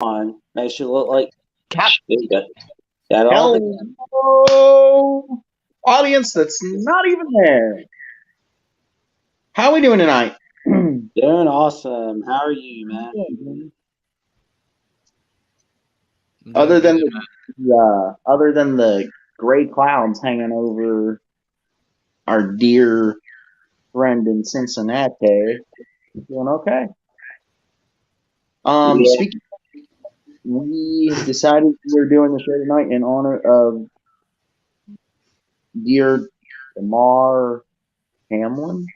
on. Makes you look like you got all the Hello, audience that's not even there. How are we doing tonight? doing awesome. How are you, man? I'm other doing than good, the gray clouds hanging over our dear friend in Cincinnati, doing okay. Yeah. Speaking, we decided we were doing the show tonight in honor of dear Damar Hamlin.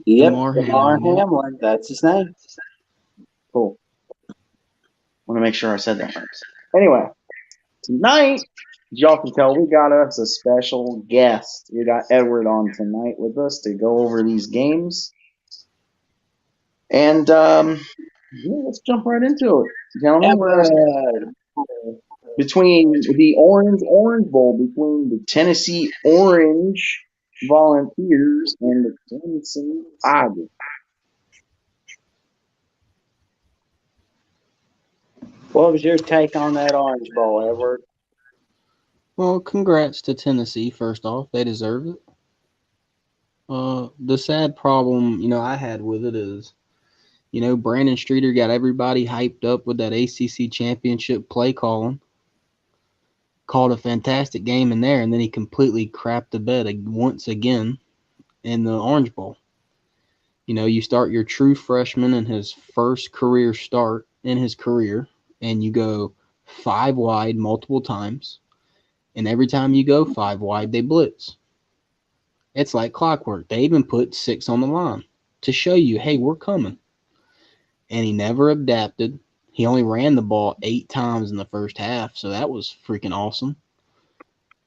Yep, Damar Damar Hamlin. Yeah. Hamlin. That's his name. Cool. Want to make sure I said that right. Anyway, tonight, as y'all can tell, we got us a special guest. We got Edward on tonight with us to go over these games. And yeah, let's jump right into it. Gentlemen, we're Edward. between the Orange Bowl between the Tennessee Orange Volunteers and the Clemson Tigers. What was your take on that Orange Bowl, Edward? Well, congrats to Tennessee. First off, they deserve it. The sad problem, I had with it is, Brandon Streeter got everybody hyped up with that ACC championship play calling. Called a fantastic game in there, and then he completely crapped the bed once again in the Orange Bowl. You start your true freshman in his first career start in his career, and you go five wide multiple times, and every time you go five wide, they blitz. It's like clockwork. They even put six on the line to show you, hey, we're coming. And he never adapted. He only ran the ball 8 times in the first half, so that was freaking awesome.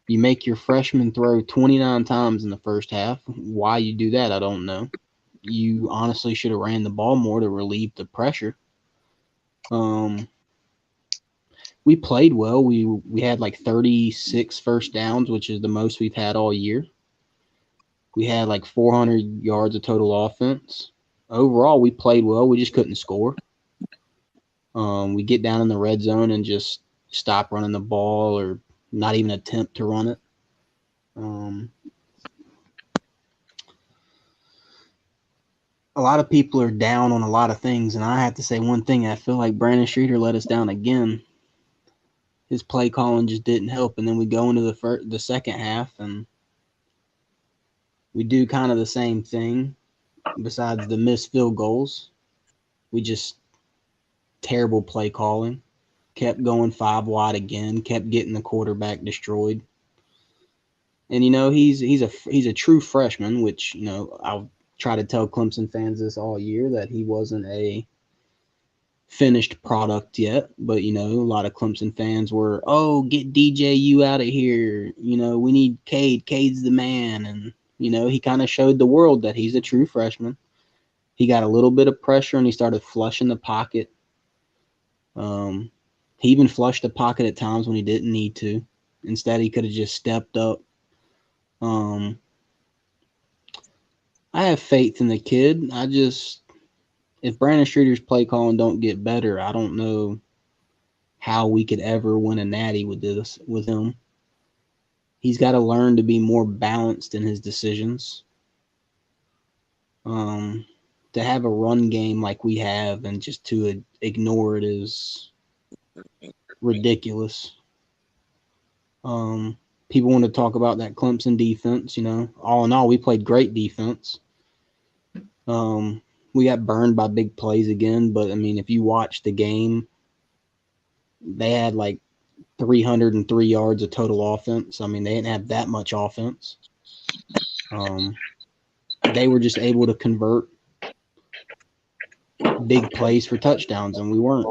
You make your freshman throw 29 times in the first half. Why you do that, I don't know. You honestly should have ran the ball more to relieve the pressure. We played well. We had like 36 first downs, which is the most we've had all year. We had like 400 yards of total offense. Overall, we played well. We just couldn't score. We get down in the red zone and just stop running the ball or not even attempt to run it. A lot of people are down on a lot of things, and I have to say one thing. I feel like Brandon Streeter let us down again. His play calling just didn't help, and then we go into the second half, and we do kind of the same thing. Besides the missed field goals, we just terrible play calling. Kept going five wide again. Kept getting the quarterback destroyed. And he's a true freshman, which I'll try to tell Clemson fans this all year that he wasn't a finished product yet. But a lot of Clemson fans were, oh, get DJU out of here. We need Cade. Cade's the man, and he kind of showed the world that he's a true freshman. He got a little bit of pressure and he started flushing the pocket. He even flushed the pocket at times when he didn't need to. Instead, he could have just stepped up. I have faith in the kid. If Brandon Streeter's play calling don't get better, I don't know how we could ever win a natty with him. He's got to learn to be more balanced in his decisions. To have a run game like we have and just to ignore it is ridiculous. People want to talk about that Clemson defense. All in all, we played great defense. We got burned by big plays again, but I mean, if you watch the game, they had like 303 yards of total offense. I mean, they didn't have that much offense. They were just able to convert big plays for touchdowns, and we weren't.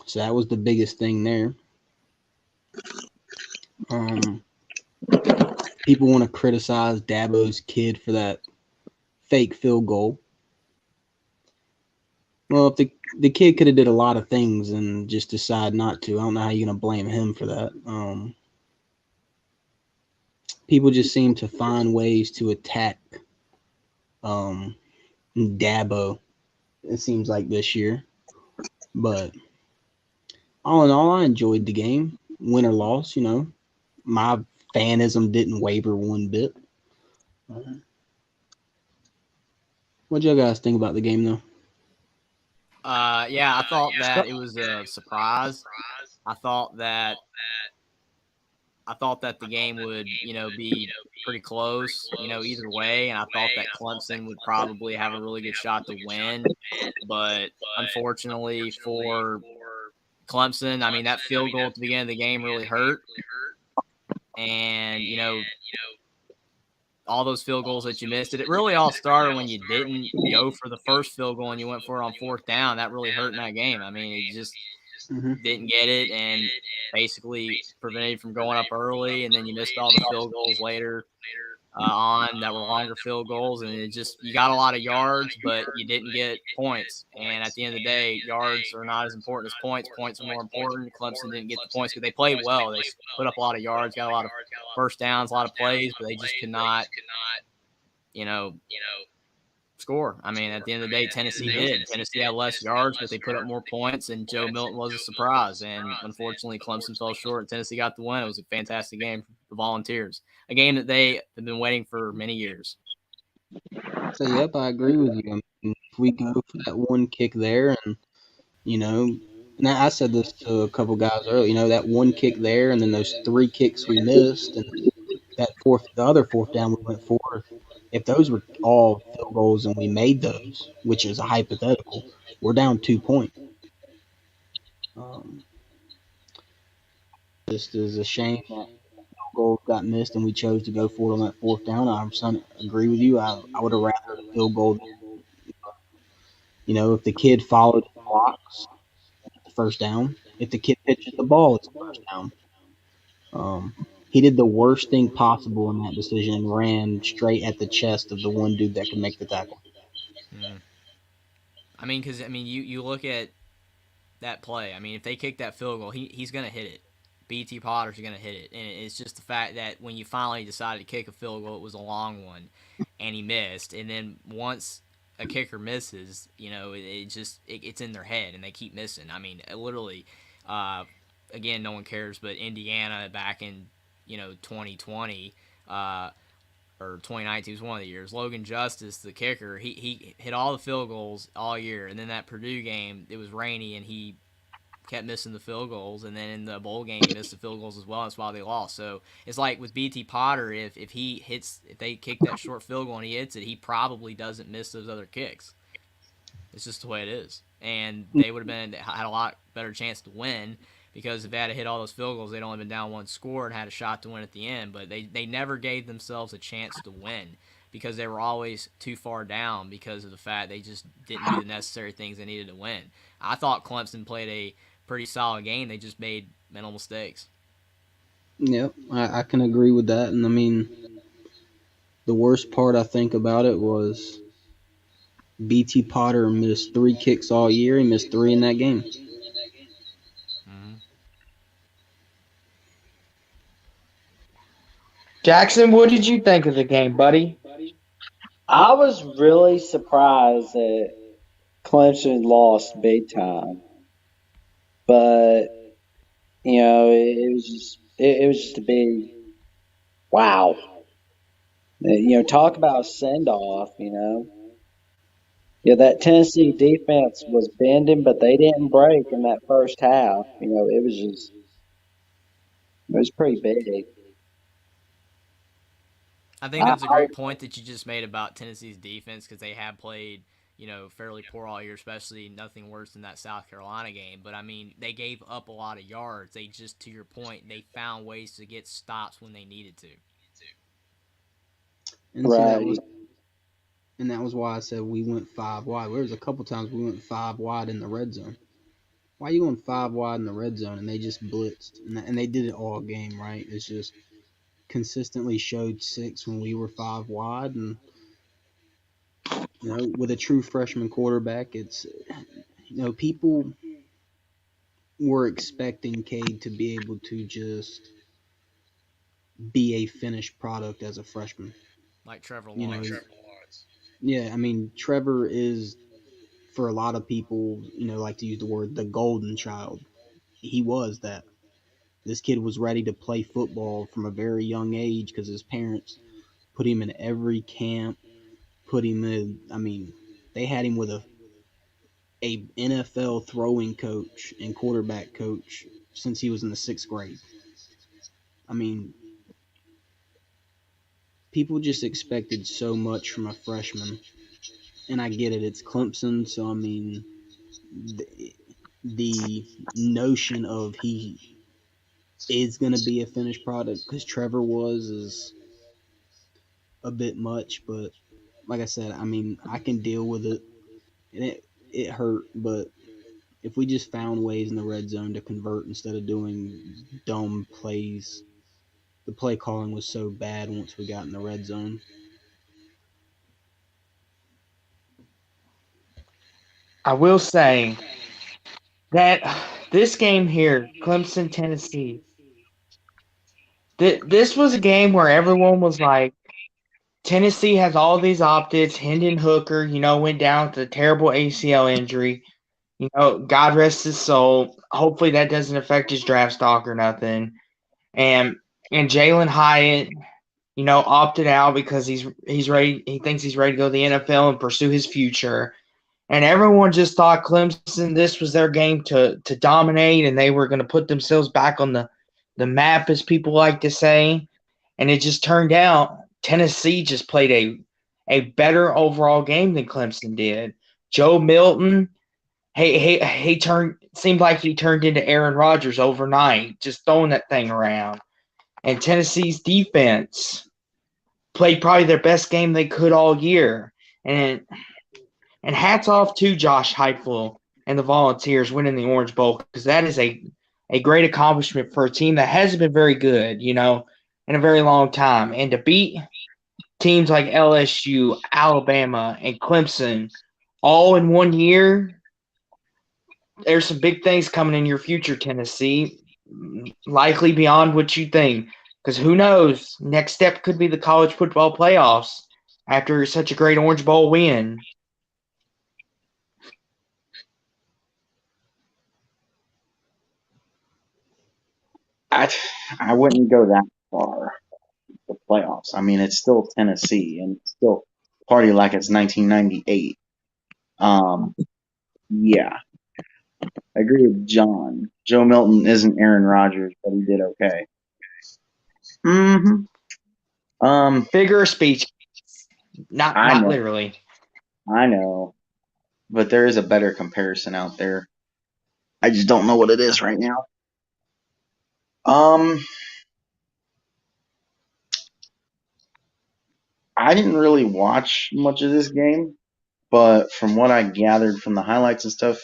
So that was the biggest thing there. People want to criticize Dabo's kid for that fake field goal. Well, if the kid could have did a lot of things and just decide not to, I don't know how you're gonna blame him for that. People just seem to find ways to attack Dabo. It seems like this year, but all in all, I enjoyed the game. Win or loss, my fanism didn't waver one bit. What y'all guys think about the game, though? Yeah, I thought that it was a surprise. I thought that the game would, be pretty close, either way, and I thought that Clemson would probably have a really good shot to win. But unfortunately for Clemson, I mean, that field goal at the beginning of the game really hurt. And, all those field goals that you missed, it really all started when you didn't go for the first field goal and you went for it on fourth down. That really hurt in that game. I mean, it just didn't get it and basically prevented you from going up early, and then you missed all the field goals later on that were longer field goals, and it just, you got a lot of yards, but you didn't get points. And at the end of the day, yards are not as important as points. Points are more important. Clemson didn't get the points because they played well. They put up a lot of yards, got a lot of first downs, a lot of plays, but they just could not, score. I mean, at the end of the day, Tennessee did. Tennessee had less yards, but they put up more points, and Joe Milton was a surprise. And unfortunately, Clemson fell short, and Tennessee got the win. It was a fantastic game for the Volunteers, a game that they have been waiting for many years. So, yep, I agree with you. I mean, if we go for that one kick there, and, and I said this to a couple guys earlier, that one kick there, and then those 3 kicks we missed, and the other fourth down we went for, if those were all field goals and we made those, which is a hypothetical, we're down 2 points. Just is a shame that goal got missed and we chose to go for it on that fourth down. I agree with you. I would have rather the field goal. If the kid followed the blocks, it's the first down. If the kid pitches the ball, it's the first down. He did the worst thing possible in that decision and ran straight at the chest of the one dude that could make the tackle. I mean, because, you look at that play. I mean, if they kick that field goal, he's going to hit it. BT Potter's going to hit it. And it's just the fact that when you finally decided to kick a field goal, it was a long one, and he missed. And then once a kicker misses, it's in their head, and they keep missing. I mean, literally, again, no one cares, but Indiana back in 2020 or 2019 was one of the years. Logan Justice, the kicker, he hit all the field goals all year, and then that Purdue game, it was rainy, and he kept missing the field goals, and then in the bowl game he missed the field goals as well. That's why they lost. So it's like with BT Potter, if they kick that short field goal and he hits it, he probably doesn't miss those other kicks. It's just the way it is, and they would have had a lot better chance to win. Because if they had hit all those field goals, they'd only been down one score and had a shot to win at the end. But they never gave themselves a chance to win because they were always too far down because of the fact they just didn't do the necessary things they needed to win. I thought Clemson played a pretty solid game. They just made mental mistakes. Yep, I can agree with that. And, I mean, the worst part I think about it was BT Potter missed 3 kicks all year. He missed 3 in that game. Jackson, what did you think of the game, buddy? I was really surprised that Clemson lost big time, but it was just a big wow. Talk about a send off. That Tennessee defense was bending, but they didn't break in that first half. It was pretty big. I think that's a great point that you just made about Tennessee's defense because they have played, fairly poor all year, especially nothing worse than that South Carolina game. But, I mean, they gave up a lot of yards. They just, to your point, they found ways to get stops when they needed to. And right. That was why I said we went 5 wide. There was a couple times we went 5 wide in the red zone. Why are you going 5 wide in the red zone? And they just blitzed. And they did it all game, right? It's just consistently showed 6 when we were 5 wide, and with a true freshman quarterback, it's people were expecting Cade to be able to just be a finished product as a freshman, like Trevor Lawrence. Yeah, I mean, Trevor is, for a lot of people, like to use the word the golden child. He was that. This kid was ready to play football from a very young age because his parents put him in every camp, put him in. I mean, they had him with a NFL throwing coach and quarterback coach since he was in the 6th grade. I mean, people just expected so much from a freshman, and I get it. It's Clemson, so I mean, the notion of he is going to be a finished product because Trevor was is a bit much, but like I said, I mean, I can deal with it, and it hurt, but if we just found ways in the red zone to convert instead of doing dumb plays, the play calling was so bad once we got in the red zone. I will say that this game here, Clemson, Tennessee, this was a game where everyone was like, Tennessee has all these optics. Hendon Hooker, went down with a terrible ACL injury. God rest his soul. Hopefully that doesn't affect his draft stock or nothing. And Jalen Hyatt, opted out because he's ready. He thinks he's ready to go to the NFL and pursue his future. And everyone just thought Clemson, this was their game to dominate, and they were going to put themselves back on the map, as people like to say. And it just turned out Tennessee just played a better overall game than Clemson did. Joe Milton, he seemed like he turned into Aaron Rodgers overnight, just throwing that thing around. And Tennessee's defense played probably their best game they could all year. And hats off to Josh Heupel and the Volunteers winning the Orange Bowl, because that is a great accomplishment for a team that hasn't been very good, in a very long time. And to beat teams like LSU, Alabama, and Clemson all in 1 year, there's some big things coming in your future, Tennessee, likely beyond what you think. Because who knows, next step could be the college football playoffs after such a great Orange Bowl win. I wouldn't go that far. The playoffs. I mean, it's still Tennessee and still party like it's 1998. Yeah, I agree with John. Joe Milton isn't Aaron Rodgers, but he did okay. Figure of speech, I not know, literally. I know, but there is a better comparison out there. I just don't know what it is right now. I didn't really watch much of this game, but from what I gathered from the highlights and stuff,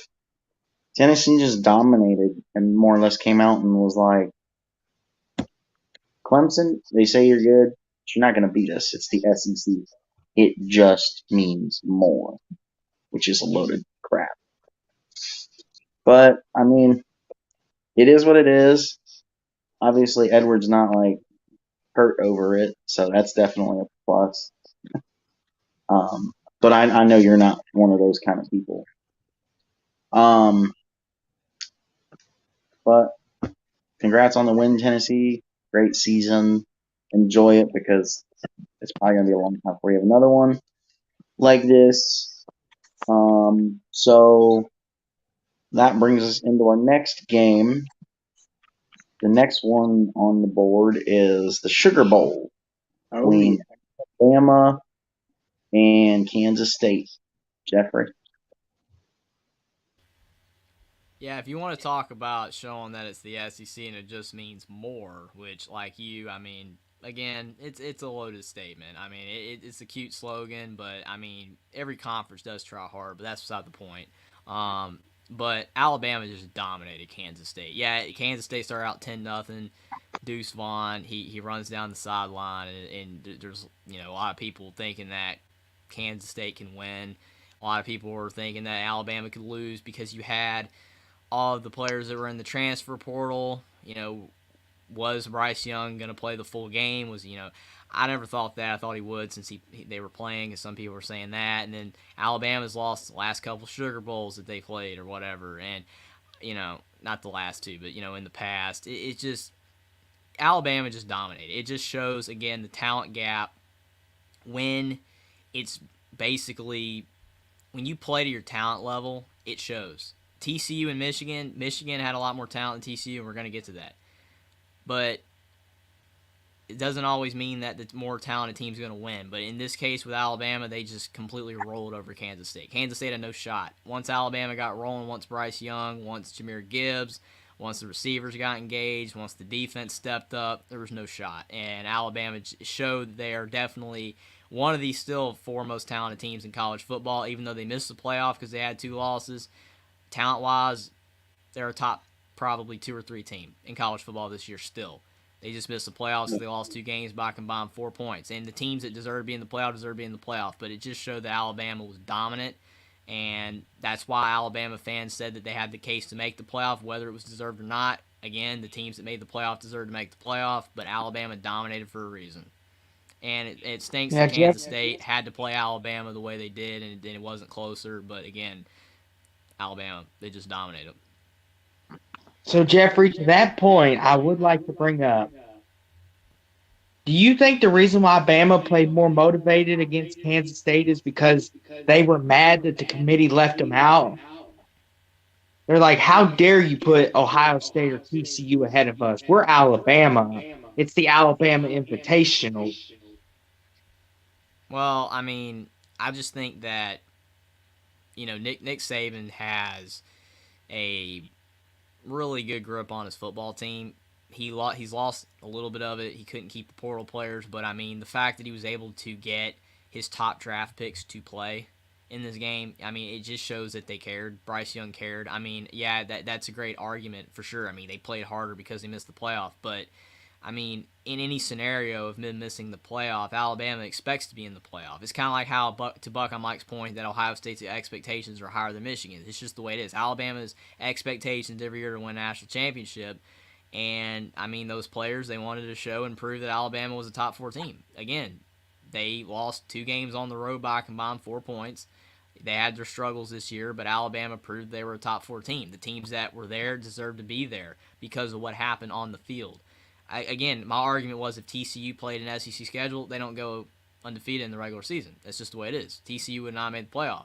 Tennessee just dominated and more or less came out and was like, Clemson, they say you're good, but you're not going to beat us. It's the SEC. It just means more, which is a loaded crap. But, I mean, it is what it is. Obviously, Edwards not like hurt over it, so that's definitely a plus. But I know you're not one of those kind of people. But congrats on the win, Tennessee. Great season. Enjoy it because it's probably going to be a long time before you have another one like this. So that brings us into our next game. The next one on the board is the Sugar Bowl between Alabama and Kansas State. Jeffrey. Yeah, if you want to talk about showing that it's the SEC and it just means more, which, like you, I mean, again, it's a loaded statement. I mean, it's a cute slogan, but I mean, every conference does try hard, but that's beside the point. But Alabama just dominated Kansas State. Yeah, Kansas State started out 10-0. Deuce Vaughn, he runs down the sideline, and there's a lot of people thinking that Kansas State can win. A lot of people were thinking that Alabama could lose because you had all of the players that were in the transfer portal. Was Bryce Young going to play the full game? I never thought that. I thought he would since they were playing, and some people were saying that. And then Alabama's lost the last couple Sugar Bowls that they played or whatever. And, not the last two, but, in the past. It just – Alabama just dominated. It just shows, again, the talent gap when it's basically – when you play to your talent level, it shows. TCU and Michigan had a lot more talent than TCU, and we're going to get to that. But it doesn't always mean that the more talented team's going to win. But in this case with Alabama, they just completely rolled over Kansas State. Kansas State had no shot. Once Alabama got rolling, once Bryce Young, once Jahmyr Gibbs, once the receivers got engaged, once the defense stepped up, there was no shot. And Alabama showed they are definitely one of the still four most talented teams in college football, even though they missed the playoff because they had 2 losses. Talent-wise, they're a top probably 2 or 3 team in college football this year still. They just missed the playoffs. So they lost 2 games by combined 4 points. And the teams that deserve to be in the playoff deserve to be in the playoff. But it just showed that Alabama was dominant. And that's why Alabama fans said that they had the case to make the playoff, whether it was deserved or not. Again, the teams that made the playoff deserved to make the playoff. But Alabama dominated for a reason. And it stinks that Kansas State had to play Alabama the way they did. And it wasn't closer. But again, Alabama, they just dominated. So, Jeffrey, to that point, I would like to bring up, do you think the reason why Bama played more motivated against Kansas State is because they were mad that the committee left them out? They're like, how dare you put Ohio State or TCU ahead of us? We're Alabama. It's the Alabama Invitational. Well, I mean, I just think that, Nick Saban has a really good grip on his football team. He's lost a little bit of it. He couldn't keep the portal players, but I mean the fact that he was able to get his top draft picks to play in this game, I mean it just shows that they cared. Bryce Young cared. I mean, yeah, that's a great argument for sure. I mean they played harder because they missed the playoff, but I mean in any scenario of them missing the playoff, Alabama expects to be in the playoff. It's kind of like how, to buck on Mike's point, that Ohio State's expectations are higher than Michigan. It's just the way it is. Alabama's expectations every year to win a national championship, and I mean those players, they wanted to show and prove that Alabama was a top 4 team. Again, they lost 2 games on the road by a combined 4 points. They had their struggles this year, but Alabama proved they were a top 4 team. The teams that were there deserved to be there because of what happened on the field. Again, my argument was if TCU played an SEC schedule, they don't go undefeated in the regular season. That's just the way it is. TCU would not have made the playoff.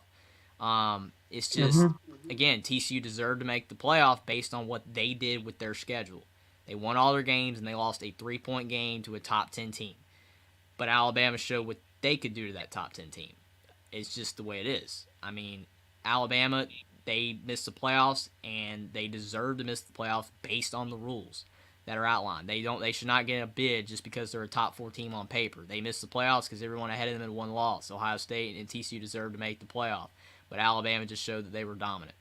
It's just, again, TCU deserved to make the playoff based on what they did with their schedule. They won all their games, and they lost a 3-point game to a top 10 team. But Alabama showed what they could do to that top 10 team. It's just the way it is. I mean, Alabama, they missed the playoffs, and they deserve to miss the playoffs based on the rules that are outlined. They should not get a bid just because they're a top 4 team on paper. They missed the playoffs because everyone ahead of them had 1 loss. Ohio State and TCU deserved to make the playoff, but Alabama just showed that they were dominant.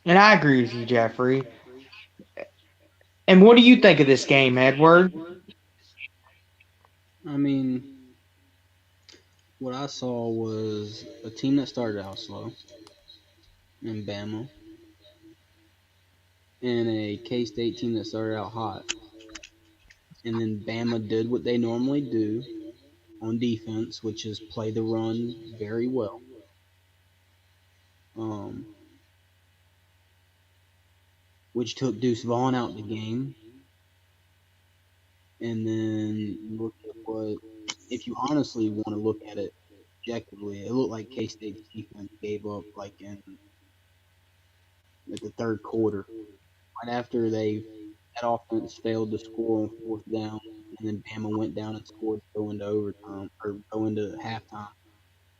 And I agree with you, Jeffrey. And what do you think of this game, Edward? I mean, what I saw was a team that started out slow in Bama, and a K-State team that started out hot. And then Bama did what they normally do on defense, which is play the run very well. Which took Deuce Vaughn out the game. And then look at what, if you honestly want to look at it objectively, it looked like K-State's defense gave up like in the 3rd quarter. Right after that offense failed to score on 4th down, and then Bama went down and scored to go into overtime or go into halftime,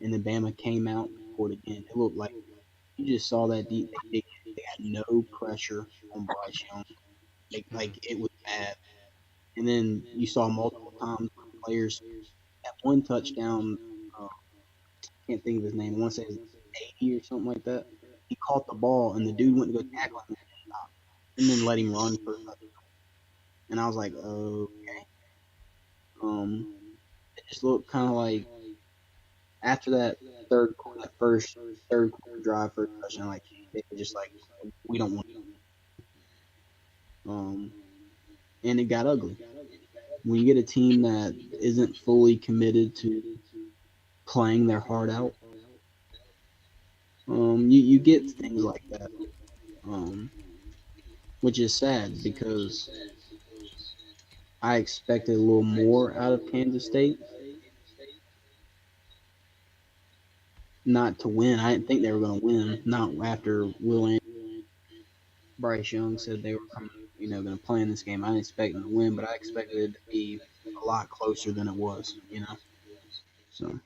and then Bama came out and scored again. It looked like you just saw that they had no pressure on Bryce Young, it was bad. And then you saw multiple times players at 1 touchdown. Can't think of his name. I want to say it was 80 or something like that. He caught the ball, and the dude went to go tackle him and then let him run for a touchdown. And I was like, okay. It just looked kind of like after that first third quarter drive for a touchdown, like they were just like, we don't want to. And it got ugly. when you get a team that isn't fully committed to playing their heart out, you get things like that, um, which is sad because I expected a little more out of Kansas State. Not to win. I didn't think they were going to win. Not after Bryce Young said they were coming, going to play in this game. I didn't expect them to win, but I expected it to be a lot closer than it was. So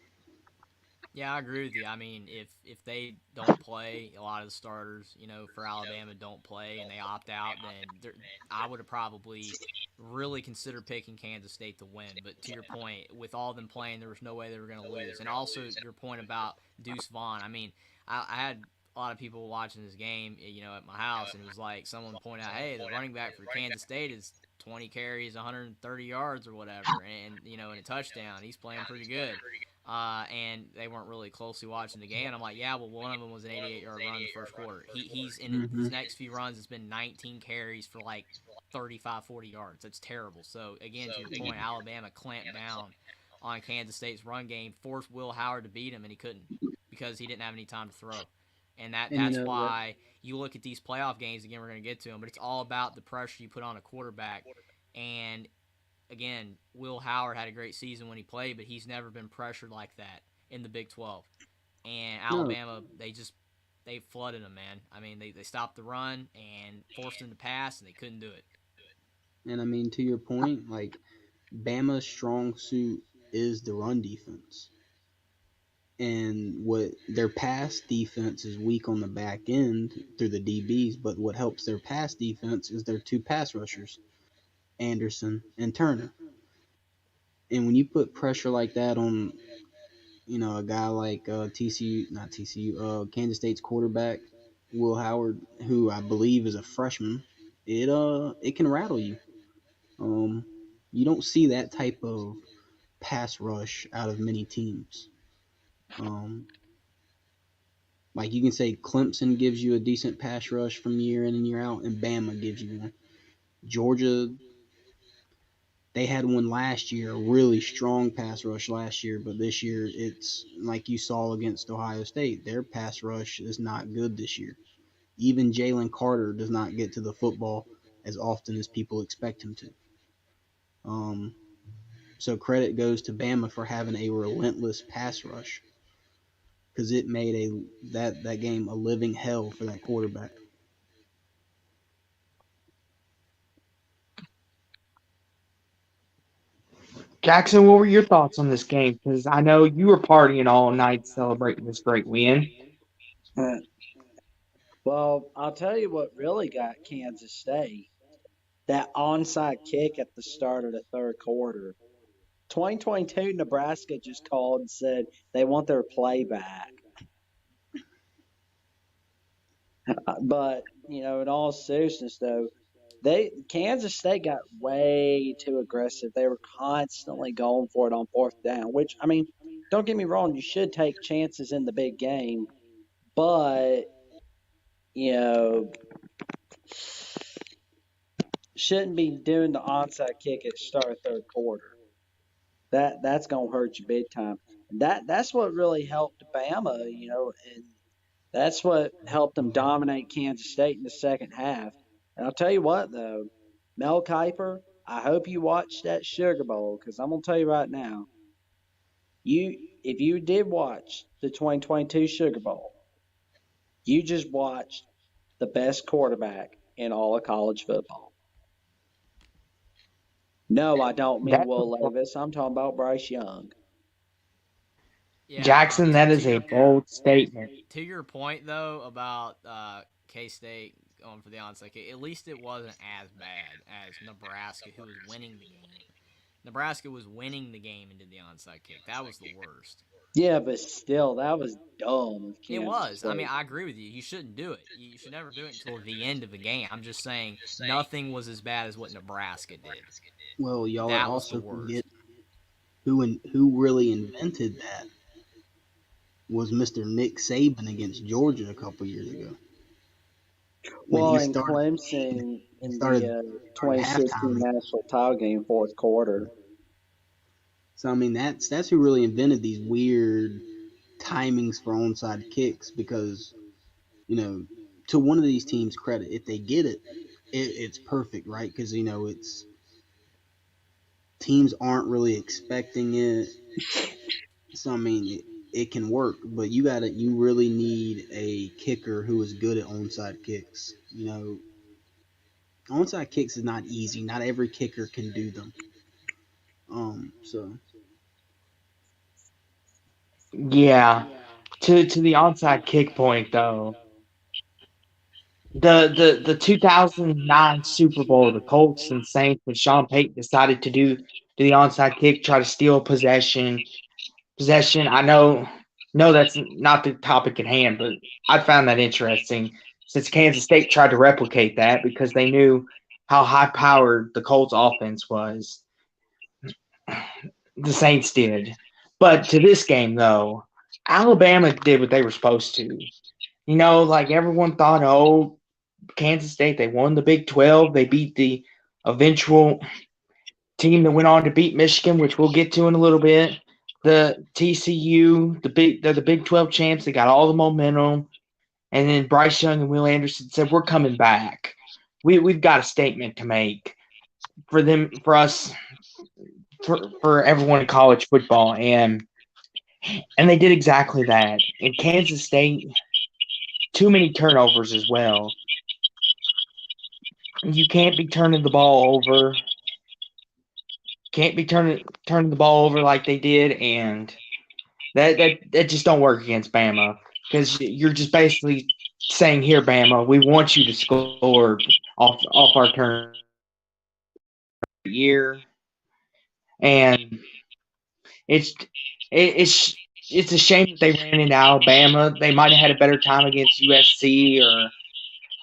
Yeah, I agree with you. I mean, if they don't play, a lot of the starters, for Alabama don't play and they opt out, then I would have probably really considered picking Kansas State to win. But to your point, with all them playing, there was no way they were going to lose. And also your point about Deuce Vaughn. I mean, I had a lot of people watching this game, at my house, and it was like someone pointed out, hey, the running back for Kansas State is 20 carries, 130 yards or whatever, and and a touchdown. He's playing pretty good. And they weren't really closely watching the game. And I'm like, yeah, well, one of them was an 88-yard run in the first quarter. He's in his next few runs. It's been 19 carries for like 35, 40 yards. That's terrible. So again, to your point, Alabama clamped down on Kansas State's run game, forced Will Howard to beat him, and he couldn't because he didn't have any time to throw. And that's why you look at these playoff games. Again, we're going to get to them, but it's all about the pressure you put on a quarterback. And again, Will Howard had a great season when he played, but he's never been pressured like that in the Big 12. And Alabama, they flooded him, man. I mean, they stopped the run and forced him to pass, and they couldn't do it. And I mean, to your point, like Bama's strong suit is the run defense. And what their pass defense is weak on the back end through the DBs, but what helps their pass defense is their two pass rushers, Anderson and Turner. And when you put pressure like that on, a guy like Kansas State's quarterback, Will Howard, who I believe is a freshman, it can rattle you. You don't see that type of pass rush out of many teams. Like you can say Clemson gives you a decent pass rush from year in and year out, and Bama gives you one. Georgia, they had one last year, a really strong pass rush last year, but this year it's like you saw against Ohio State. Their pass rush is not good this year. Even Jalen Carter does not get to the football as often as people expect him to. So credit goes to Bama for having a relentless pass rush because it made that game a living hell for that quarterback. Jackson, what were your thoughts on this game? Because I know you were partying all night celebrating this great win. Well, I'll tell you what really got Kansas State. That onside kick at the start of the third quarter. 2022, Nebraska just called and said they want their play back. But, in all seriousness, though, Kansas State got way too aggressive. They were constantly going for it on fourth down, which, I mean, don't get me wrong, you should take chances in the big game, but, shouldn't be doing the onside kick at the start of third quarter. That's gonna hurt you big time. That's what really helped Bama, and that's what helped them dominate Kansas State in the second half. And I'll tell you what, though, Mel Kiper, I hope you watched that Sugar Bowl because I'm gonna tell you right now, if you did watch the 2022 Sugar Bowl, you just watched the best quarterback in all of college football. No, I don't mean Will Levis. I'm talking about Bryce Young. Yeah, Jackson, that is a bold statement. To your point, though, about K-State going for the onside kick, at least it wasn't as bad as Nebraska, who was winning the game. Nebraska was winning the game into the onside kick. That was the worst. Yeah, but still, that was dumb. It was. I mean, I agree with you. You shouldn't do it. You should never do it until the end of the game. I'm just saying nothing was as bad as what Nebraska did. Well, y'all also forget who really invented that was Mr. Nick Saban against Georgia a couple years ago. Well, in Clemson, in Started the started 2016 halftime. national title game, fourth quarter. So I mean that's who really invented these weird timings for onside kicks because to one of these teams' credit, if they get it's perfect, right? Because it's teams aren't really expecting it. So I mean it can work, but you really need a kicker who is good at onside kicks. Onside kicks is not easy. Not every kicker can do them. So Yeah. To the onside kick point though, the 2009 Super Bowl, the Colts and Saints, when Sean Payton decided to do the onside kick, try to steal possession. I know, no, that's not the topic at hand, but I found that interesting since Kansas State tried to replicate that because they knew how high powered the Colts offense was. The Saints did. But to this game, though, Alabama did what they were supposed to. Like everyone thought, oh, Kansas State, they won the Big 12. They beat the eventual team that went on to beat Michigan, which we'll get to in a little bit. The TCU, they're the Big 12 champs. They got all the momentum. And then Bryce Young and Will Anderson said, we're coming back. We've got a statement to make for them, for us, for everyone in college football. And they did exactly that. In Kansas State, too many turnovers as well. You can't be turning the ball over. Can't be turning the ball over like they did, and that just don't work against Bama because you're just basically saying, "Here, Bama, we want you to score off our turn year," and it's it's a shame that they ran into Alabama. They might have had a better time against USC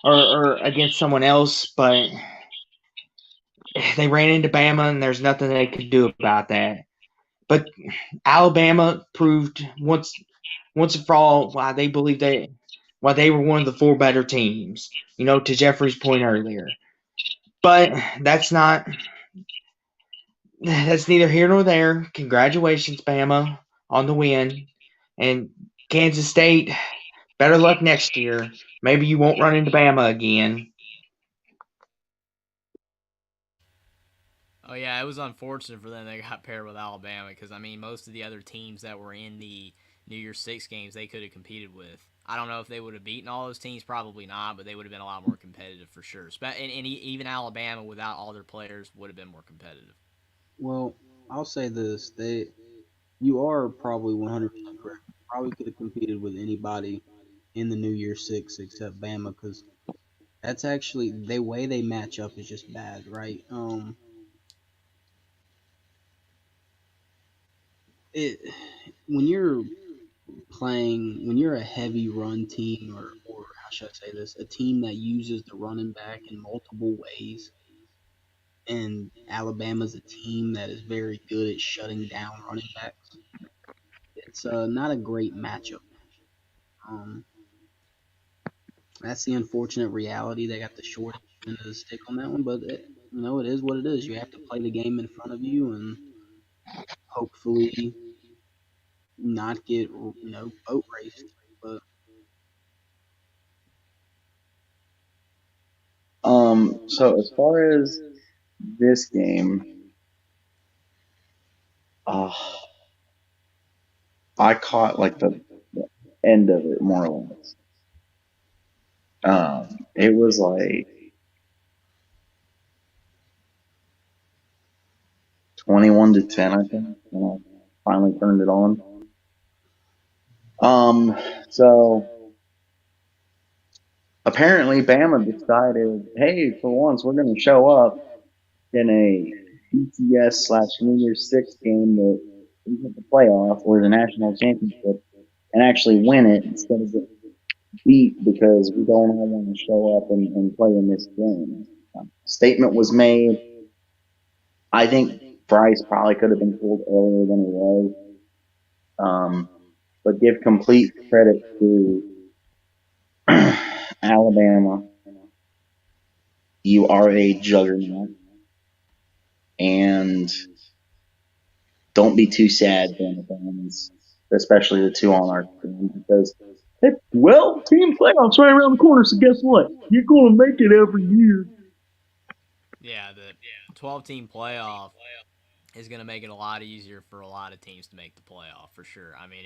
or against someone else, but they ran into Bama, and there's nothing they could do about that. But Alabama proved once and for all why they were one of the four better teams. To Jeffrey's point earlier. But that's neither here nor there. Congratulations, Bama, on the win. And Kansas State, better luck next year. Maybe you won't run into Bama again. Oh yeah, it was unfortunate for them they got paired with Alabama because I mean most of the other teams that were in the New Year's Six games they could have competed with. I don't know if they would have beaten all those teams, probably not, but they would have been a lot more competitive for sure. And even Alabama without all their players would have been more competitive. well, I'll say this: you are probably 100% correct. Probably could have competed with anybody in the New Year Six except Bama because that's actually the way they match up is just bad, right? It when you're when you're a heavy run team, or how should I say this, a team that uses the running back in multiple ways, and Alabama's a team that is very good at shutting down running backs. It's not a great matchup. Um, that's the unfortunate reality. They got the short end of the stick on that one, but it is what it is. You have to play the game in front of you, and hopefully not get boat raced. But So as far as this game, I caught like the end of it more or less. It was like 21-10, I think, when I finally turned it on. So apparently Bama decided, hey, for once we're going to show up in a BTS/New Year's Six game that isn't the playoff or the national championship and actually win it instead of get beat because we don't all want to show up and play in this game. Statement was made. I think Bryce probably could have been pulled earlier than he was. But give complete credit to Alabama You are a juggernaut, and don't be too sad, Bama fans, especially the two on our team, because team playoffs right around the corner. So guess what? You're going to make it every year. Yeah, the 12-team playoff is going to make it a lot easier for a lot of teams to make the playoff for sure. I mean,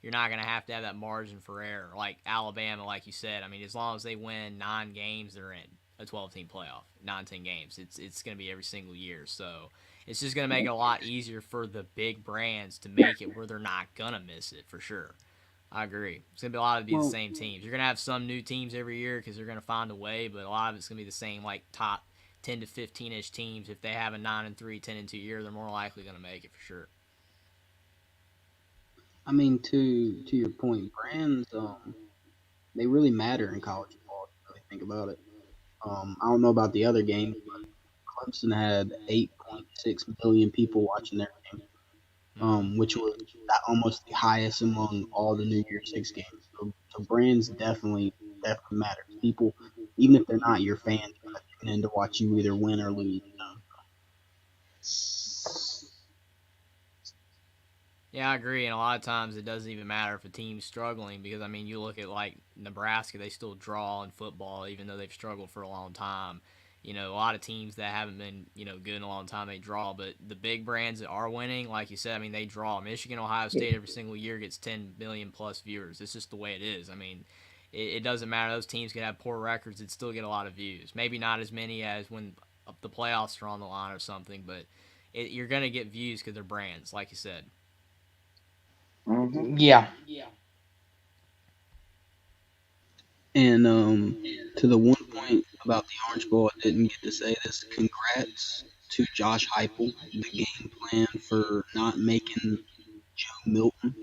you're not going to have that margin for error like Alabama, like you said. I mean, as long as they win 9 games, they're in a 12-team playoff. 9-10 games. It's going to be every single year. So it's just going to make it a lot easier for the big brands to make it where they're not going to miss it for sure. I agree. It's going to be a lot of the same teams. You're going to have some new teams every year because they're going to find a way, but a lot of it's going to be the same, like top 10 to 15-ish teams. If they have a 9-3, 10-2 year, they're more likely going to make it for sure. I mean, to your point, brands they really matter in college football. If you really think about it. I don't know about the other games, but Clemson had 8.6 million people watching their game, which was almost the highest among all the New Year's Six games. So brands definitely matter. People, even if they're not your fans, are gonna tune in to watch you either win or lose. Yeah, I agree. And a lot of times it doesn't even matter if a team's struggling because, I mean, you look at like Nebraska, they still draw in football even though they've struggled for a long time. You know, a lot of teams that haven't been, good in a long time, they draw. But the big brands that are winning, like you said, I mean, they draw. Michigan, Ohio State every single year gets 10 million plus viewers. It's just the way it is. I mean, it doesn't matter. Those teams could have poor records and still get a lot of views. Maybe not as many as when the playoffs are on the line or something, but you're going to get views because they're brands, like you said. Mm-hmm. Yeah. And to the one point about the Orange Bowl, I didn't get to say this. Congrats to Josh Heupel. The game plan for not making Joe Milton,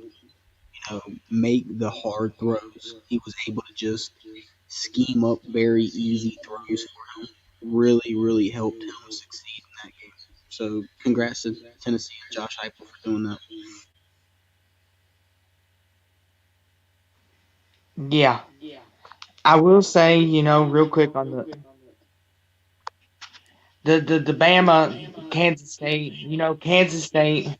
make the hard throws. He was able to just scheme up very easy throws for him. Really, really helped him succeed in that game. So congrats to Tennessee and Josh Heupel for doing that. Yeah. I will say, real quick on the Bama Kansas State, Kansas State,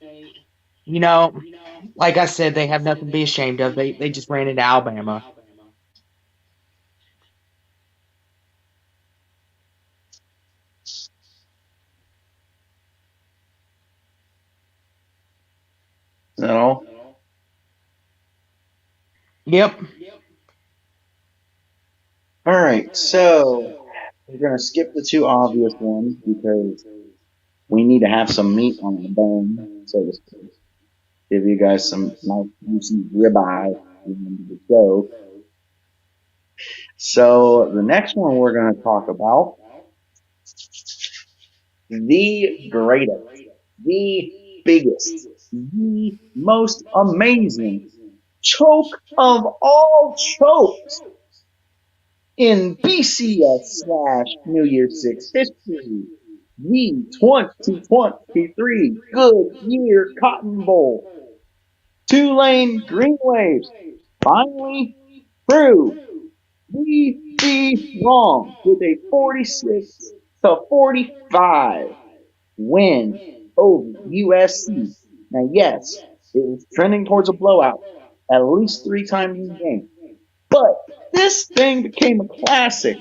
like I said, they have nothing to be ashamed of. They just ran into Alabama. Is that all? Yep. All right, so we're going to skip the two obvious ones because we need to have some meat on the bone, so to speak. Give you guys some nice juicy ribeye at the end of the show. So the next one we're going to talk about, the greatest, the biggest, the most amazing choke of all chokes in BCS/New Year's Six history, the 2023 Goodyear Cotton Bowl. Tulane Green Waves finally proved we be wrong with a 46-45 win over USC. Now, yes, it was trending towards a blowout at least 3 times in the game. But this thing became a classic.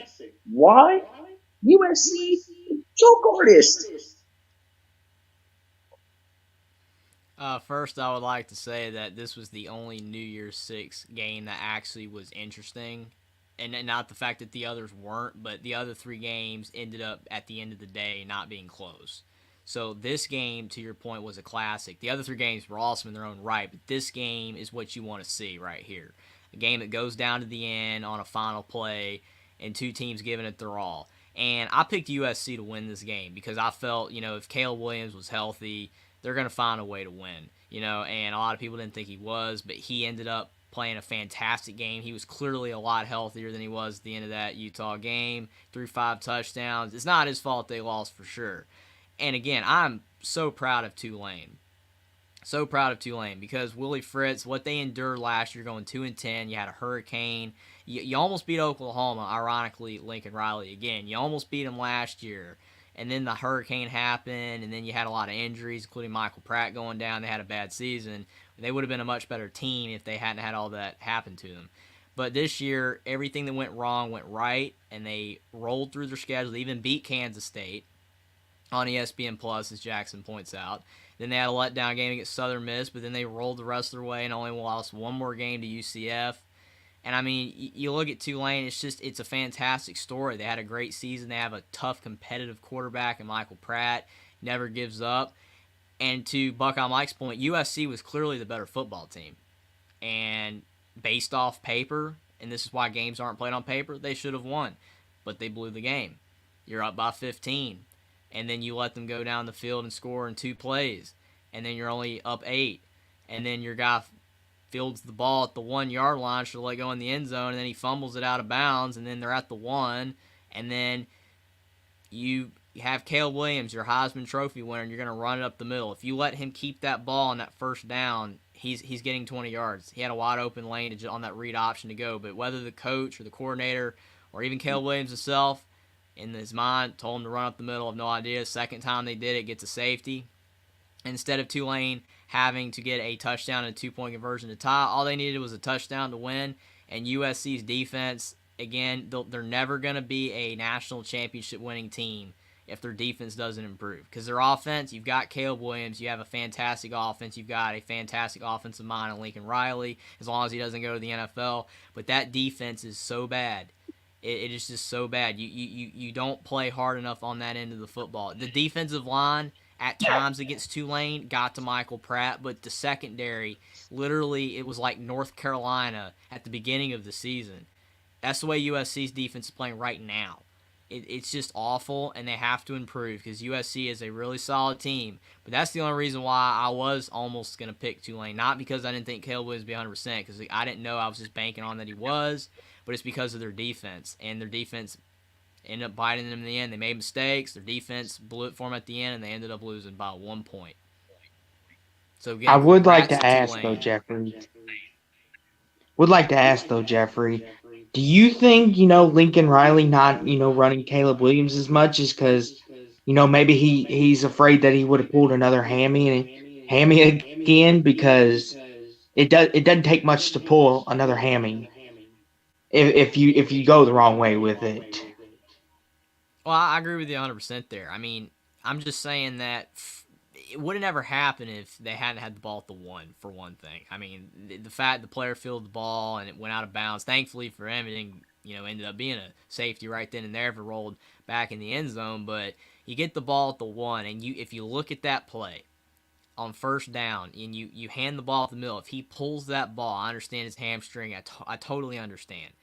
Why? USC choke artist. First, I would like to say that this was the only New Year's Six game that actually was interesting. And not the fact that the others weren't, but the other 3 games ended up, at the end of the day, not being close. So this game, to your point, was a classic. The other 3 games were awesome in their own right, but this game is what you want to see right here. A game that goes down to the end on a final play, and 2 teams giving it their all. And I picked USC to win this game because I felt, if Caleb Williams was healthy, they're going to find a way to win. And a lot of people didn't think he was, but he ended up playing a fantastic game. He was clearly a lot healthier than he was at the end of that Utah game. Threw 5 touchdowns. It's not his fault they lost for sure. And again, I'm so proud of Tulane. So proud of Tulane because Willie Fritz, what they endured last year going 2-10, you had a hurricane. You almost beat Oklahoma, ironically, Lincoln Riley again. You almost beat them last year. And then the hurricane happened, and then you had a lot of injuries, including Michael Pratt going down. They had a bad season. They would have been a much better team if they hadn't had all that happen to them. But this year, everything that went wrong went right, and they rolled through their schedule. They even beat Kansas State on ESPN Plus, as Jackson points out. Then they had a letdown game against Southern Miss, but then they rolled the rest of their way and only lost one more game to UCF. And, I mean, you look at Tulane, it's a fantastic story. They had a great season. They have a tough, competitive quarterback in Michael Pratt, never gives up. And to Buckeye Mike's point, USC was clearly the better football team. And based off paper, and this is why games aren't played on paper, they should have won. But they blew the game. You're up by 15. And then you let them go down the field and score in 2 plays. And then you're only up 8. And then your guy fields the ball at the 1-yard line, should let go in the end zone, and then he fumbles it out of bounds, and then they're at the 1. And then you have Caleb Williams, your Heisman Trophy winner, and you're going to run it up the middle. If you let him keep that ball on that first down, he's getting 20 yards. He had a wide open lane on that read option to go. But whether the coach or the coordinator or even Caleb Williams himself, in his mind, told him to run up the middle, I have no idea. Second time they did it, gets a safety. Instead of Tulane having to get a touchdown and a 2-point conversion to tie, all they needed was a touchdown to win. And USC's defense, again, they're never going to be a national championship winning team if their defense doesn't improve. Because their offense, you've got Caleb Williams, you have a fantastic offense, you've got a fantastic offensive mind in Lincoln Riley, as long as he doesn't go to the NFL. But that defense is so bad. It is just so bad. You don't play hard enough on that end of the football. The defensive line at times against Tulane got to Michael Pratt, but the secondary, literally, it was like North Carolina at the beginning of the season. That's the way USC's defense is playing right now. It's just awful, and they have to improve because USC is a really solid team. But that's the only reason why I was almost going to pick Tulane. Not because I didn't think Caleb Williams would be 100%, because I didn't know. I was just banking on that he was. But it's because of their defense. And their defense ended up biting them in the end. They made mistakes. Their defense blew it for them at the end, and they ended up losing by 1 point. So again, I would like to congrats ask, Tulane. though, Jeffrey, do you think, Lincoln Riley not, running Caleb Williams as much is because, maybe he's afraid that he would have pulled another hammy again, because it doesn't take much to pull another hammy if you go the wrong way with it. Well, I agree with you 100% there. I mean, I'm just saying that it would have never happened if they hadn't had the ball at the 1, for one thing. I mean, the fact the player fielded the ball and it went out of bounds, thankfully for him, it didn't, ended up being a safety right then and there if it rolled back in the end zone. But you get the ball at the 1, and if you look at that play on first down and you hand the ball at the middle, if he pulls that ball, I understand his hamstring, I totally understand.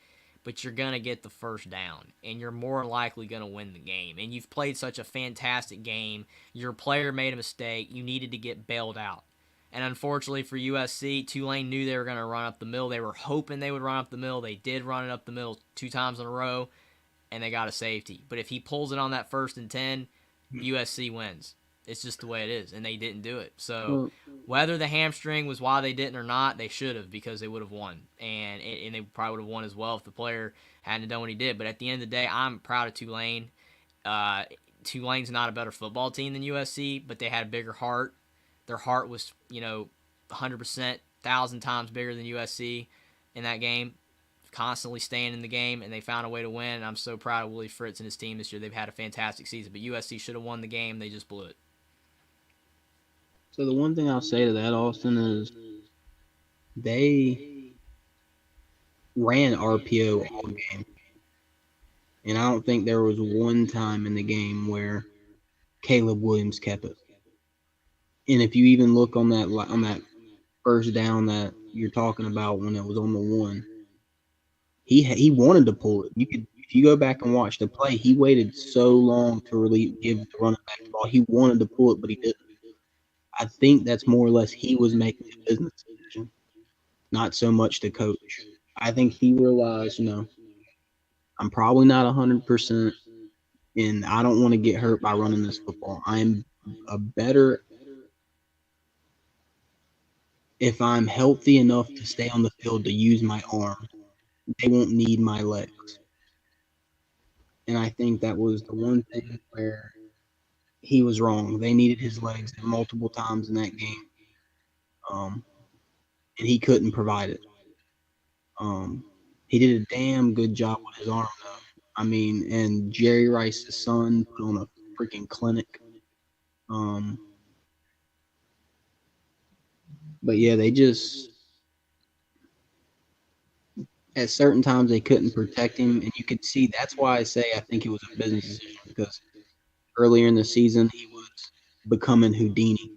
But you're going to get the first down, and you're more likely going to win the game. And you've played such a fantastic game. Your player made a mistake. You needed to get bailed out. And unfortunately for USC, Tulane knew they were going to run up the middle. They were hoping they would run up the middle. They did run it up the middle 2 times in a row, and they got a safety. But if he pulls it on that 1st and 10, USC wins. It's just the way it is, and they didn't do it. So whether the hamstring was why they didn't or not, they should have, because they would have won. And they probably would have won as well if the player hadn't done what he did. But at the end of the day, I'm proud of Tulane. Tulane's not a better football team than USC, but they had a bigger heart. Their heart was, 100%, 1,000 times bigger than USC in that game, constantly staying in the game, and they found a way to win. And I'm so proud of Willie Fritz and his team this year. They've had a fantastic season, but USC should have won the game. They just blew it. So the one thing I'll say to that, Austin, is they ran RPO all game. And I don't think there was one time in the game where Caleb Williams kept it. And if you even look on that first down that you're talking about when it was on the 1, he wanted to pull it. If you go back and watch the play, he waited so long to give the running back the ball. He wanted to pull it, but he didn't. I think that's more or less he was making a business decision, not so much the coach. I think he realized, I'm probably not 100%, and I don't want to get hurt by running this football. I am a better if I'm healthy enough to stay on the field to use my arm, they won't need my legs. And I think that was the one thing where he was wrong. They needed his legs multiple times in that game, and he couldn't provide it. He did a damn good job with his arm, though. I mean, and Jerry Rice's son put on a freaking clinic. But yeah, they just at certain times they couldn't protect him, and you could see that's why I say I think it was a business decision because earlier in the season he was becoming Houdini,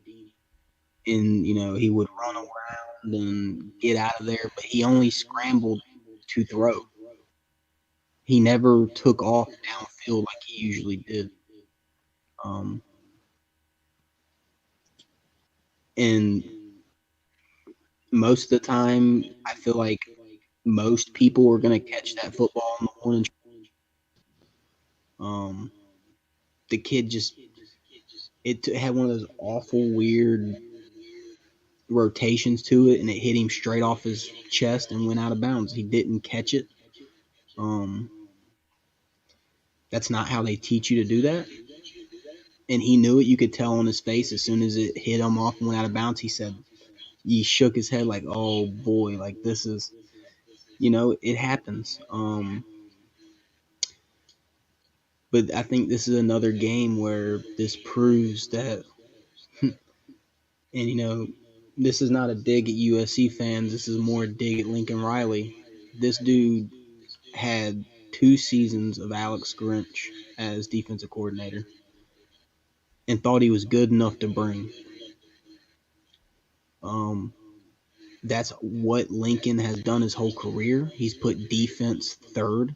and he would run around and get out of there, but he only scrambled to throw. He never took off downfield like he usually did. And most of the time, I feel like most people are going to catch that football on the 1 inch. The kid it had one of those awful weird rotations to it, and it hit him straight off his chest and went out of bounds. He didn't catch it. That's not how they teach you to do that. And he knew it. You could tell on his face as soon as it hit him off and went out of bounds. He shook his head like, oh boy, like this is, it happens. But I think this is another game where this proves that, and this is not a dig at USC fans. This is more a dig at Lincoln Riley. This dude had 2 seasons of Alex Grinch as defensive coordinator and thought he was good enough to bring. That's what Lincoln has done his whole career. He's put defense third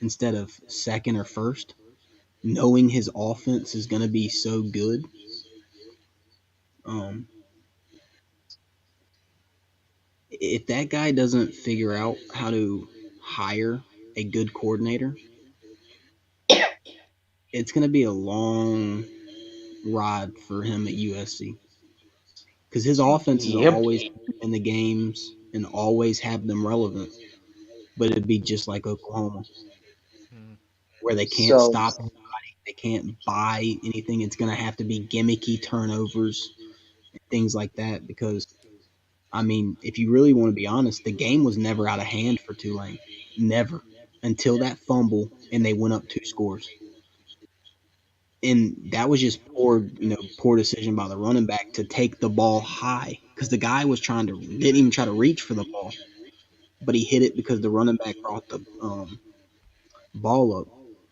instead of second or first, knowing his offense is going to be so good. If that guy doesn't figure out how to hire a good coordinator, it's going to be a long ride for him at USC. Because his offenses will always in the games and always have them relevant. But it'd be just like Oklahoma, where they can't stop anybody. They can't buy anything. It's going to have to be gimmicky turnovers and things like that because, I mean, if you really want to be honest, the game was never out of hand for Tulane. Never. Until that fumble and they went up 2 scores. And that was just poor decision by the running back to take the ball high because the guy didn't even try to reach for the ball, but he hit it because the running back brought the ball up.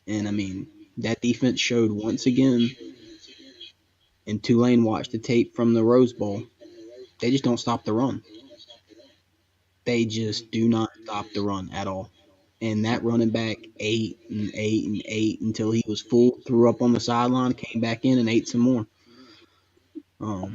And I mean, that defense showed once again, and Tulane watched the tape from the Rose Bowl. They just don't stop the run. They just do not stop the run at all. And that running back ate and ate and ate until he was full, threw up on the sideline, came back in and ate some more. To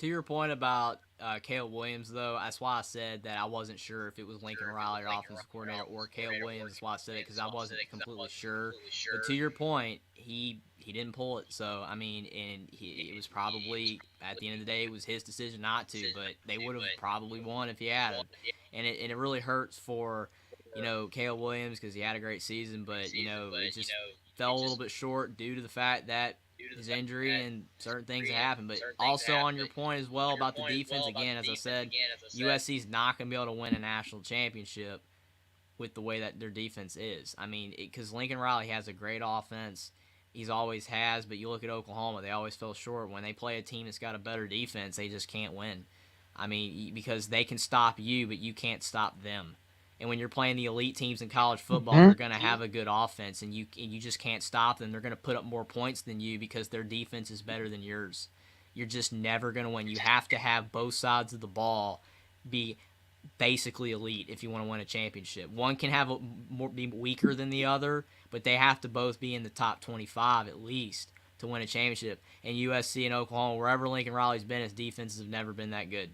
your point about Caleb Williams, though, that's why I said that I wasn't sure if it was Lincoln Riley, our offensive coordinator, or Caleb Williams. That's why I said it, because I wasn't completely sure. But to your point, he didn't pull it. So, I mean, and it was probably, at the end of the day, it was his decision not to. But they would have probably won if he had him. And it really hurts for, Caleb Williams because he had a great season. But, it just fell a little bit short due to the fact that his injury and certain things that happen. But also on your point as well about the defense, again, as I said, USC's not going to be able to win a national championship with the way that their defense is. I mean, because Lincoln Riley has a great offense. He's always has, but you look at Oklahoma, they always fell short. When they play a team that's got a better defense, they just can't win. I mean, because they can stop you, but you can't stop them. And when you're playing the elite teams in college football, they're going to have a good offense, and you just can't stop them. They're going to put up more points than you because their defense is better than yours. You're just never going to win. You have to have both sides of the ball be basically elite if you want to win a championship. One can be weaker than the other, but they have to both be in the top 25 at least to win a championship. And USC and Oklahoma, wherever Lincoln Riley's been, his defenses have never been that good.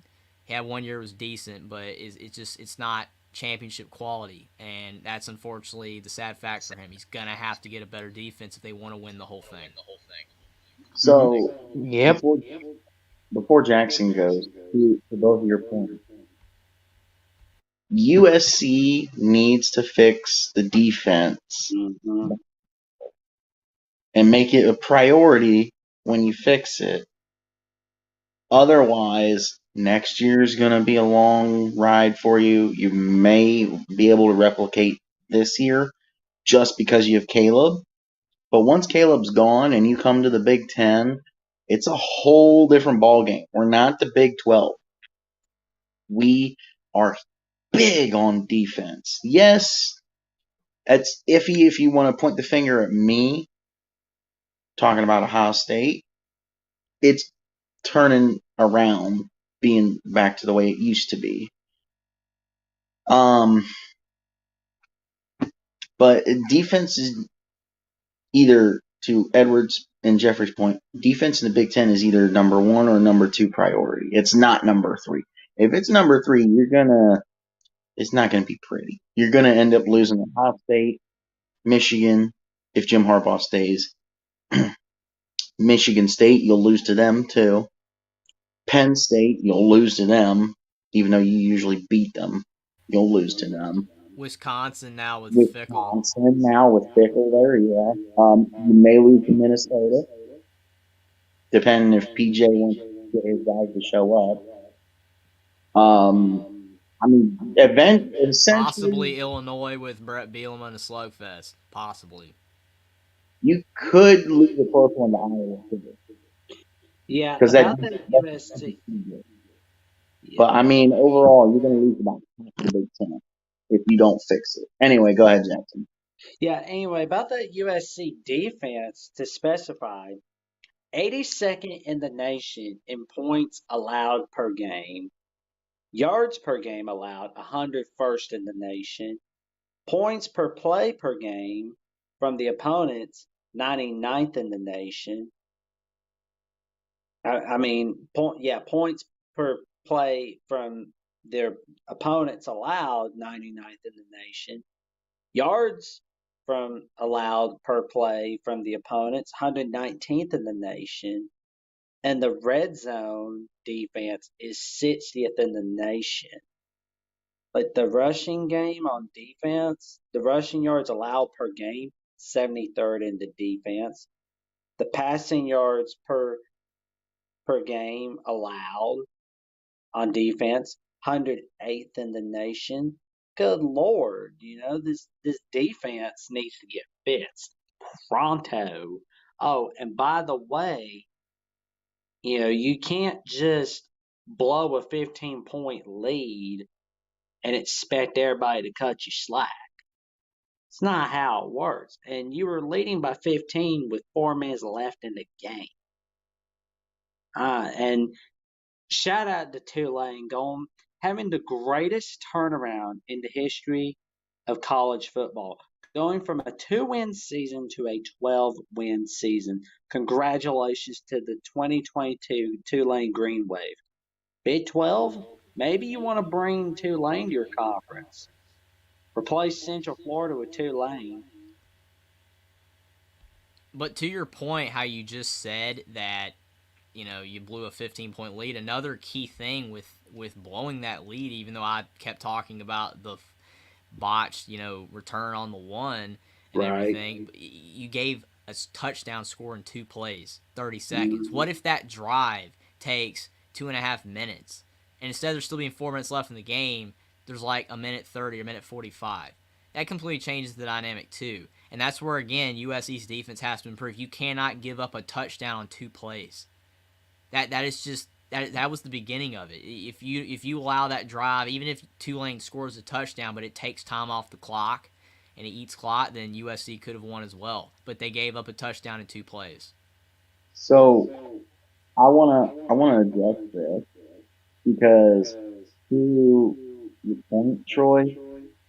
He had 1 year was decent, but it's not championship quality, and that's unfortunately the sad fact for him. He's gonna have to get a better defense if they want to win the whole thing. So, before Jackson goes, to both of your points, USC needs to fix the defense Mhm. and make it a priority when you fix it. Otherwise, next year's going to be a long ride for you. You may be able to replicate this year just because you have Caleb. But once Caleb's gone and you come to the Big Ten, it's a whole different ballgame. We're not the Big 12. We are big on defense. Yes, it's iffy if you want to point the finger at me talking about Ohio State. It's turning around, being back to the way it used to be. But defense is either, to Edwards and Jeffrey's point, defense in the Big Ten is either number 1 or number 2 priority. It's not number 3. If it's number 3, it's not gonna be pretty. You're gonna end up losing to Ohio State, Michigan, if Jim Harbaugh stays. Michigan State, you'll lose to them too. Penn State, you'll lose to them, even though you usually beat them. You'll lose to them. Wisconsin now with Fickle. Wisconsin now with Fickle there, yeah. You may lose to Minnesota, depending if PJ wants to get his guys to show up. I mean, essentially, Possibly Illinois with Brett Bielema and a slugfest. Possibly. you could lose a close one to Iowa too. Yeah, Because about that USC. But I mean, overall, you're going to lose about half the Big Ten if you don't fix it. Anyway, go ahead, Jackson. Yeah, anyway, about that USC defense, to specify, 82nd in the nation in points allowed per game, yards per game allowed, 101st in the nation, points per play per game from the opponents, 99th in the nation. Points per play from their opponents allowed, 99th in the nation. Yards from allowed per play from the opponents, 119th in the nation. And the red zone defense is 60th in the nation. Like the rushing game on defense, the rushing yards allowed per game, 73rd in the defense. The passing yards per game allowed on defense, 108th in the nation. Good Lord, this defense needs to get fixed pronto. Oh, and by the way, you can't just blow a 15-point lead and expect everybody to cut you slack. It's not how it works. And you were leading by 15 with 4 minutes left in the game. And shout out to Tulane having the greatest turnaround in the history of college football, going from a 2-win season to a 12-win season. Congratulations to the 2022 Tulane Green Wave. Big 12, maybe you want to bring Tulane to your conference. Replace Central Florida with Tulane. But to your point, how you just said that, you blew a 15-point lead. Another key thing with blowing that lead, even though I kept talking about the botched, return on the one and everything, you gave a touchdown score in 2 plays, 30 seconds. What if that drive takes 2.5 minutes, and instead of there still being 4 minutes left in the game, there's like a minute 30 or minute 45? That completely changes the dynamic too. And that's where, again, USC's defense has to improve. You cannot give up a touchdown on 2 plays. That is just that was the beginning of it. If you allow that drive, even if Tulane scores a touchdown, but it takes time off the clock and it eats clock, then USC could have won as well. But they gave up a touchdown in 2 plays. So I wanna address this because to your point, Troy,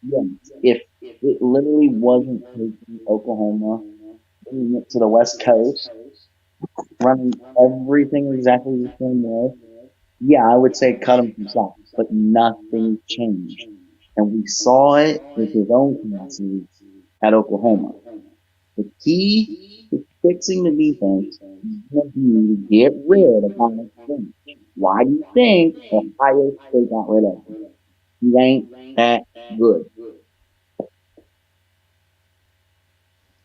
yes, if it literally wasn't taking Oklahoma, bringing it to the West Coast, running everything exactly the same way, yeah, I would say cut him from slack, but nothing changed. And we saw it with his own classes at Oklahoma. The key fixing the defense going to be to get rid of Ohio State? Why do you think Ohio State got rid of him? He ain't that good.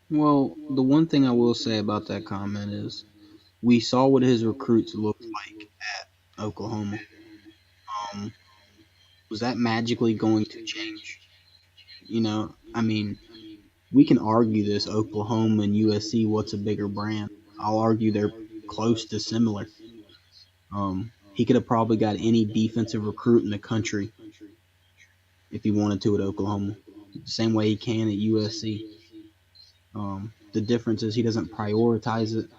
Well, the one thing I will say about that comment is we saw what his recruits looked like at Oklahoma. Was that magically going to change? I mean, we can argue this Oklahoma and USC, what's a bigger brand? I'll argue they're close to similar. He could have probably got any defensive recruit in the country if he wanted to at Oklahoma. Same way he can at USC. The difference is he doesn't prioritize it.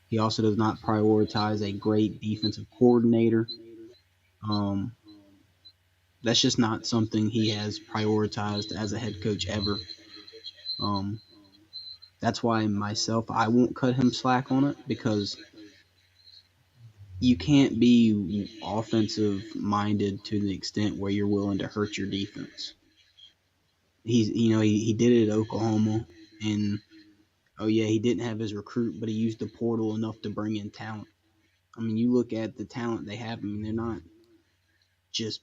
He also does not prioritize a great defensive coordinator. That's just not something he has prioritized as a head coach ever. That's why myself, I won't cut him slack on it, because you can't be offensive minded to the extent where you're willing to hurt your defense. He did it at Oklahoma, and he didn't have his recruit, but he used the portal enough to bring in talent. I mean, you look at the talent they have. I mean, they're not just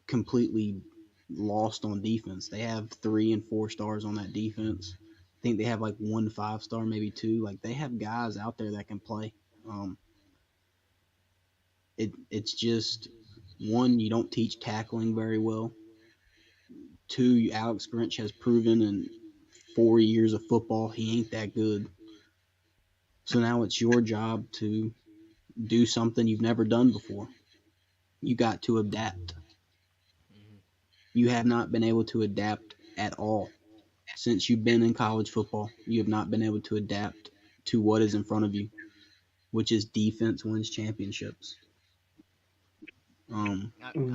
completely lost on defense. They have 3 and 4 stars on that defense. I think they have like 1 5-star, maybe 2. Like, they have guys out there that can play. It's just, one, you don't teach tackling very well. 2, Alex Grinch has proven in 4 years of football he ain't that good. So now it's your job to do something you've never done before. You got to adapt. You have not been able to adapt at all. Since you've been in college football, you have not been able to adapt to what is in front of you, which is defense wins championships.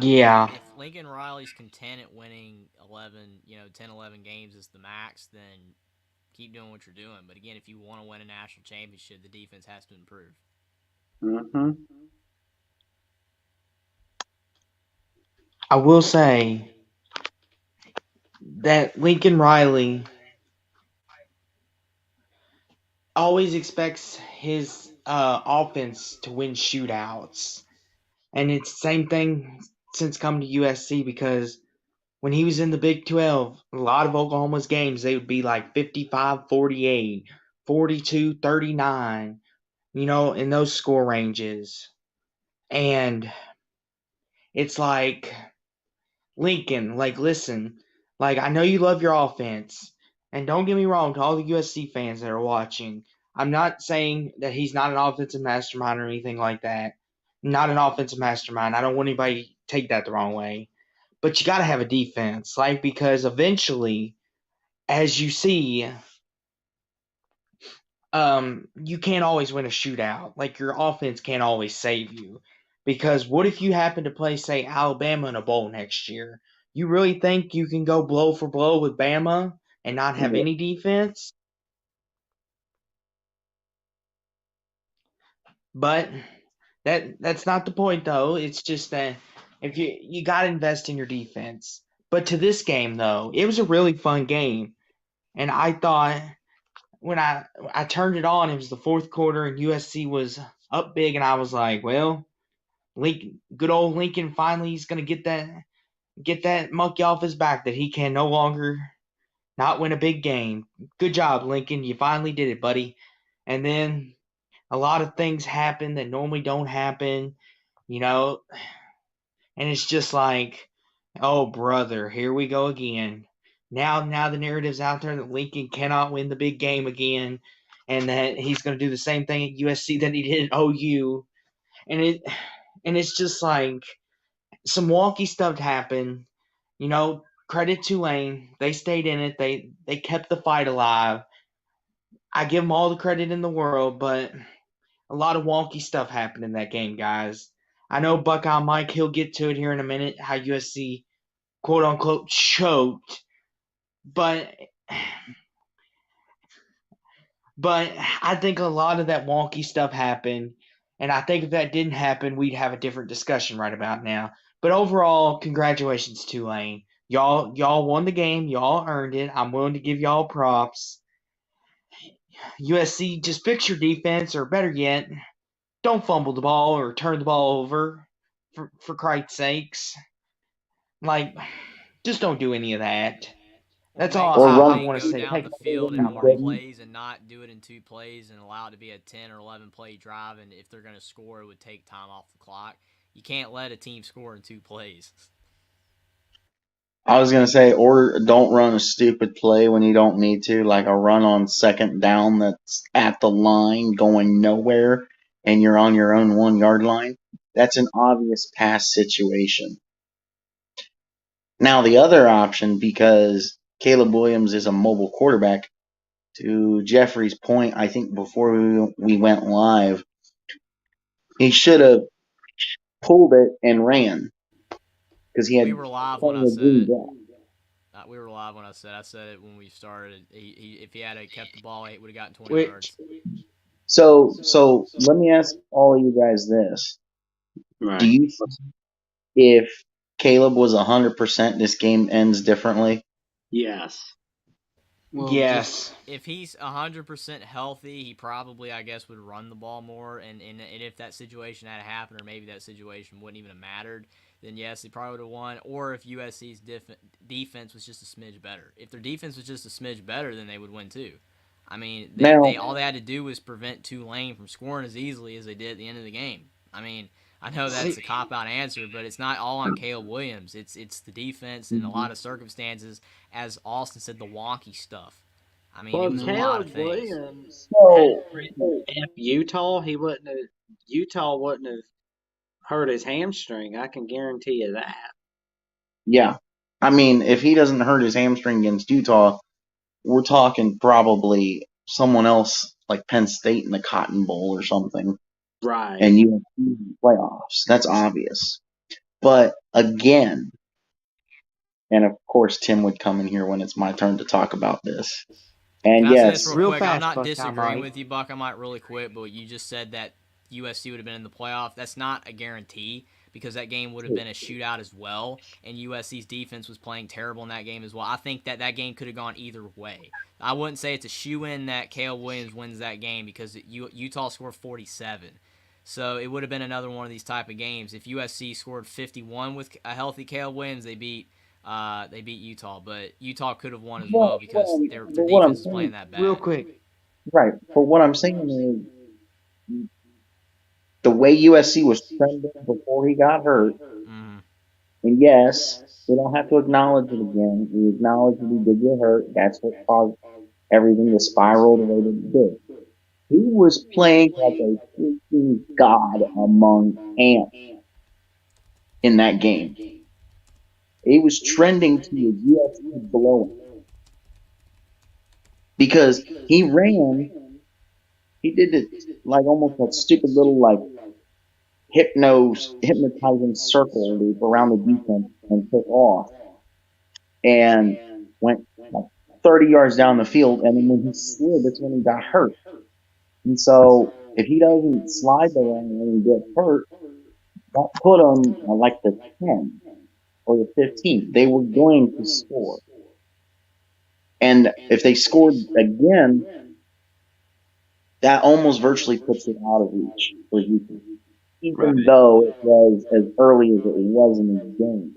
Yeah. If Lincoln Riley's content at winning 10, 11 games is the max, then keep doing what you're doing. But again, if you want to win a national championship, the defense has to improve. Mm-hmm. I will say that Lincoln Riley always expects his offense to win shootouts. And it's the same thing since coming to USC, because when he was in the Big 12, a lot of Oklahoma's games, they would be like 55-48, 42-39, in those score ranges. And it's like, Lincoln, listen, I know you love your offense. And don't get me wrong, to all the USC fans that are watching, I'm not saying that he's not an offensive mastermind or anything like that. Not an offensive mastermind. I don't want anybody to take that the wrong way. But you got to have a defense, because eventually, as you see, you can't always win a shootout. Your offense can't always save you. Because what if you happen to play, say, Alabama in a bowl next year? You really think you can go blow for blow with Bama and not have any defense? But that's not the point, though. It's just that if you got to invest in your defense. But to this game, though, it was a really fun game. And I thought when I turned it on, it was the fourth quarter and USC was up big, and I was like, well, good old Lincoln finally is going to get that monkey off his back that he can no longer not win a big game. Good job, Lincoln. You finally did it, buddy. And then a lot of things happen that normally don't happen, and it's just like, oh, brother, here we go again. Now the narrative's out there that Lincoln cannot win the big game again, and that he's going to do the same thing at USC that he did at OU. And it's just like some wonky stuff happened. Credit Tulane. They stayed in it. They kept the fight alive. I give them all the credit in the world, but a lot of wonky stuff happened in that game, guys. I know Buckeye Mike, he'll get to it here in a minute, how USC, quote-unquote, choked. But I think a lot of that wonky stuff happened, and I think if that didn't happen, we'd have a different discussion right about now. But overall, congratulations, Tulane. Y'all won the game. Y'all earned it. I'm willing to give y'all props. USC, just fix your defense, or better yet, don't fumble the ball or turn the ball over, for Christ's sakes. Like, just don't do any of that. That's all Or I run- want to Go say. down Take the field in Not more good. plays and not do it in 2 plays and allow it to be a 10 or 11 play drive. And if they're going to score, it would take time off the clock. You can't let a team score in 2 plays. I was gonna say, or don't run a stupid play when you don't need to, like a run on second down that's at the line going nowhere, and you're on your own 1 yard line. That's an obvious pass situation. Now the other option, because Caleb Williams is a mobile quarterback, to Jeffrey's point, I think before we went live, he should have pulled it and ran because he had We were live when I plenty of said green it. grass. We were live when I said it when we started. If he had kept the ball, he would have gotten 20 Which- yards. So let me ask all of you guys this: Right. Do you, if Caleb was 100%, this game ends differently? Yes. Well, yes. If he's 100% healthy, he probably, I guess, would run the ball more. And if that situation had happened, or maybe that situation wouldn't even have mattered, then yes, he probably would have won. Or if USC's defense was just a smidge better. If their defense was just a smidge better, then they would win too. I mean, all they had to do was prevent Tulane from scoring as easily as they did at the end of the game. I mean, I know that's a cop-out answer, but it's not all on Caleb Williams. It's the defense and a lot of circumstances, as Austin said, the wonky stuff. I mean, it was a lot of Caleb things. Williams So, F Utah, Utah wouldn't have hurt his hamstring. I can guarantee you that. yeah. I mean, if he doesn't hurt his hamstring against Utah, we're talking probably someone else like Penn State in the Cotton Bowl or something, Right. and USC in the playoffs. That's obvious. But again, and of course, Tim would come in here when it's my turn to talk about this. And Can I say yes, this real Real quick? I'm fast, not Buck, disagreeing Mike. with you, Buck. I might really quick, but you just said that USC would have been in the playoff. That's not a guarantee because that game would have been a shootout as well, and USC's defense was playing terrible in that game as well. I think that game could have gone either way. I wouldn't say it's a shoe-in that Caleb Williams wins that game because Utah scored 47. So it would have been another one of these type of games. If USC scored 51 with a healthy Caleb Williams, they beat Utah, but Utah could have won as well because their defense is playing that bad. Real quick. right. But what I'm saying is the way USC was trending before he got hurt, Mhm. and yes, we don't have to acknowledge it again. We acknowledge that he did get hurt. That's what caused everything to spiral the way that it did. He was playing like a freaking god among ants in that game. He was trending to his UFC blowing because he ran. He did it like almost that stupid little like hypnotizing circle loop around the defense and took off and went like 30 yards down the field. And then when he slid, that's when he got hurt. And so if he doesn't slide the lane and he gets hurt, that put him at like the 10 or the 15. They were going to score. And if they scored again, that almost virtually puts it out of reach for Utah, even though it was as early as it was in the game.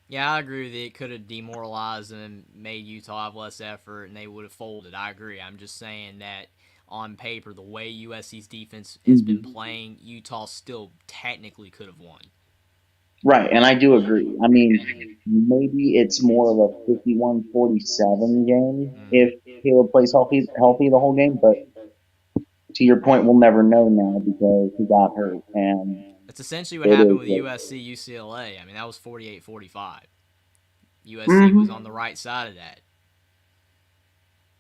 Yeah, I agree with you. It could have demoralized them and made Utah have less effort, and they would have folded. I agree. I'm just saying that on paper, the way USC's defense has been playing, Utah still technically could have won. Right, and I do agree. I mean, maybe it's more of a 51-47 game if Caleb plays healthy the whole game, but to your point, we'll never know now because he got hurt. And that's essentially what happened with USC UCLA. I mean, that was 48-45. USC was on the right side of that.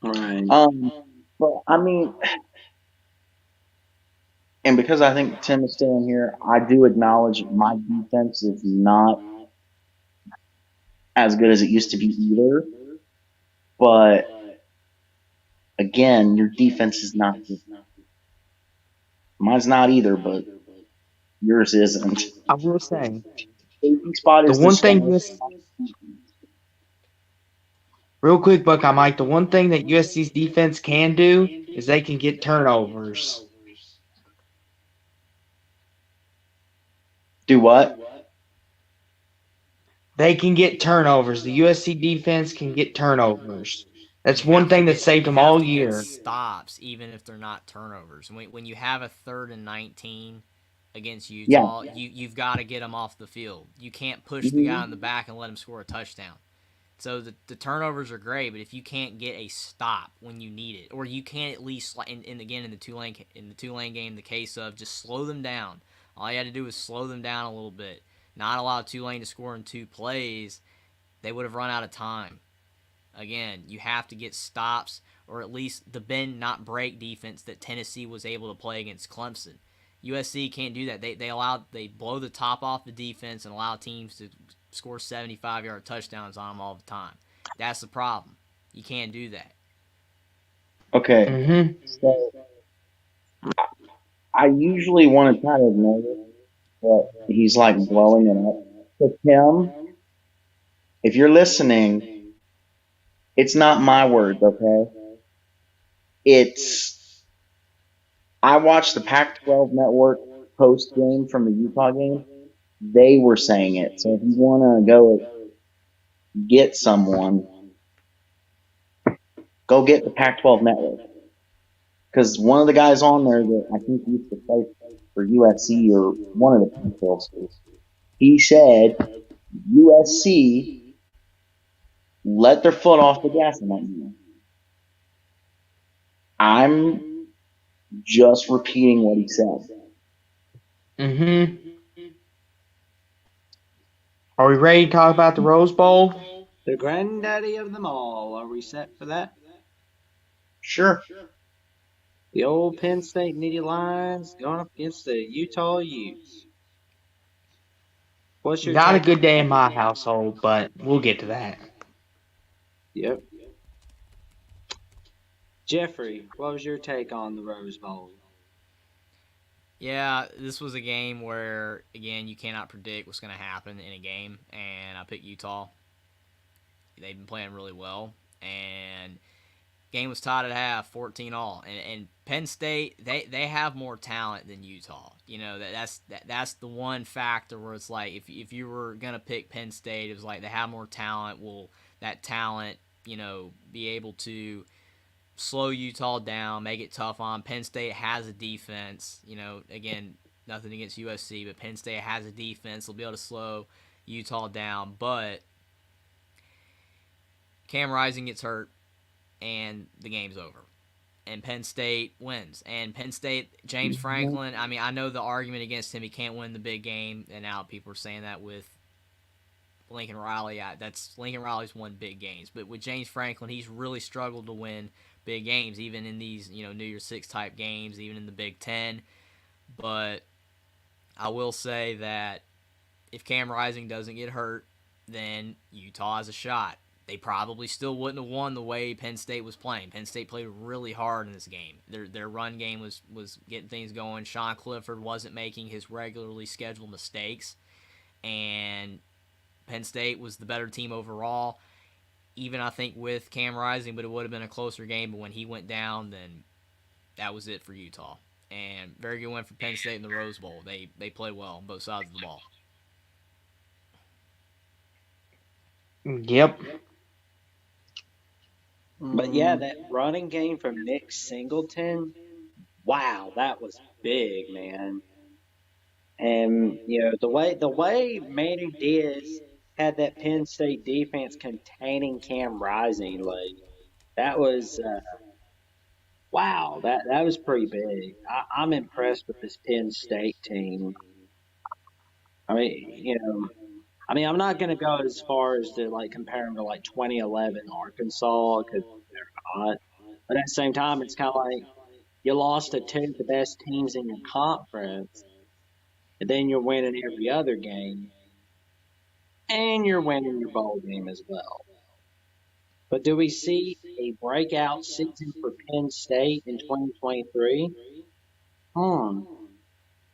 Right. But I mean, and because I think Tim is still in here, I do acknowledge my defense is not as good as it used to be either. But again, your defense is not good. Mine's not either, but yours isn't. I will say, Safety spot is the one thing strongest. Real quick, Buck, I'm like, the one thing that USC's defense can do is they can get turnovers. Do what? They can get turnovers. The USC defense can get turnovers. That's You one have to thing that get saved you them have all to get year. stops, even if they're not turnovers. When you have a 3rd and 19 against Yeah. Utah, you've got to get them off the field. You can't push the Mhm. guy in the back and let him score a touchdown. So the turnovers are great, but if you can't get a stop when you need it, or you can't at least, and again in the Tulane game, the case of just slow them down. All you had to do was slow them down a little bit, not allow Tulane to score in 2 plays. They would have run out of time. Again, you have to get stops, or at least the bend not break defense that Tennessee was able to play against Clemson. USC can't do that. They blow the top off the defense and allow teams to score 75-yard touchdowns on them all the time. That's the problem. You can't do that. Okay. Mm-hmm. So I usually want to try to ignore this, but he's like blowing it up. So Tim, if you're listening, it's not my words, okay? I watched the Pac-12 network post game from the Utah game. They were saying it. So if you want to go get someone, go get the Pac-12 network. Because one of the guys on there that I think used to play for USC or one of the Pac-12 schools, he said USC let their foot off the gas in that game. I'm just repeating what he said. Mm-hmm. Are we ready to talk about the Rose Bowl? The granddaddy of them all. Are we set for that? Sure. The old Penn State Nittany Lions going up against the Utah Utes. What's your Not a take? good day in my household, but we'll get to that. Yep. Jeffrey, what was your take on the Rose Bowl? Yeah, this was a game where, again, you cannot predict what's going to happen in a game, and I picked Utah. They've been playing really well, and game was tied at half, 14-all. And Penn State, they have more talent than Utah. You know, that's the one factor where it's like if you were gonna pick Penn State, it was like they have more talent. Will that talent, be able to slow Utah down, make it tough on Penn State? Has a defense. Again, nothing against USC, but Penn State has a defense. They'll be able to slow Utah down, but Cam Rising gets hurt, and the game's over. And Penn State wins. And Penn State, James Franklin, I mean, I know the argument against him, he can't win the big game, and now people are saying that with Lincoln Riley. Lincoln Riley's won big games. But with James Franklin, he's really struggled to win big games, even in these, New Year's Six type games, even in the Big Ten. But I will say that if Cam Rising doesn't get hurt, then Utah has a shot. They probably still wouldn't have won the way Penn State was playing. Penn State played really hard in this game. Their run game was getting things going. Sean Clifford wasn't making his regularly scheduled mistakes. And Penn State was the better team overall, even I think with Cam Rising, but it would have been a closer game. But when he went down, then that was it for Utah. And very good win for Penn State in the Rose Bowl. They played well on both sides of the ball. Yep. But yeah, that running game from Nick Singleton, wow, that was big, man. And the way Manny Diaz had that Penn State defense containing Cam Rising, like that was wow, that was pretty big. I'm impressed with this Penn State team. I mean, I'm not going to go as far as to compare them to 2011 Arkansas because they're not. But at the same time, it's kind of like you lost to two of the best teams in your conference, and then you're winning every other game, and you're winning your bowl game as well. But do we see a breakout season for Penn State in 2023?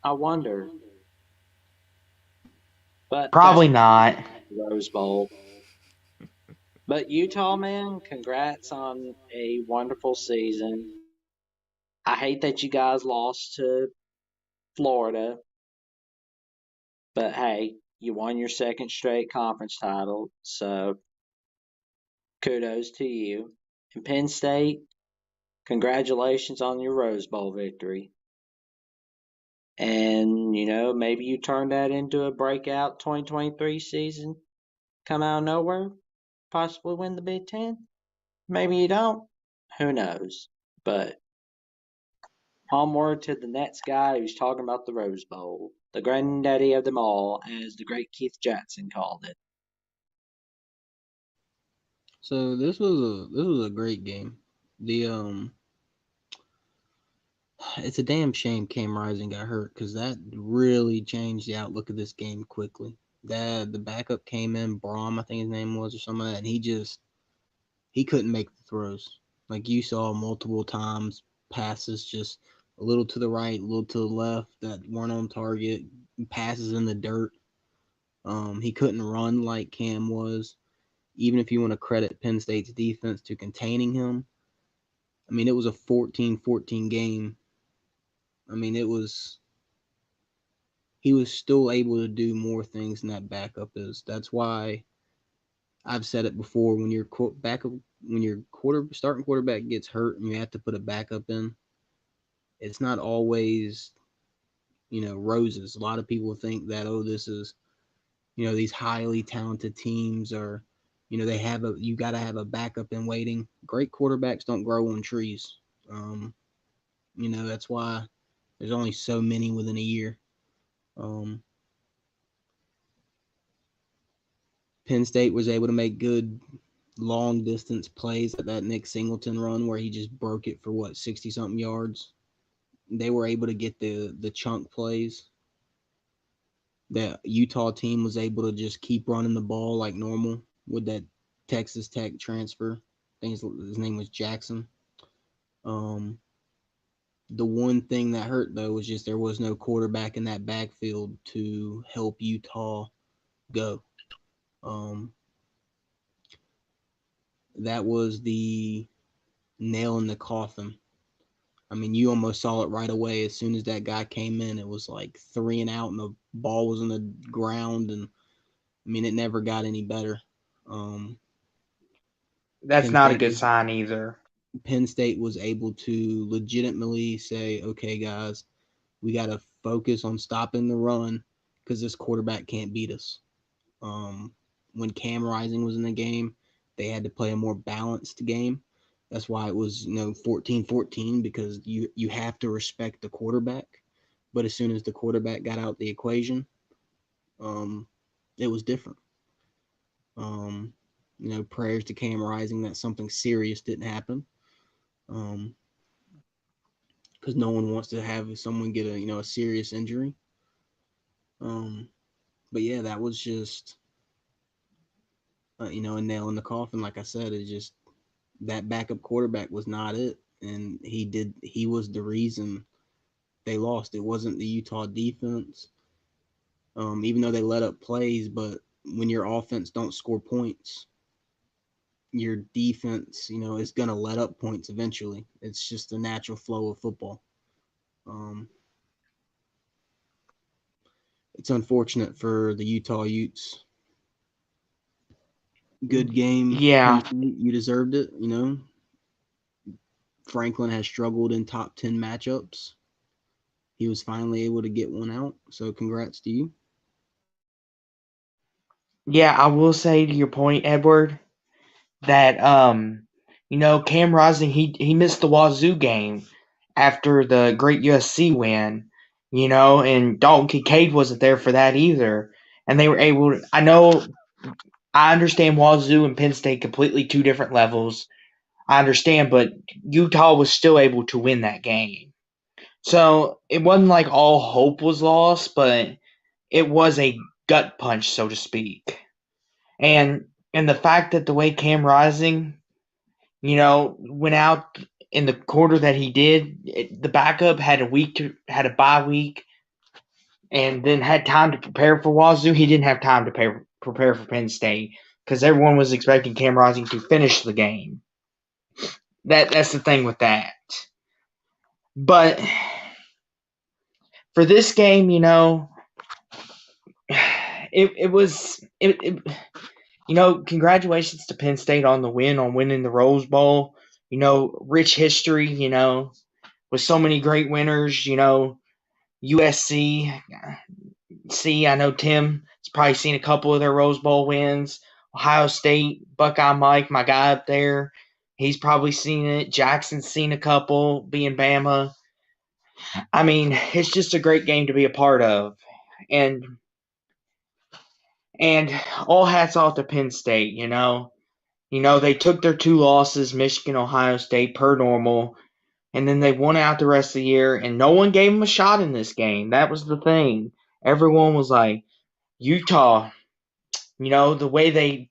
I wonder. But Probably not. Rose Bowl. But Utah, man, congrats on a wonderful season. I hate that you guys lost to Florida, but hey, you won your second straight conference title, so kudos to you. And Penn State, congratulations on your Rose Bowl victory. And, maybe you turn that into a breakout 2023 season, come out of nowhere, possibly win the Big Ten. Maybe you don't. Who knows? But onward to the next guy who's talking about the Rose Bowl, the granddaddy of them all, as the great Keith Jackson called it. So this was a great game. It's a damn shame Cam Rising got hurt because that really changed the outlook of this game quickly. The backup came in, Braum, I think his name was, or something like that, and he couldn't make the throws. Like you saw multiple times, passes just a little to the right, a little to the left that weren't on target, passes in the dirt. He couldn't run like Cam was. Even if you want to credit Penn State's defense to containing him, I mean, it was a 14-14 game. I mean, he was still able to do more things than that backup is. That's why I've said it before. When your starting quarterback gets hurt and you have to put a backup in, it's not always, roses. A lot of people think that, this is, these highly talented teams are, you got to have a backup in waiting. Great quarterbacks don't grow on trees. That's why there's only so many within a year. Penn State was able to make good long distance plays at that Nick Singleton run where he just broke it for 60-something yards. They were able to get the chunk plays. That Utah team was able to just keep running the ball like normal with that Texas Tech transfer. I think his name was Jackson. The one thing that hurt, though, was just there was no quarterback in that backfield to help Utah go. That was the nail in the coffin. I mean, you almost saw it right away. As soon as that guy came in, it was like 3 and out, and the ball was on the ground. And, I mean, it never got any better. That's Penn not a State good was- sign either. Penn State was able to legitimately say, okay, guys, we got to focus on stopping the run because this quarterback can't beat us. When Cam Rising was in the game, they had to play a more balanced game. That's why it was, 14-14, because you have to respect the quarterback. But as soon as the quarterback got out the equation, it was different. Prayers to Cam Rising that something serious didn't happen. Because no one wants to have someone get a serious injury. But yeah, that was just a nail in the coffin. Like I said, it just that backup quarterback was not it, and he was the reason they lost. It wasn't the Utah defense, even though they let up plays. But when your offense don't score points, your defense, is gonna let up points eventually. It's just the natural flow of football. It's unfortunate for the Utah Utes. Good game. Yeah. You deserved it, Franklin has struggled in top 10 matchups. He was finally able to get one out, so congrats to you. Yeah, I will say to your point, Edward, that Cam Rising he missed the Wazoo game after the great USC win, and Dalton Kincaid wasn't there for that either. And they were able to, I understand Wazoo and Penn State completely two different levels. I understand, but Utah was still able to win that game. So it wasn't like all hope was lost, but it was a gut punch, so to speak. And the fact that the way Cam Rising, went out in the quarter that he did, the backup had a bye week, and then had time to prepare for Wazoo. He didn't have time to prepare for Penn State because everyone was expecting Cam Rising to finish the game. That's the thing with that. But for this game, congratulations to Penn State on the win, on winning the Rose Bowl. Rich history, with so many great winners, USC. I know Tim has probably seen a couple of their Rose Bowl wins. Ohio State, Buckeye Mike, my guy up there, he's probably seen it. Jackson's seen a couple, being Bama. I mean, it's just a great game to be a part of. And all hats off to Penn State, they took their 2 losses, Michigan, Ohio State, per normal, and then they won out the rest of the year, and no one gave them a shot in this game. That was the thing. Everyone was like, Utah, the way they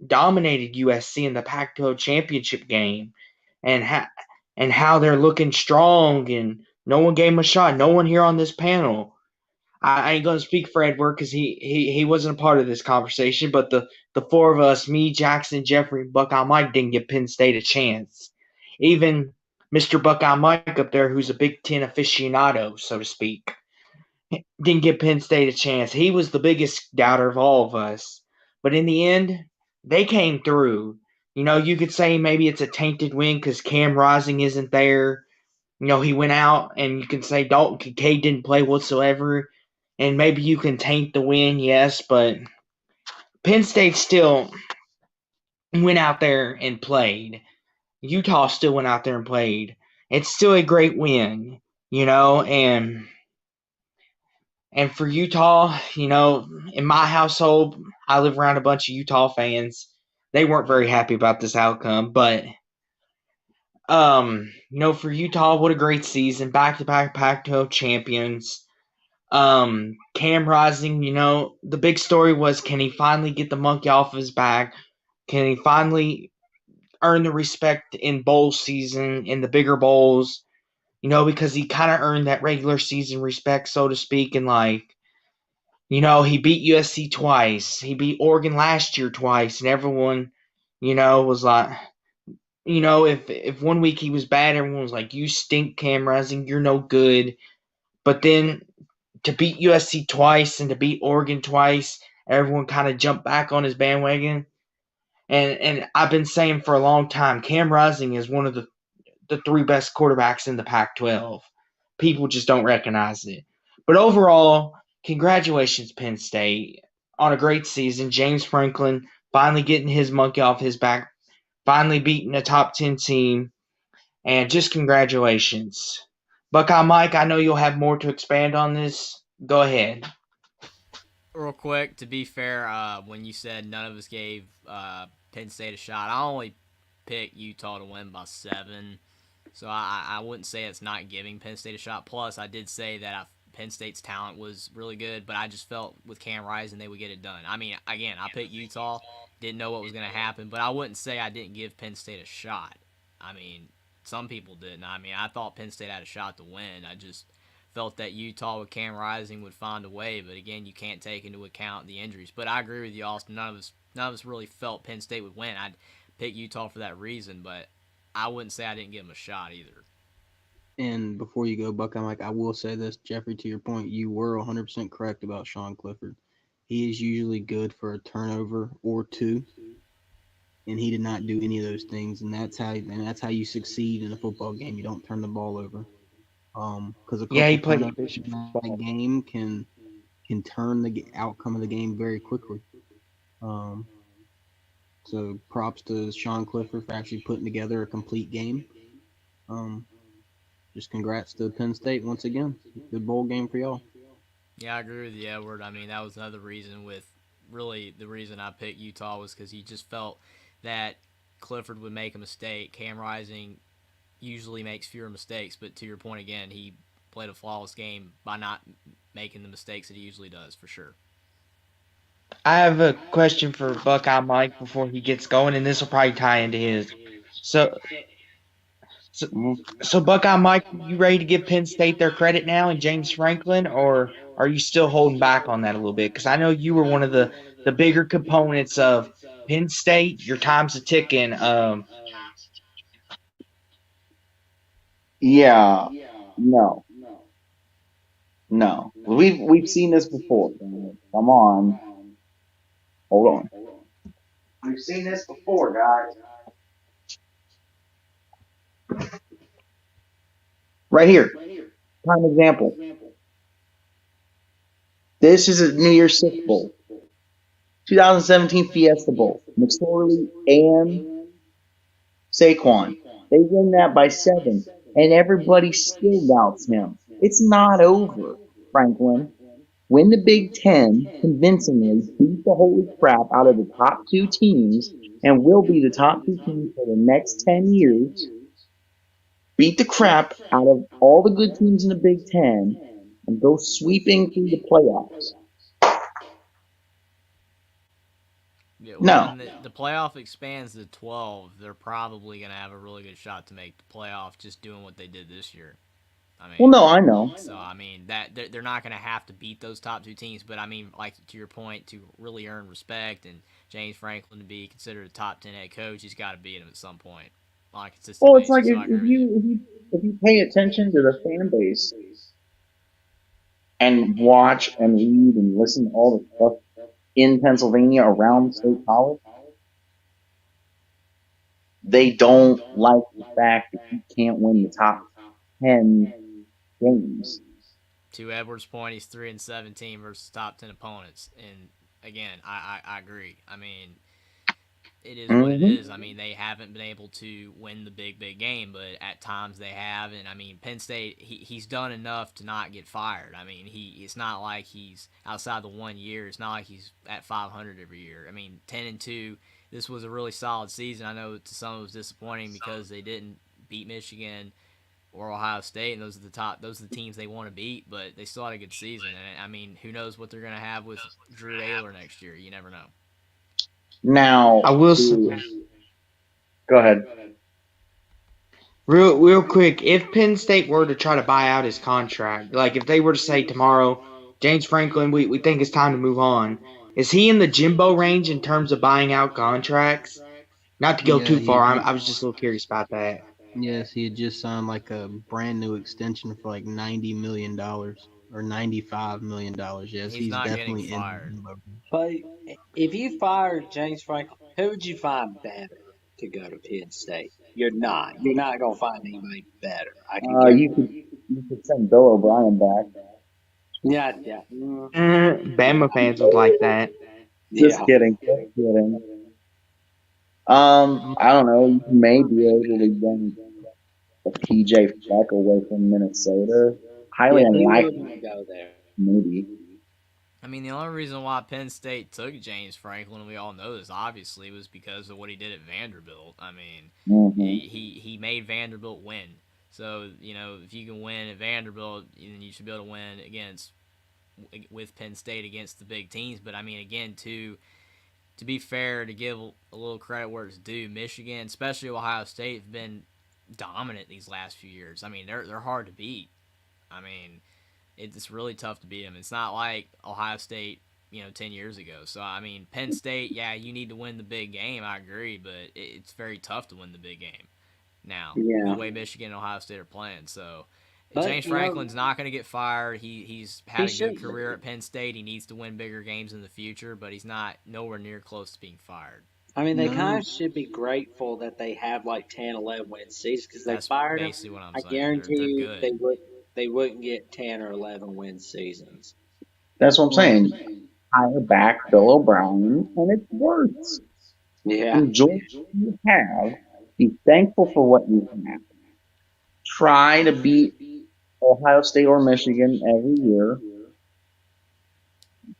dominated USC in the Pac-12 championship game, and how they're looking strong, and no one gave them a shot. No one here on this panel. I ain't going to speak for Edward because he wasn't a part of this conversation, but the 4 of us, me, Jackson, Jeffrey, Buckeye Mike, didn't give Penn State a chance. Even Mr. Buckeye Mike up there, who's a Big Ten aficionado, so to speak, didn't give Penn State a chance. He was the biggest doubter of all of us. But in the end, they came through. You could say maybe it's a tainted win because Cam Rising isn't there. He went out, and you can say Dalton Kincaid didn't play whatsoever. And maybe you can taint the win, yes, but Penn State still went out there and played. Utah still went out there and played. It's still a great win, and for Utah, in my household, I live around a bunch of Utah fans. They weren't very happy about this outcome, but for Utah, what a great season. Back-to-back Pac-12 champions. Cam Rising, the big story was, can he finally get the monkey off his back? Can he finally earn the respect in bowl season, in the bigger bowls? Because he kind of earned that regular season respect, so to speak, and he beat USC twice. He beat Oregon last year twice, and everyone, was like, if 1 week he was bad, everyone was like, you stink, Cam Rising, you're no good. But then to beat USC twice and to beat Oregon twice, everyone kind of jumped back on his bandwagon. And I've been saying for a long time, Cam Rising is one of the 3 best quarterbacks in the Pac-12. People just don't recognize it. But overall, congratulations, Penn State, on a great season. James Franklin finally getting his monkey off his back, finally beating a top 10 team, and just congratulations. Buckeye Mike, I know you'll have more to expand on this. Go ahead. Real quick, to be fair, when you said none of us gave Penn State a shot, I only picked Utah to win by 7. So I wouldn't say it's not giving Penn State a shot. Plus, I did say that Penn State's talent was really good, but I just felt with Cam Rising they would get it done. I mean, again, I picked Utah, didn't know what was going to happen, but I wouldn't say I didn't give Penn State a shot. I mean, some people didn't. I mean, I thought Penn State had a shot to win. I just felt that Utah with Cam Rising would find a way, but again, you can't take into account the injuries. But I agree with you, Austin. None of us really felt Penn State would win. I'd pick Utah for that reason, but I wouldn't say I didn't give them a shot either. And before you go, Buck, I will say this, Jeffrey, to your point, you were 100% correct about Sean Clifford. He is usually good for a turnover or 2, and he did not do any of those things. And that's how you succeed in a football game. You don't turn the ball over. Because he played efficient that game can turn the outcome of the game very quickly. So props to Sean Clifford for actually putting together a complete game. Just congrats to Penn State once again. Good bowl game for y'all. Yeah, I agree with you, Edward. I mean, that was another reason the reason I picked Utah was because he just felt that Clifford would make a mistake. Cam Rising usually makes fewer mistakes, but to your point again, he played a flawless game by not making the mistakes that he usually does, for sure. I have a question for Buckeye Mike before he gets going, and this will probably tie into his. So Buckeye Mike, you ready to give Penn State their credit now and James Franklin, or are you still holding back on that a little bit? Because I know you were one of the bigger components of Penn State, your time's a ticking. Yeah, no. We've seen this before. Come on, hold on. We've seen this before, guys. Right here, prime example. This is a New Year's Six Bowl, 2017 Fiesta Bowl. McSorley and Saquon. They win that by 7, and everybody still doubts him. It's not over, Franklin. Win the Big Ten convincingly, beat the holy crap out of the top 2 teams, and will be the top 2 teams for the next 10 years. Beat the crap out of all the good teams in the Big Ten, and go sweeping through the playoffs. Yeah, No. when the playoff expands to 12, they're probably going to have a really good shot to make the playoff just doing what they did this year. I mean, Well, no, I know. So I mean that they're not going to have to beat those top 2 teams, but I mean, like to your point, to really earn respect and James Franklin to be considered a top 10 head coach, he's got to beat him at some point on a consistent Well, it's basis. like So I agree with you. if you pay attention to the fan base and watch and read and listen to all the stuff in Pennsylvania around State College, they don't like the fact that you can't win the top 10 games. To Edwards' point, he's 3-17 versus top 10 opponents, and again, I agree. I mean, it is what it is. I mean, they haven't been able to win the big game, but at times they have. And I mean, Penn State, he's done enough to not get fired. I mean, it's not like he's outside the 1 year. It's not like he's at 500 every year. I mean, 10-2. This was a really solid season. I know to some it was disappointing because they didn't beat Michigan or Ohio State, and those are the teams they want to beat. But they still had a good season. And I mean, who knows what they're going to have with Drew Ayler next year? You never know. Now, I will say, go ahead. real quick, if Penn State were to try to buy out his contract, like if they were to say tomorrow, James Franklin, we think it's time to move on, is he in the Jimbo range in terms of buying out contracts? Not to go Yeah, too he far, did. I was just a little curious about that. Yes, he had just signed like a brand new extension for like $90 million or $95 million. Yes, He's he's not getting definitely in. fired. But if you fired James Franklin, who would you find better to go to Penn State? You're not. You're not going to find anybody better. I can guarantee. You could send Bill O'Brien back. Yeah. Bama fans would like that. Just kidding. I don't know. You may be able to get a PJ Fleck away from Minnesota. Highly Yeah, he unlikely. wouldn't go there. Maybe. I mean, the only reason why Penn State took James Franklin, we all know this, obviously, was because of what he did at Vanderbilt. I mean, he made Vanderbilt win. So, you know, if you can win at Vanderbilt, then you should be able to win with Penn State against the big teams. But, I mean, again, to be fair, to give a little credit where it's due, Michigan, especially Ohio State, have been dominant these last few years. I mean, they're hard to beat. I mean, it's really tough to beat them. It's not like Ohio State, 10 years ago. So, I mean, Penn State, yeah, you need to win the big game. I agree, but it's very tough to win the big game now. The way Michigan and Ohio State are playing. So, James Franklin's not going to get fired. He's had a good career at Penn State. He needs to win bigger games in the future, but he's not nowhere near close to being fired. I mean, they kind of should be grateful that they have like 10, 11 win seasons because they fired him. Basically what I'm saying. I guarantee they're you good. they wouldn't get 10 or 11 win seasons. That's what I'm saying. Hire back Bill O'Brien, and it works. Yeah. Enjoy what you have. Be thankful for what you have. Try to beat Ohio State or Michigan every year.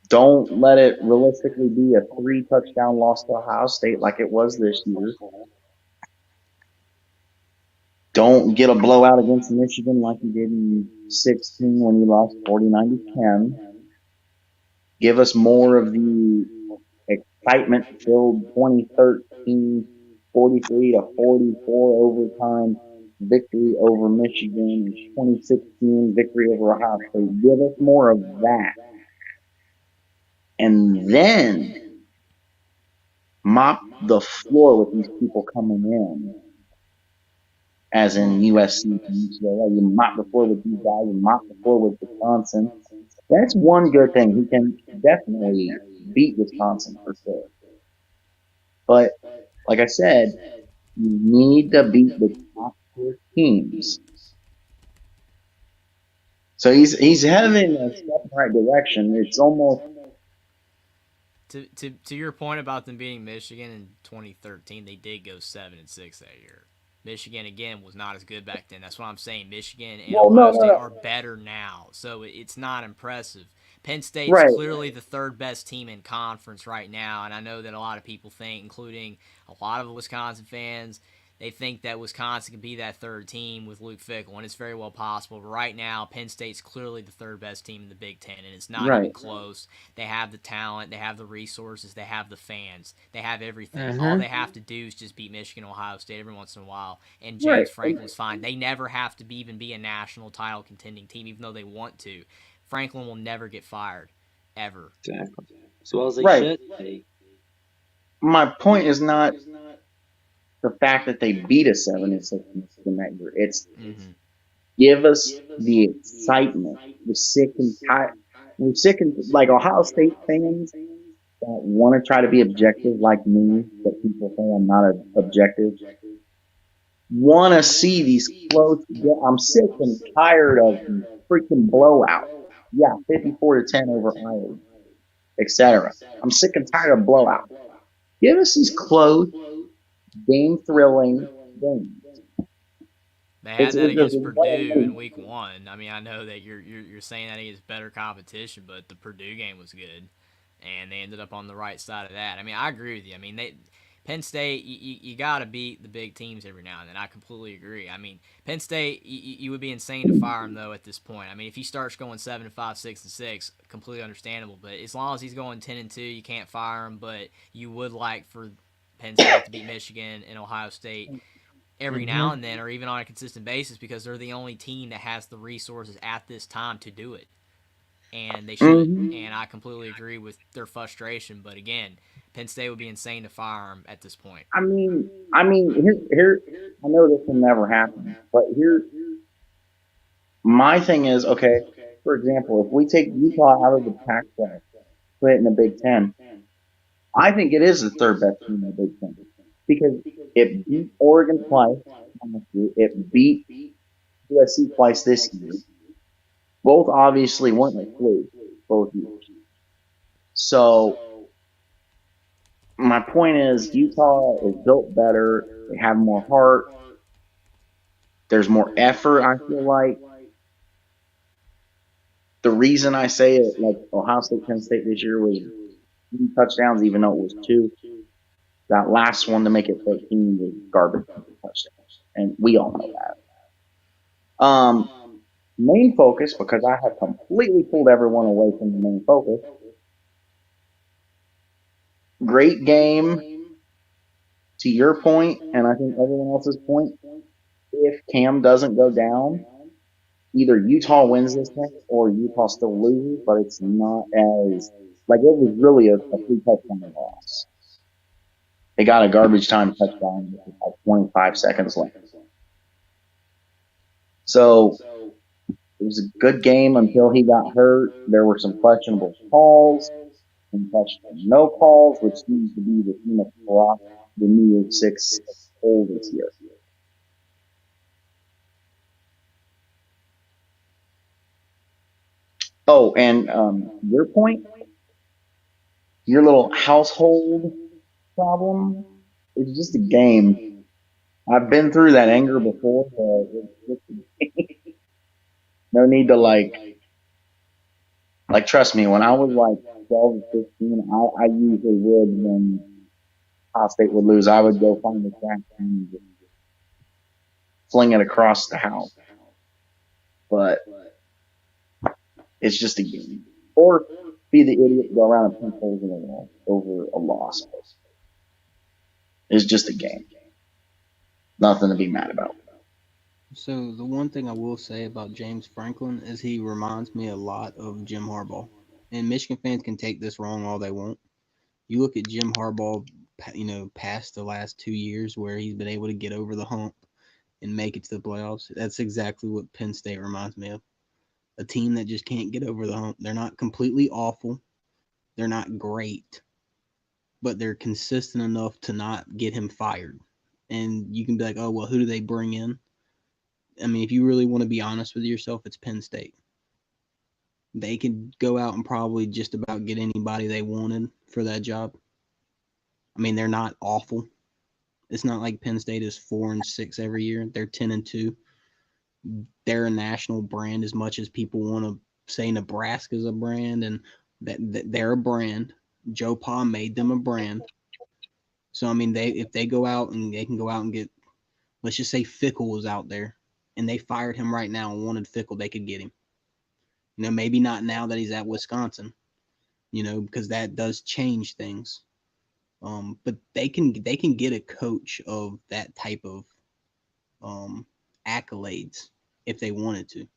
Don't let it realistically be a 3-touchdown loss to Ohio State like it was this year. Don't get a blowout against Michigan like you did in 16 when you lost 49-10. Give us more of the excitement-filled 2013 43-44 overtime victory over Michigan, 2016 victory over Ohio State. Give us more of that. And then mop the floor with these people coming in, as in USC and UCLA. You mop the floor with these guys. You mop the floor with Wisconsin. That's one good thing. He can definitely beat Wisconsin for sure. But like I said, you need to beat the top tier teams. So he's heading in a step in the right direction. It's almost to your point about them beating Michigan in 2013, they did go 7-6 that year. Michigan again was not as good back then. That's what I'm saying. Michigan and Ohio State are better now, so it's not impressive. Penn State's clearly the third best team in conference right now, and I know that a lot of people think, including a lot of Wisconsin fans, they think that Wisconsin can be that third team with Luke Fickell, and it's very well possible. But right now, Penn State's clearly the third best team in the Big Ten, and it's not even close. They have the talent, they have the resources, they have the fans, they have everything. All they have to do is just beat Michigan, Ohio State every once in a while, and James Franklin's fine. They never have to even be a national title contending team, even though they want to. Franklin will never get fired, ever. Exactly. As well as they should be. My point is not the fact that they beat a 7-6 Michigan that year. It's give us the excitement. We're sick and tired. We're sick and like Ohio State fans that want to try to be objective like me, but people say I'm not objective. Want to see these close. I'm sick and tired of freaking blowout. Yeah, 54-10 over Iowa, etc. I'm sick and tired of blowout. Give us these close, game-thrilling games. They had that against Purdue in week 1. I mean, I know that you're saying that against better competition, but the Purdue game was good, and they ended up on the right side of that. I mean, I agree with you. I mean, Penn State, you got to beat the big teams every now and then. I completely agree. I mean, Penn State, you would be insane to fire him, though, at this point. I mean, if he starts going 7-5, 6-6, completely understandable. But as long as he's going 10-2, you can't fire him. But you would like for Penn State to beat Michigan and Ohio State every now and then, or even on a consistent basis, because they're the only team that has the resources at this time to do it. And they should. And I completely agree with their frustration. But again, Penn State would be insane to fire him at this point. I mean, here. I know this will never happen, but my thing is, okay. For example, if we take Utah out of the Pac-12, put it in the Big Ten, I think it is the third best team in the Big Ten because it beat Oregon twice. It beat USC twice this year. Both obviously weren't a fluke, both years. So my point is, Utah is built better. They have more heart. There's more effort, I feel like. The reason I say it, like Ohio State, Penn State this year was 3 touchdowns, even though it was 2. That last one to make it 13 was garbage touchdowns. And we all know that. Main focus, because I have completely pulled everyone away from the main focus. Great game, to your point, and I think everyone else's point. If Cam doesn't go down, either Utah wins this next or Utah still loses, but it's not as like it was really a 3-touchdown loss. They got a garbage time touchdown with like 25 seconds left. So it was a good game until he got hurt. There were some questionable calls, some questionable no calls, which seems to be the theme of the New Year's Six poll this year. Oh, and your point, your little household problem is just a game. I've been through that anger before, but it's just a game. No need to like trust me, when I was like 12 or 15, I usually would, when Ohio State would lose, I would go find the trash can and fling it across the house. But it's just a game. Or be the idiot, go around and punch holes in the wall over a loss. It's just a game. Nothing to be mad about. So the one thing I will say about James Franklin is he reminds me a lot of Jim Harbaugh. And Michigan fans can take this wrong all they want. You look at Jim Harbaugh past the last 2 years where he's been able to get over the hump and make it to the playoffs. That's exactly what Penn State reminds me of. A team that just can't get over the hump. They're not completely awful. They're not great, but they're consistent enough to not get him fired. And you can be like, oh, well, who do they bring in? I mean, if you really want to be honest with yourself, it's Penn State. They could go out and probably just about get anybody they wanted for that job. I mean, they're not awful. It's not like Penn State is 4-6 every year. They're 10-2. They're a national brand as much as people want to say Nebraska's a brand, and that they're a brand. Joe Pa made them a brand. So I mean, if they go out and they can go out and get, let's just say Fickle was out there, and they fired him right now and wanted Fickle, they could get him. Maybe not now that he's at Wisconsin, because that does change things. But they can get a coach of that type of accolades if they wanted to.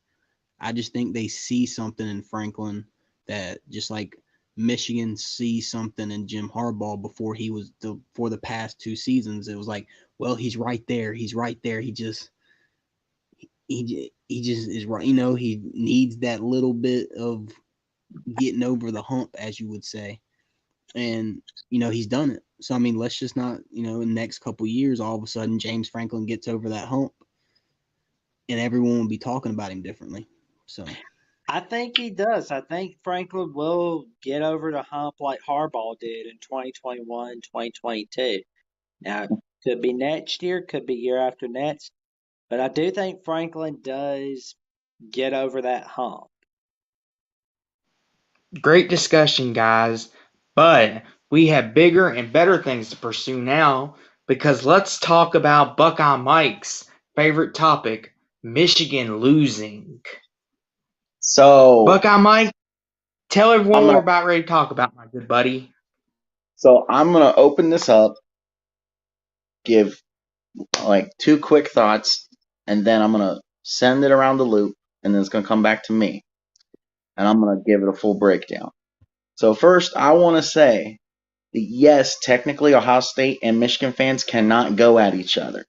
I just think they see something in Franklin that, just like Michigan sees something in Jim Harbaugh before for the past 2 seasons. It was like, well, he's right there. He's right there. He just is right. He needs that little bit of getting over the hump, as you would say. And, he's done it. So, I mean, let's just not, in the next couple of years, all of a sudden James Franklin gets over that hump and everyone will be talking about him differently. So I think he does. I think Franklin will get over the hump like Harbaugh did in 2021, 2022. Now, could be next year, could be year after next, but I do think Franklin does get over that hump. Great discussion, guys. But we have bigger and better things to pursue now, because let's talk about Buckeye Mike's favorite topic, Michigan losing. So Buckeye Mike, tell everyone I'm what gonna- we're about ready to talk about, my good buddy. So I'm going to open this up, give like 2 quick thoughts, and then I'm going to send it around the loop, and then it's going to come back to me. And I'm going to give it a full breakdown. So first, I want to say that yes, technically Ohio State and Michigan fans cannot go at each other.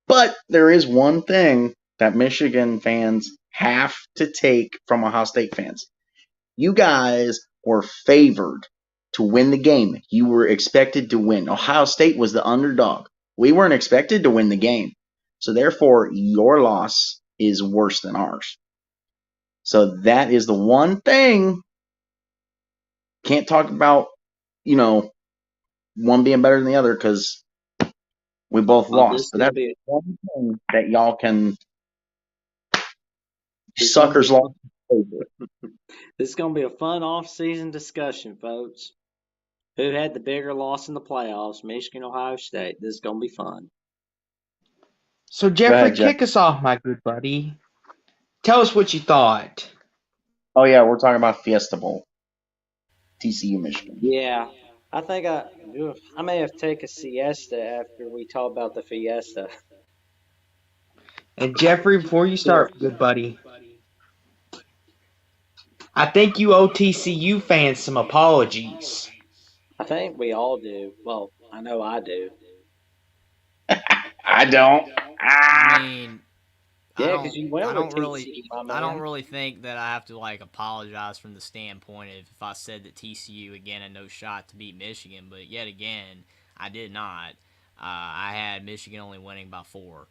But there is one thing that Michigan fans have to take from Ohio State fans. You guys were favored to win the game. You were expected to win. Ohio State was the underdog. We weren't expected to win the game. So therefore, your loss is worse than ours. So that is the one thing. Can't talk about, one being better than the other because we both lost. But that's one thing that y'all can suckers lost. This is going to be a fun off-season discussion, folks. Who had the bigger loss in the playoffs, Michigan, Ohio State? This is going to be fun. So, Jeffrey, ahead, Jeff. kick us off, my good buddy. Tell us what you thought. Oh, yeah, we're talking about Fiesta Bowl. TCU, Michigan. Yeah, I think I may have to take a siesta after we talk about the Fiesta. And Jeffrey, before you start, good buddy, I think you owe TCU fans some apologies. I think we all do. Well, I know I do. I don't. I mean, Yeah, because you went I with don't TCU, really, my man. I don't really think that I have to apologize from the standpoint of if I said that TCU again had no shot to beat Michigan, but yet again I did not. I had Michigan only winning by 4.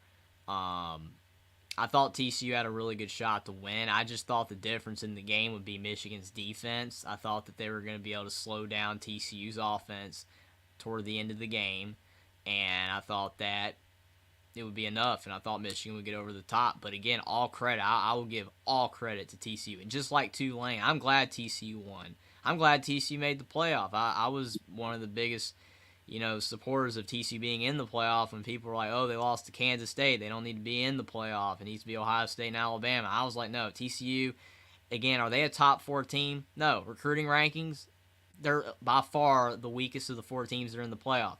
I thought TCU had a really good shot to win. I just thought the difference in the game would be Michigan's defense. I thought that they were going to be able to slow down TCU's offense toward the end of the game, and I thought that it would be enough, and I thought Michigan would get over the top. But again, all credit. I will give all credit to TCU. And just like Tulane, I'm glad TCU won. I'm glad TCU made the playoff. I was one of the biggest, supporters of TCU being in the playoff when people were like, oh, they lost to Kansas State. They don't need to be in the playoff. It needs to be Ohio State and Alabama. I was like, no, TCU, again, are they a top 4 team? No. Recruiting rankings, they're by far the weakest of the 4 teams that are in the playoff.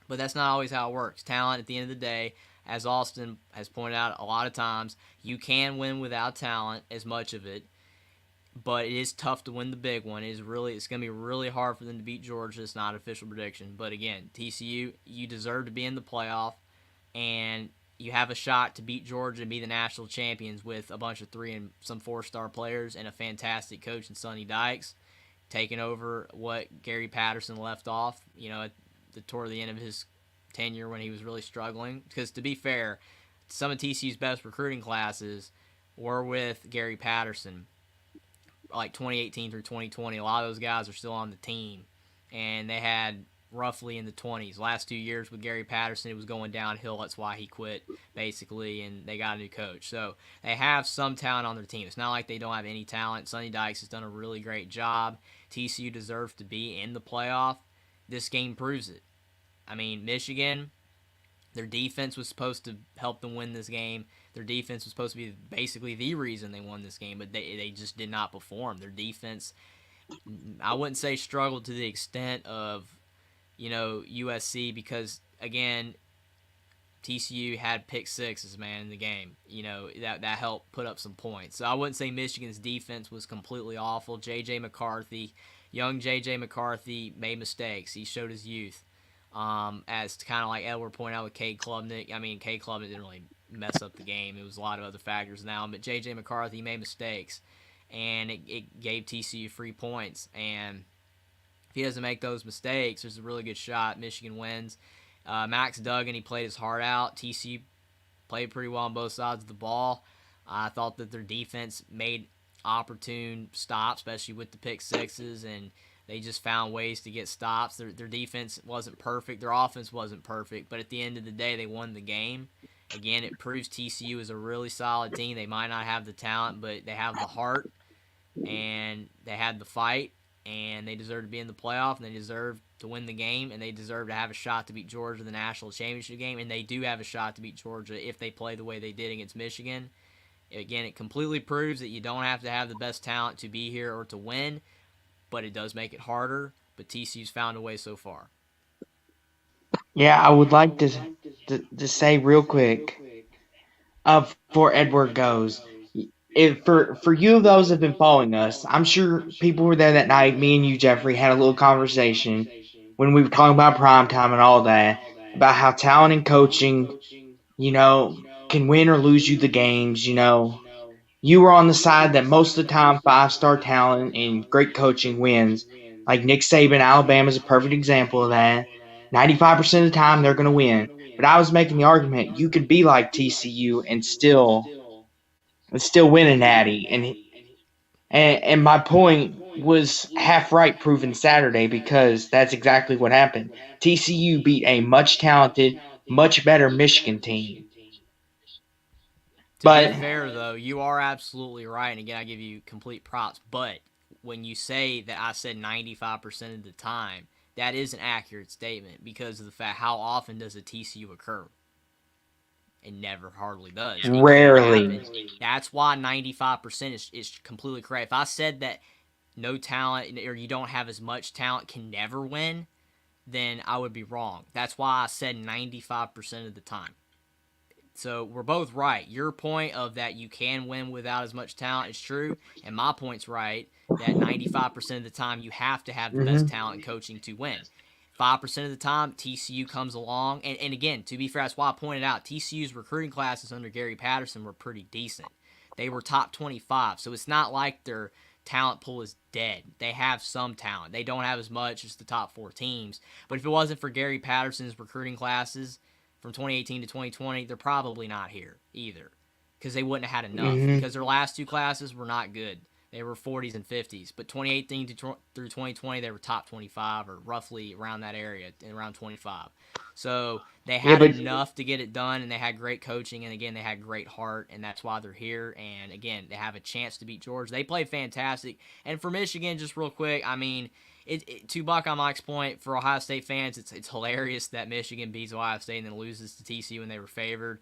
But that's not always how it works. Talent, at the end of the day, as Austin has pointed out a lot of times, you can win without talent, as much of it. but it is tough to win the big one. It's going to be really hard for them to beat Georgia. It's not an official prediction, but again, TCU, you deserve to be in the playoff, and you have a shot to beat Georgia and be the national champions with a bunch of 3 and some 4-star players and a fantastic coach in Sonny Dykes, taking over what Gary Patterson left off, toward the end of his tenure when he was really struggling. Because to be fair, some of TCU's best recruiting classes were with Gary Patterson, like 2018 through 2020. A lot of those guys are still on the team, and they had roughly in the 20s. Last 2 years with Gary Patterson, it was going downhill. That's why he quit, basically, and they got a new coach. So they have some talent on their team. It's not like they don't have any talent. Sonny Dykes has done a really great job. TCU deserves to be in the playoff. This game proves it. I mean, Michigan, their defense was supposed to help them win this game. Their defense was supposed to be basically the reason they won this game, but they just did not perform. Their defense, I wouldn't say struggled to the extent of USC, because again, TCU had pick sixes, man, in the game. That helped put up some points. So I wouldn't say Michigan's defense was completely awful. Young J.J. McCarthy made mistakes. He showed his youth. As kind of like Edward pointed out with Cade Klubnik. I mean, Cade Klubnik didn't really mess up the game. It was a lot of other factors now. But J.J. McCarthy made mistakes, and it gave TCU free points. And if he doesn't make those mistakes, there's a really good shot Michigan wins. Max Duggan, he played his heart out. TCU played pretty well on both sides of the ball. I thought that their defense made opportune stops, especially with the pick sixes, and they just found ways to get stops. Their defense wasn't perfect. Their offense wasn't perfect. But at the end of the day, they won the game. Again, it proves TCU is a really solid team. They might not have the talent, but they have the heart, and they had the fight, and they deserve to be in the playoff, and they deserve to win the game, and they deserve to have a shot to beat Georgia in the national championship game, and they do have a shot to beat Georgia if they play the way they did against Michigan. Again, it completely proves that you don't have to have the best talent to be here or to win, but it does make it harder. But TCU's found a way so far. Yeah, I would like to say real quick, before Edward goes, for you of those that have been following us, I'm sure people were there that night. Me and you, Jeffrey, had a little conversation when we were talking about primetime and all that, about how talent and coaching, can win or lose you the games. You were on the side that most of the time 5-star talent and great coaching wins. Like Nick Saban, Alabama is a perfect example of that. 95% of the time they're going to win. But I was making the argument you could be like TCU and still win a natty. And my point was half right proven Saturday, because that's exactly what happened. TCU beat a much talented, much better Michigan team. To be fair, though, you are absolutely right. And again, I give you complete props. But when you say that I said 95% of the time, that is an accurate statement, because of the fact how often does a TCU occur? It never hardly does. Rarely. That's why 95% is completely correct. If I said that no talent or you don't have as much talent can never win, then I would be wrong. That's why I said 95% of the time. So we're both right. Your point of that you can win without as much talent is true, and my point's right, that 95% of the time you have to have the best talent and coaching to win. 5% of the time, TCU comes along, and again, to be fair, that's why I pointed out, TCU's recruiting classes under Gary Patterson were pretty decent. They were top 25, so it's not like their talent pool is dead. They have some talent. They don't have as much as the top 4 teams, but if it wasn't for Gary Patterson's recruiting classes from 2018 to 2020, they're probably not here either, because they wouldn't have had enough, because their last 2 classes were not good. They were 40s and 50s, but 2018 through 2020, they were top 25 or roughly around that area, around 25. So they had enough to get it done, and they had great coaching, and again, they had great heart, and that's why they're here. And again, they have a chance to beat Georgia. They played fantastic. And for Michigan, just real quick, I mean, to buck on Mike's point, for Ohio State fans, it's hilarious that Michigan beats Ohio State and then loses to TCU when they were favored.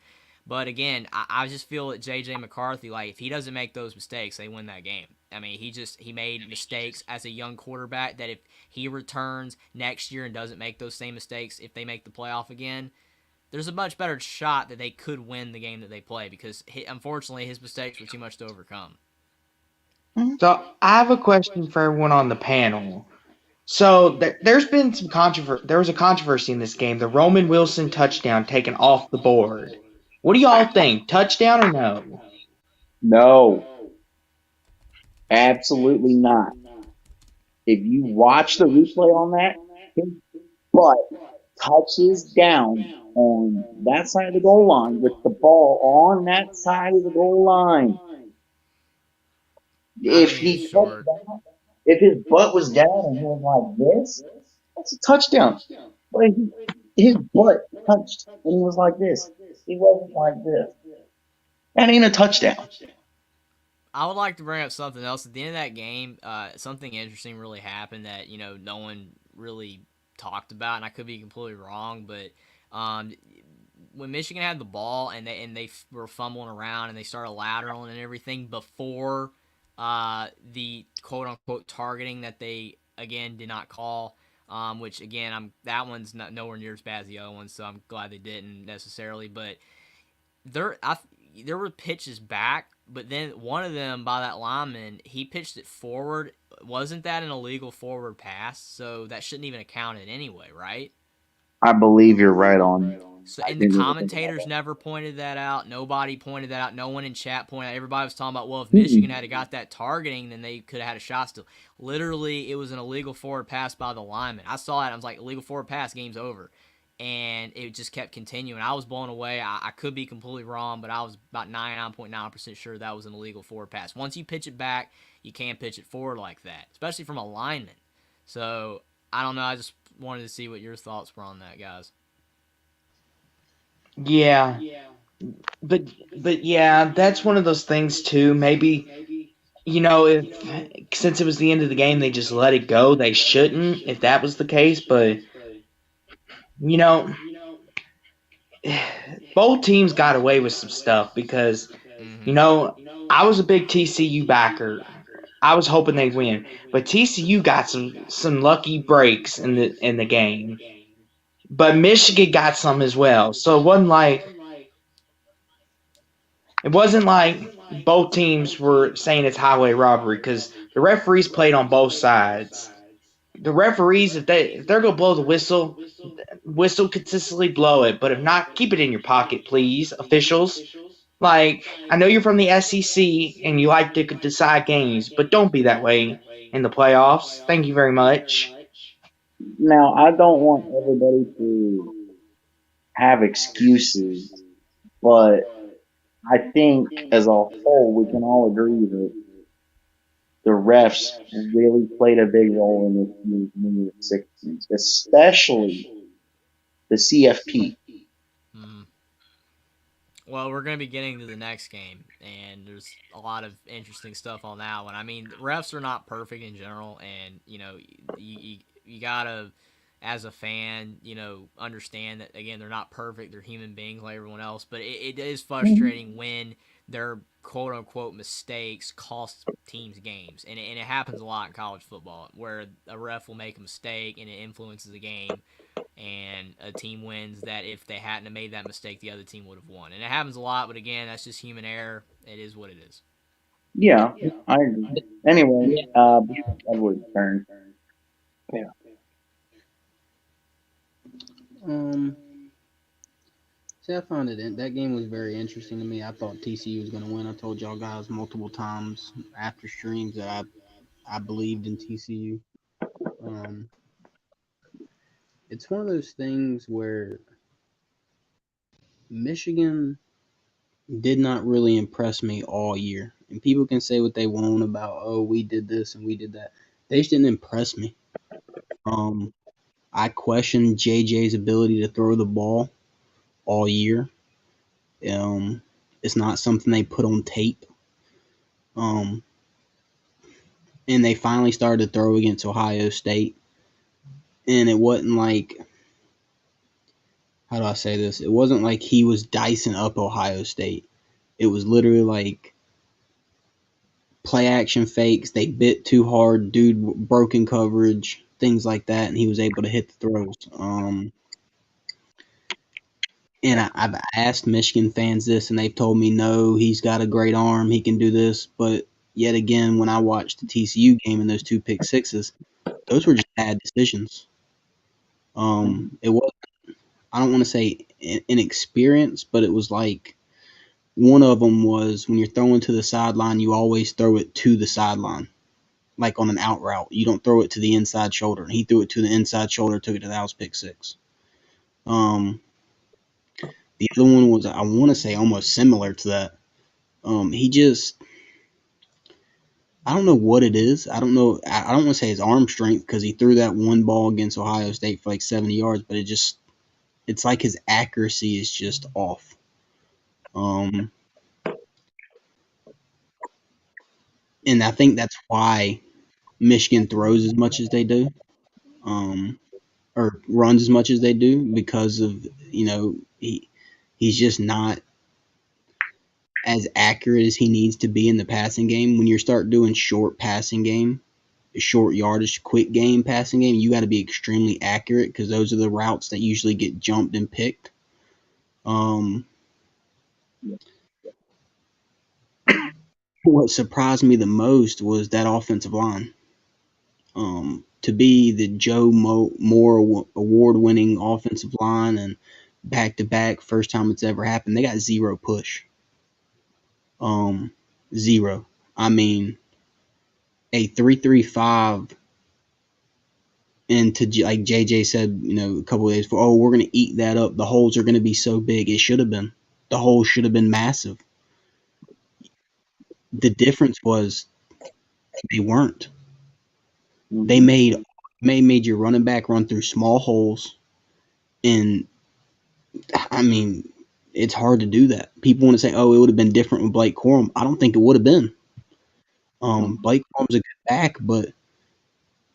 But again, I just feel that J.J. McCarthy, like, if he doesn't make those mistakes, they win that game. I mean, he made mistakes as a young quarterback that if he returns next year and doesn't make those same mistakes, if they make the playoff again, there's a much better shot that they could win the game that they play, because unfortunately his mistakes were too much to overcome. So I have a question for everyone on the panel. So there's been some controversy. There was a controversy in this game. The Roman Wilson touchdown taken off the board. What do y'all think? Touchdown or no? No, absolutely not. If you watch the replay on that, his butt touches down on that side of the goal line with the ball on that side of the goal line. If mean, he touched sure. down, if his butt was down and he was like this, that's a touchdown. But his butt touched and he was like this. He wasn't like this. That ain't a touchdown. I would like to bring up something else. At the end of that game, something interesting really happened that no one really talked about, and I could be completely wrong, but when Michigan had the ball and they were fumbling around and they started lateraling and everything before the quote unquote targeting that they again did not call, which again that one's not nowhere near as bad as the other one, so I'm glad they didn't necessarily, but there were pitches back, but then one of them by that lineman, he pitched it forward. Wasn't that an illegal forward pass? So that shouldn't even have counted anyway, right? I believe you're right on. So, and the commentators never pointed that out. Nobody pointed that out. No one in chat pointed out. Everybody was talking about, well, if Michigan had got that targeting, then they could have had a shot still. Literally, it was an illegal forward pass by the lineman. I saw it. I was like, illegal forward pass, game's over. And it just kept continuing. I was blown away. I could be completely wrong, but I was about 99.9% sure that was an illegal forward pass. Once you pitch it back, you can't pitch it forward like that, especially from a lineman. So, I don't know. I just wanted to see what your thoughts were on that, guys. Yeah. But yeah, that's one of those things too. Maybe if since it was the end of the game, they just let it go. They shouldn't, if that was the case. But both teams got away with some stuff because I was a big TCU backer. I was hoping they'd win, but TCU got some lucky breaks in the game. But Michigan got some as well, so it wasn't like both teams were saying it's highway robbery because the referees played on both sides. The referees, if they're gonna blow the whistle consistently, blow it. But if not, keep it in your pocket, please, officials. Like, I know you're from the SEC and you like to decide games, but don't be that way in the playoffs. Thank you very much. Now, I don't want everybody to have excuses, but I think as a whole, we can all agree that the refs really played a big role in this year's New Year's Six games, especially the CFP. Well, we're going to be getting to the next game, and there's a lot of interesting stuff on that one. I mean, refs are not perfect in general, and, you got to, as a fan, understand that, again, they're not perfect. They're human beings like everyone else, but it is frustrating when their quote-unquote mistakes cost teams games, and it happens a lot in college football, where a ref will make a mistake, and it influences the game, and a team wins that if they hadn't have made that mistake, the other team would have won. And it happens a lot, but again, that's just human error. It is what it is. Yeah, I agree. Anyway, Edward's turn. Yeah. See, I found that game was very interesting to me. I thought TCU was going to win. I told y'all guys multiple times after streams that I believed in TCU. It's one of those things where Michigan did not really impress me all year. And people can say what they want about, oh, we did this and we did that. They just didn't impress me. I questioned JJ's ability to throw the ball all year. It's not something they put on tape. And they finally started to throw against Ohio State. And it wasn't like, how do I say this? It wasn't like he was dicing up Ohio State. It was literally like play action fakes. They bit too hard, dude broken coverage, things like that, and he was able to hit the throws. And I've asked Michigan fans this, and they've told me, no, he's got a great arm. He can do this. But yet again, when I watched the TCU game and those 2 pick sixes, those were just bad decisions. It was, I don't want to say inexperience, but it was like one of them was when you're throwing to the sideline, you always throw it to the sideline, like on an out route. You don't throw it to the inside shoulder. And he threw it to the inside shoulder, took it to the house pick six. The other one was, I want to say, almost similar to that. He just, I don't know what it is. I don't know. I don't want to say his arm strength because he threw that one ball against Ohio State for like 70 yards, but it's like his accuracy is just off. And I think that's why Michigan throws as much as they do, or runs as much as they do, because of, he's just not as accurate as he needs to be in the passing game. When you start doing short passing game, short yardage, quick game passing game, you got to be extremely accurate because those are the routes that usually get jumped and picked. What surprised me the most was that offensive line. To be the Joe Moore award-winning offensive line and back-to-back, first time it's ever happened, they got zero push. Zero. I mean, a 3.35, and to, like JJ said, a couple of days before, we're going to eat that up. The holes are going to be so big. It should have been. The holes should have been massive. The difference was they weren't. They made your running back run through small holes, and I mean, it's hard to do that. People want to say, it would have been different with Blake Corum. I don't think it would have been. Blake Corum's a good back, but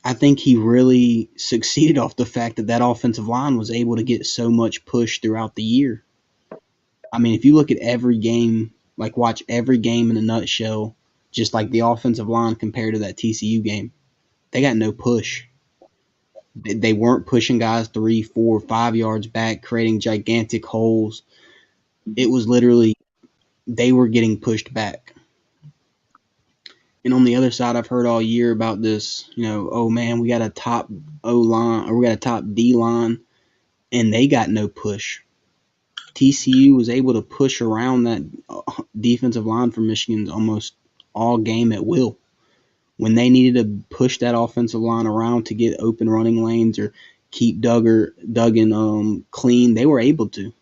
I think he really succeeded off the fact that offensive line was able to get so much push throughout the year. I mean, if you look at every game, like watch every game in a nutshell, just like the offensive line compared to that TCU game, they got no push. They weren't pushing guys 3, 4, 5 yards back, creating gigantic holes. It was literally they were getting pushed back. And on the other side, I've heard all year about this, oh man, we got a top O line or we got a top D line, and they got no push. TCU was able to push around that defensive line for Michigan's almost all game at will. When they needed to push that offensive line around to get open running lanes or keep Duggan clean, they were able to.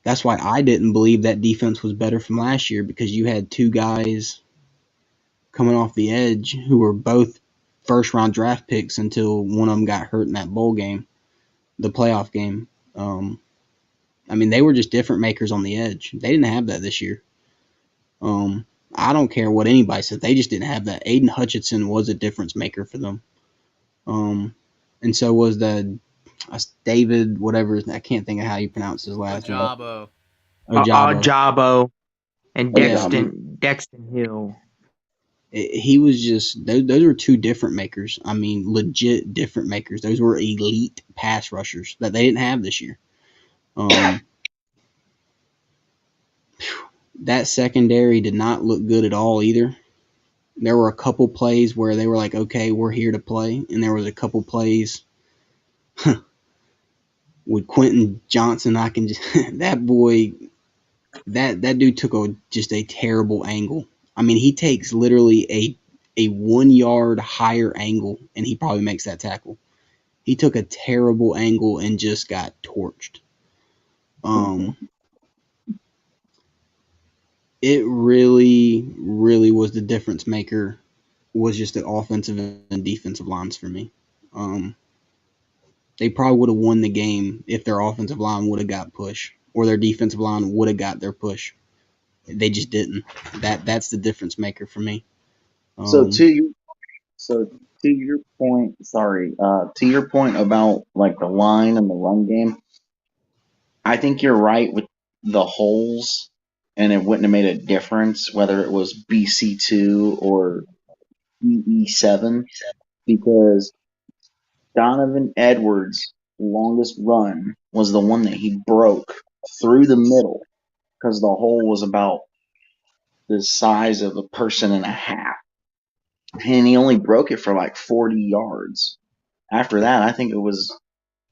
That's why I didn't believe that defense was better from last year, because you had two guys coming off the edge who were both first-round draft picks until one of them got hurt in that bowl game, the playoff game. I mean, they were just different makers on the edge. They didn't have that this year. I don't care what anybody said. They just didn't have that. Aiden Hutchinson was a difference maker for them. And so was David, whatever. I can't think of how you pronounce his last name. Ojabo and Dexton Hill. He was just, those were two different makers. I mean, legit different makers. Those were elite pass rushers that they didn't have this year. That secondary did not look good at all either. There were a couple plays where they were like, okay, we're here to play. And there was a couple plays with Quentin Johnson. That boy, that dude took just a terrible angle. I mean, he takes literally a 1 yard higher angle, and he probably makes that tackle. He took a terrible angle and just got torched. It really, really was the difference maker, was just the offensive and defensive lines for me. They probably would have won the game if their offensive line would have got push, or their defensive line would have got their push. They just didn't. That's the difference maker for me. To your point about like the line and the run game, I think you're right with the holes, and it wouldn't have made a difference whether it was BC2 or BE7, because Donovan Edwards' longest run was the one that he broke through the middle, because the hole was about the size of a person and a half. And he only broke it for like 40 yards. After that, I think it was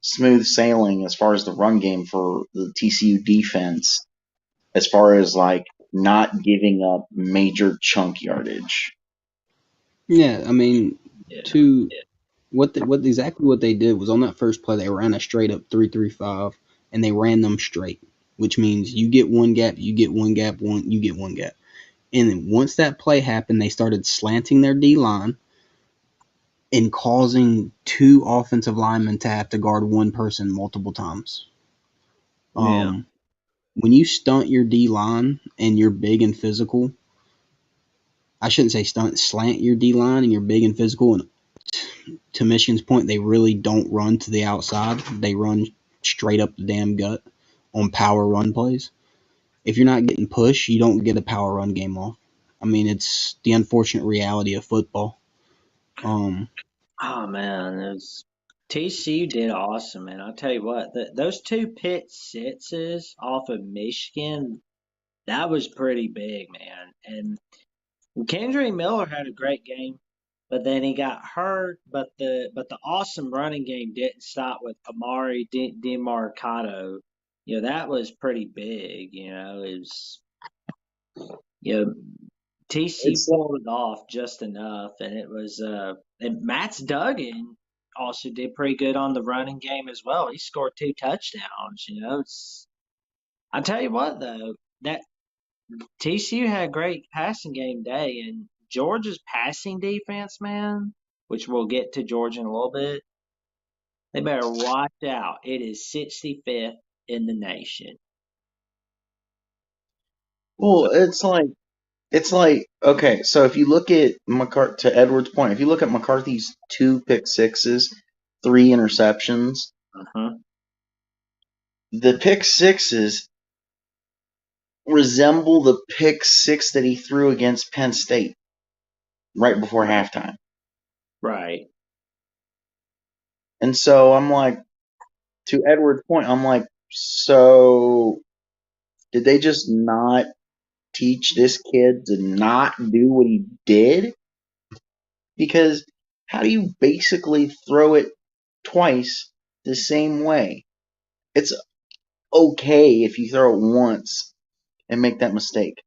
smooth sailing as far as the run game for the TCU defense, as far as like not giving up major chunk yardage. Yeah, I mean, Yeah. to what exactly what they did was on that first play they ran a straight up 3-3-5 and they ran them straight, which means you get one gap, you get one gap, you get one gap. And then once that play happened, they started slanting their D line and causing two offensive linemen to have to guard one person multiple times. Yeah. When you stunt your D line and you're big and physical, I shouldn't say stunt, slant your D line and you're big and physical. And to Michigan's point, they really don't run to the outside. They run straight up the damn gut on power run plays. If you're not getting push, you don't get a power run game off. I mean, it's the unfortunate reality of football. Oh man, TCU did awesome, man. I'll tell you what, those two pick sixes off of Michigan, that was pretty big, man. And Kendry Miller had a great game, but then he got hurt. But the awesome running game didn't stop with Amari DiMarcado. You know, that was pretty big. You know, it was, you know, TC It's like, pulled it off just enough, and it was and Matt's Duggan also did pretty good on the running game as well. He scored 2 touchdowns. You know, I tell you what though, that TCU had a great passing game day, and Georgia's passing defense, man, which we'll get to Georgia in a little bit. They better watch out. It is 65th in the nation. well, it's like okay. So if you look at to Edward's point, if you look at McCarthy's 2 pick sixes, 3 interceptions, the pick sixes resemble the pick 6 that he threw against Penn State right before halftime. Right. And so I'm like, to Edward's point, I'm like, so did they just not teach this kid to not do what he did? Because how do you basically throw it twice the same way? It's okay if you throw it once and make that mistake.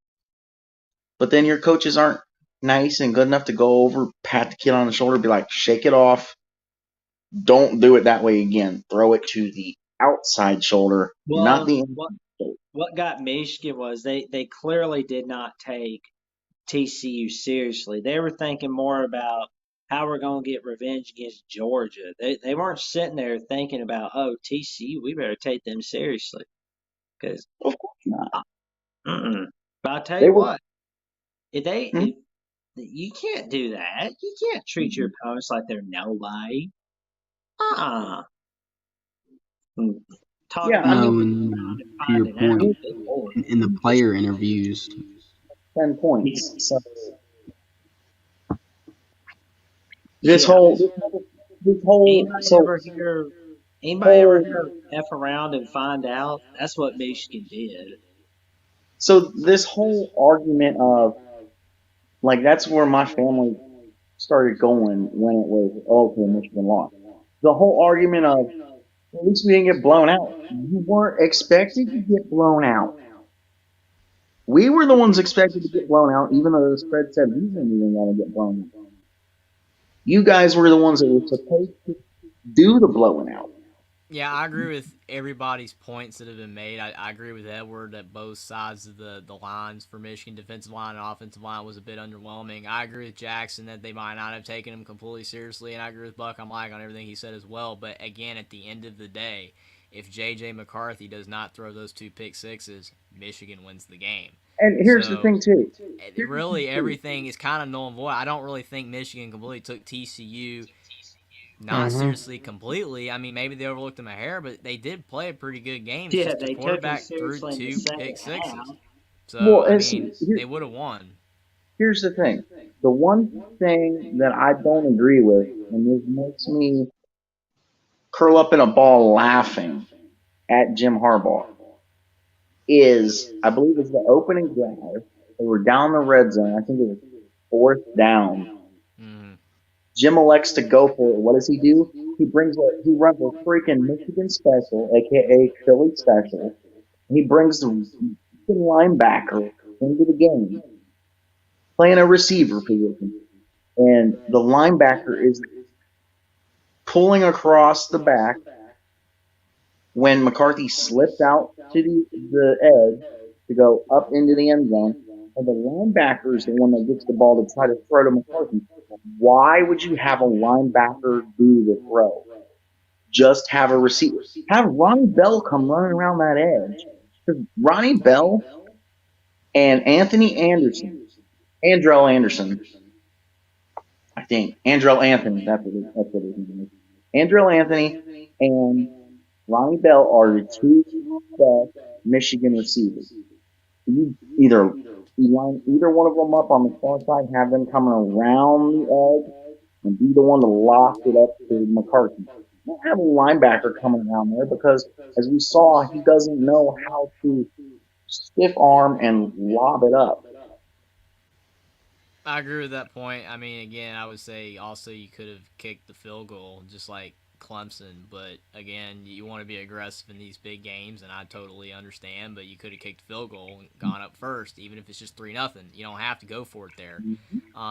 But then your coaches aren't nice and good enough to go over, pat the kid on the shoulder, be like, shake it off. Don't do it that way again. Throw it to the outside shoulder, not the inside. What got Michigan was they clearly did not take TCU seriously. They were thinking more about how we're going to get revenge against Georgia. They weren't sitting there thinking about, oh, TCU, we better take them seriously. Because Of course not. But I'll tell They you were. what, if you can't do that. You can't treat your opponents like they're nobody. Talk Yeah, about To your point, in the player interviews, 10 points. So this whole anybody ever hear F around and find out? That's what Michigan did. So this whole argument of like that's where my family started going when it was okay, Michigan lost. The whole argument of at least we didn't get blown out. You weren't expected to get blown out. We were the ones expected to get blown out, even though the spread said we weren't even going to get blown out. You guys were the ones that were supposed to do the blowing out. Yeah, I agree with everybody's points that have been made. I agree with Edward that both sides of the lines for Michigan, defensive line and offensive line, was a bit underwhelming. I agree with Jackson that they might not have taken him completely seriously, and I agree with Buck on Mike on everything he said as well. But again, at the end of the day, if J.J. McCarthy does not throw those 2 pick sixes, Michigan wins the game. And here's the thing, too. Really, everything is kind of null and void. I don't really think Michigan completely took TCU not seriously completely. I mean, maybe they overlooked them a hair, but they did play a pretty good game. Yeah, the quarterback threw 2 pick sixes. So, they would have won. Here's the thing. The one thing that I don't agree with, and this makes me curl up in a ball laughing at Jim Harbaugh, is I believe it's the opening drive. They were down the red zone. I think it was fourth down. Mhm. Jim elects to go for it. What does he do? He runs a freaking Michigan special, aka Philly special. He brings the linebacker into the game, playing a receiver position, and the linebacker is pulling across the back when McCarthy slipped out to the edge to go up into the end zone, and the linebacker is the one that gets the ball to try to throw to McCarthy. Why would you have a linebacker do the throw? Just have a receiver. Have Ronnie Bell come running around that edge. Because Ronnie Bell and Anthony Anderson, Andrell Anderson, I think. Andrell Anthony, that's what his name is. Andrell Anthony and Ronnie Bell are the two best Michigan receivers. You either line either one of them up on the far side, have them coming around the edge, and be the one to lock it up to McCarthy. Don't have a linebacker coming around there because, as we saw, he doesn't know how to stiff arm and lob it up. I agree with that point. I mean, again, I would say also you could have kicked the field goal just like Clemson, but again, you want to be aggressive in these big games, and I totally understand. But you could have kicked the field goal and gone up first, even if it's just 3-0. You don't have to go for it there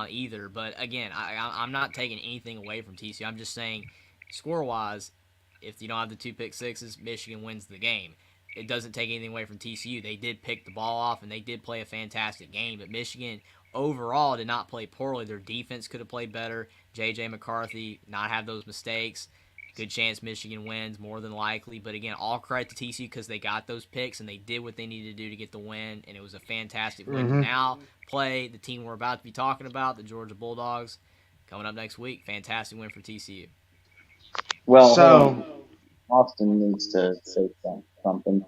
either. But again, I'm not taking anything away from TCU. I'm just saying, score-wise, if you don't have the 2 pick sixes, Michigan wins the game. It doesn't take anything away from TCU. They did pick the ball off, and they did play a fantastic game, but Michigan overall did not play poorly. Their defense could have played better. J.J. McCarthy not have those mistakes. Good chance Michigan wins, more than likely. But again, all credit to TCU because they got those picks and they did what they needed to do to get the win, and it was a fantastic win. Mhm. Now play the team we're about to be talking about, the Georgia Bulldogs, coming up next week. Fantastic win for TCU. Well, So, Austin needs to say something.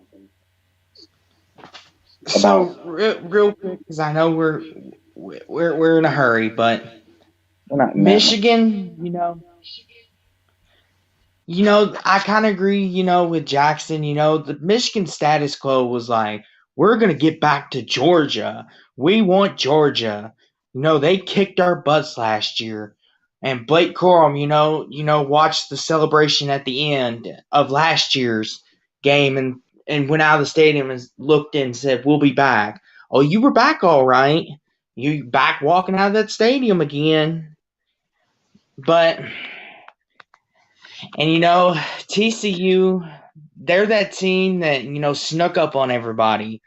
real quick, because I know we're in a hurry, but We're not in that Michigan, I kind of agree, with Jackson. The Michigan status quo was like, we're gonna get back to Georgia. We want Georgia. They kicked our butts last year, and Blake Corum, watched the celebration at the end of last year's game, and went out of the stadium and looked in and said, "We'll be back." Oh, you were back, all right. You back walking out of that stadium again, but. And TCU, they're that team that snuck up on everybody.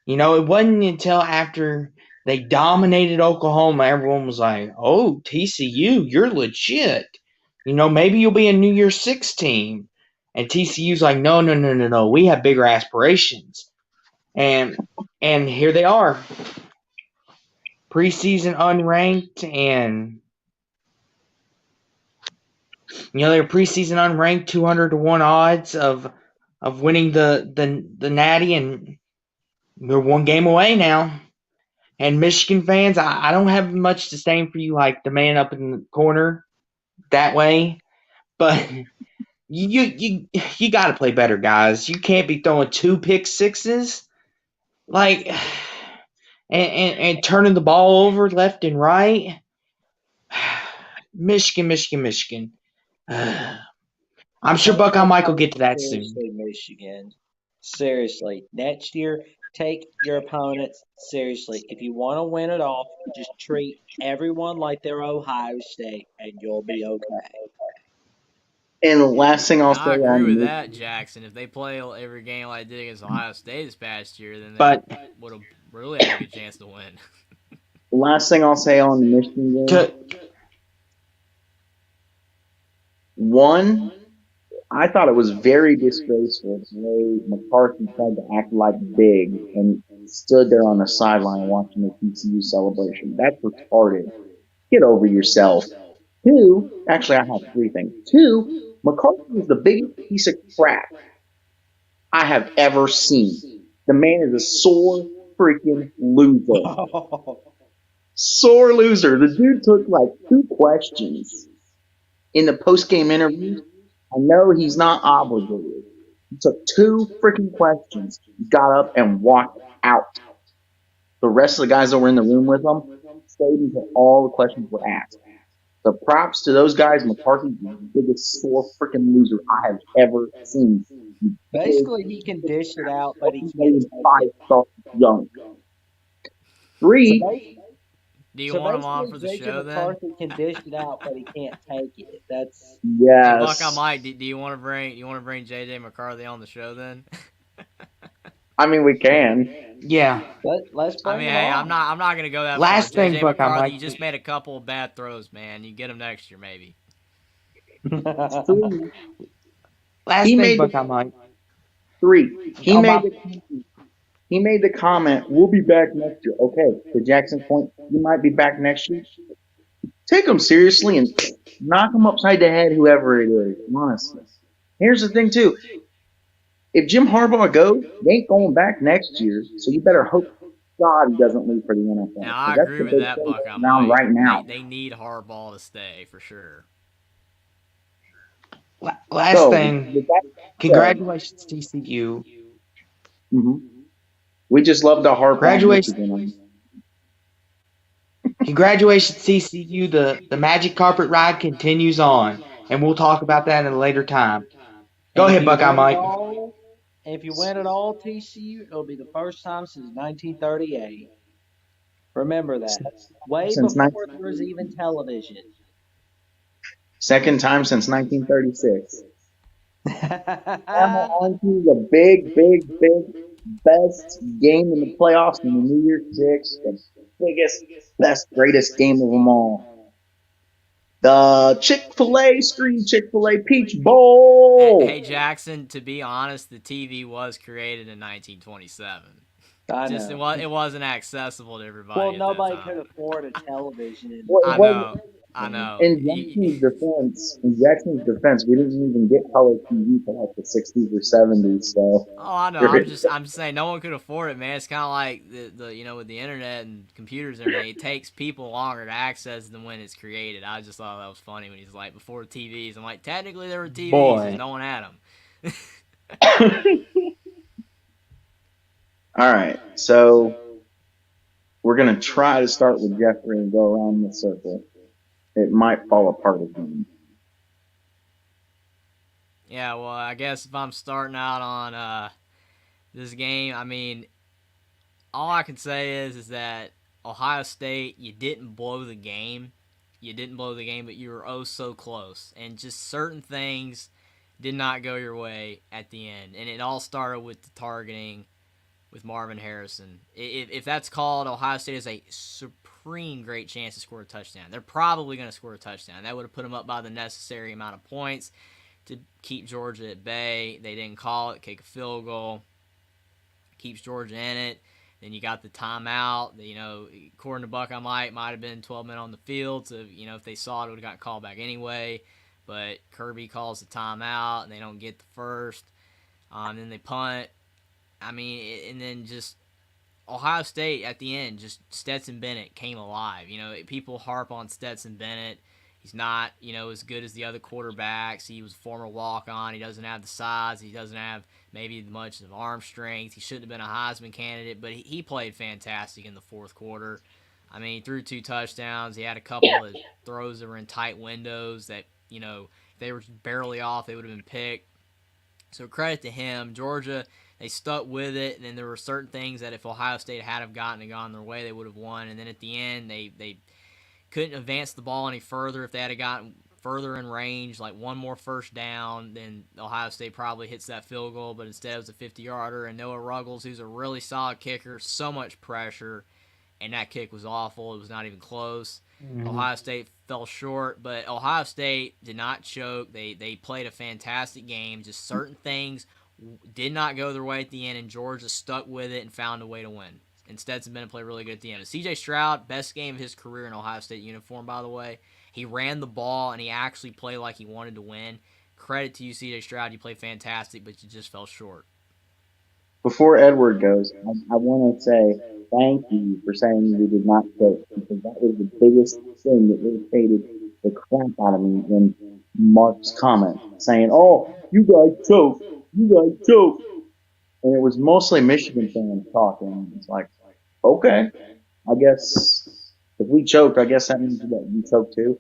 It wasn't until after they dominated Oklahoma, everyone was like, "Oh, TCU, you're legit. Maybe you'll be a New Year's Six team." And TCU's like, "No, no, no, no, no. We have bigger aspirations." And here they are, preseason unranked, and they're preseason unranked, 200-1 odds of winning the Natty, and they're one game away now. And Michigan fans, I don't have much disdain for you, like the man up in the corner that way, but you got to play better, guys. You can't be throwing 2 pick sixes, like, and turning the ball over left and right. Michigan. I'm sure Buckeye Mike will get to that soon. Seriously, Michigan. Seriously, next year, take your opponents seriously. If you want to win it all, just treat everyone like they're Ohio State, and you'll be okay. And the last thing I'll I say agree with on that, Jackson. If they play every game like they did against Ohio State this past year, then they But would have really had a good chance to win. the last thing I'll say on the Michigan game. One, I thought it was very disgraceful the way McCarthy tried to act like big and stood there on the sideline watching the TCU celebration. That's retarded. Get over yourself. Two, actually, I have 3 things. 2, McCarthy is the biggest piece of crap I have ever seen. The man is a sore freaking loser. Sore loser. The dude took like 2 questions in the post-game interview. I know he's not obligated. He took 2 freaking questions, got up and walked out. the rest of the guys that were in the room with them stayed until all the questions were asked. So props to those guys. McCarthy's the biggest sore freaking loser I have ever seen. Basically, he can dish it out, but he can't Made take 5-star junk. it. 3, Do you So want him on for basically, the JJ show then? McCarthy can dish it out, but he can't take it. That's Hey, yes. Buckeye Mike, do you want to bring JJ McCarthy on the show then? I mean, we can. Yeah. let's bring I mean, him hey, on. I'm not gonna go that Last far. thing, JJ Buckeye McCarthy, Mike. you just made a couple of bad throws, man. You get him next year, maybe. 3. Last He thing, made Buckeye Mike. 3. He Oh, made my- he made the comment, "We'll be back next year." Okay, to Jackson's point, you might be back next year. Take him seriously and knock him upside the head, whoever it is. Honestly, here's the thing too: if Jim Harbaugh goes, they ain't going back next year. So you better hope God he doesn't leave for the NFL. Now I That's agree the with big that, thing Buckeye around Mike. right now. They need Harbaugh to stay for sure. Last So, thing. with that said, Congratulations, TCU. we just love to harp on Graduation. Michigan. Congratulations, TCU. The magic carpet ride continues on, and we'll talk about that at a later time. Go And ahead, Buckeye Mike. If you win it all, TCU, it'll be the first time since 1938. Remember that. Way Since before there was even television. Second time since 1936. The big, best game in the playoffs in the New Year's Six. The biggest, best, greatest game of them all. The Chick-fil-A Peach Bowl. Hey Jackson, to be honest, the TV was created in 1927. I Just know. it wasn't accessible to everybody. Well, at nobody that could time. afford a television. I know. In Jackson's defense, we didn't even get color TV for like the 60s or 70s. So. Oh, I know. I'm just saying, no one could afford it, man. It's kind of like the with the internet and computers and everything. It takes people longer to access than when it's created. I just thought that was funny when he's like, before TVs. I'm like, technically there were TVs, Boy. just no one had them. All right, so we're gonna try to start with Jeffrey and go around the circle. It might fall apart again. Yeah, well, I guess if I'm starting out on this game, I mean, all I can say is that Ohio State, you didn't blow the game. You didn't blow the game, but you were oh so close. And just certain things did not go your way at the end. And it all started with the targeting with Marvin Harrison. If that's called, Ohio State has a supreme great chance to score a touchdown. They're probably going to score a touchdown. That would have put them up by the necessary amount of points to keep Georgia at bay. They didn't call it, kick a field goal, keeps Georgia in it. Then you got the timeout. According to Buckeye might have been 12 men on the field. So, if they saw it, it would have got called back anyway. But Kirby calls the timeout, and they don't get the first. Then they punt. I mean, and then just Ohio State at the end, just Stetson Bennett came alive. People harp on Stetson Bennett. He's not, as good as the other quarterbacks. He was a former walk-on. He doesn't have the size. He doesn't have maybe much of arm strength. He shouldn't have been a Heisman candidate, but he played fantastic in the fourth quarter. I mean, he threw 2 touchdowns. He had a couple of throws that were in tight windows that, if they were barely off, they would have been picked. So credit to him. Georgia, they stuck with it, and then there were certain things that if Ohio State had have gotten and gone their way, they would have won. And then at the end, they couldn't advance the ball any further. If they had gotten further in range, like one more first down, then Ohio State probably hits that field goal, but instead it was a 50-yarder, and Noah Ruggles, who's a really solid kicker, so much pressure, and that kick was awful. It was not even close. Mm-hmm. Ohio State fell short, but Ohio State did not choke. They played a fantastic game. Just certain things did not go their way at the end, and Georgia stuck with it and found a way to win. And Stetson Bennett played really good at the end. C.J. Stroud, best game of his career in Ohio State uniform, by the way. He ran the ball, and he actually played like he wanted to win. Credit to you, C.J. Stroud. You played fantastic, but you just fell short. Before Edward goes, I want to say thank you for saying we did not choke, because that was the biggest thing that irritated the crap out of me in Mark's comment, saying, "Oh, you guys choked. You guys choked." And it was mostly Michigan fans talking. It's like, Okay. I guess if we choked, I guess that means that you choked too.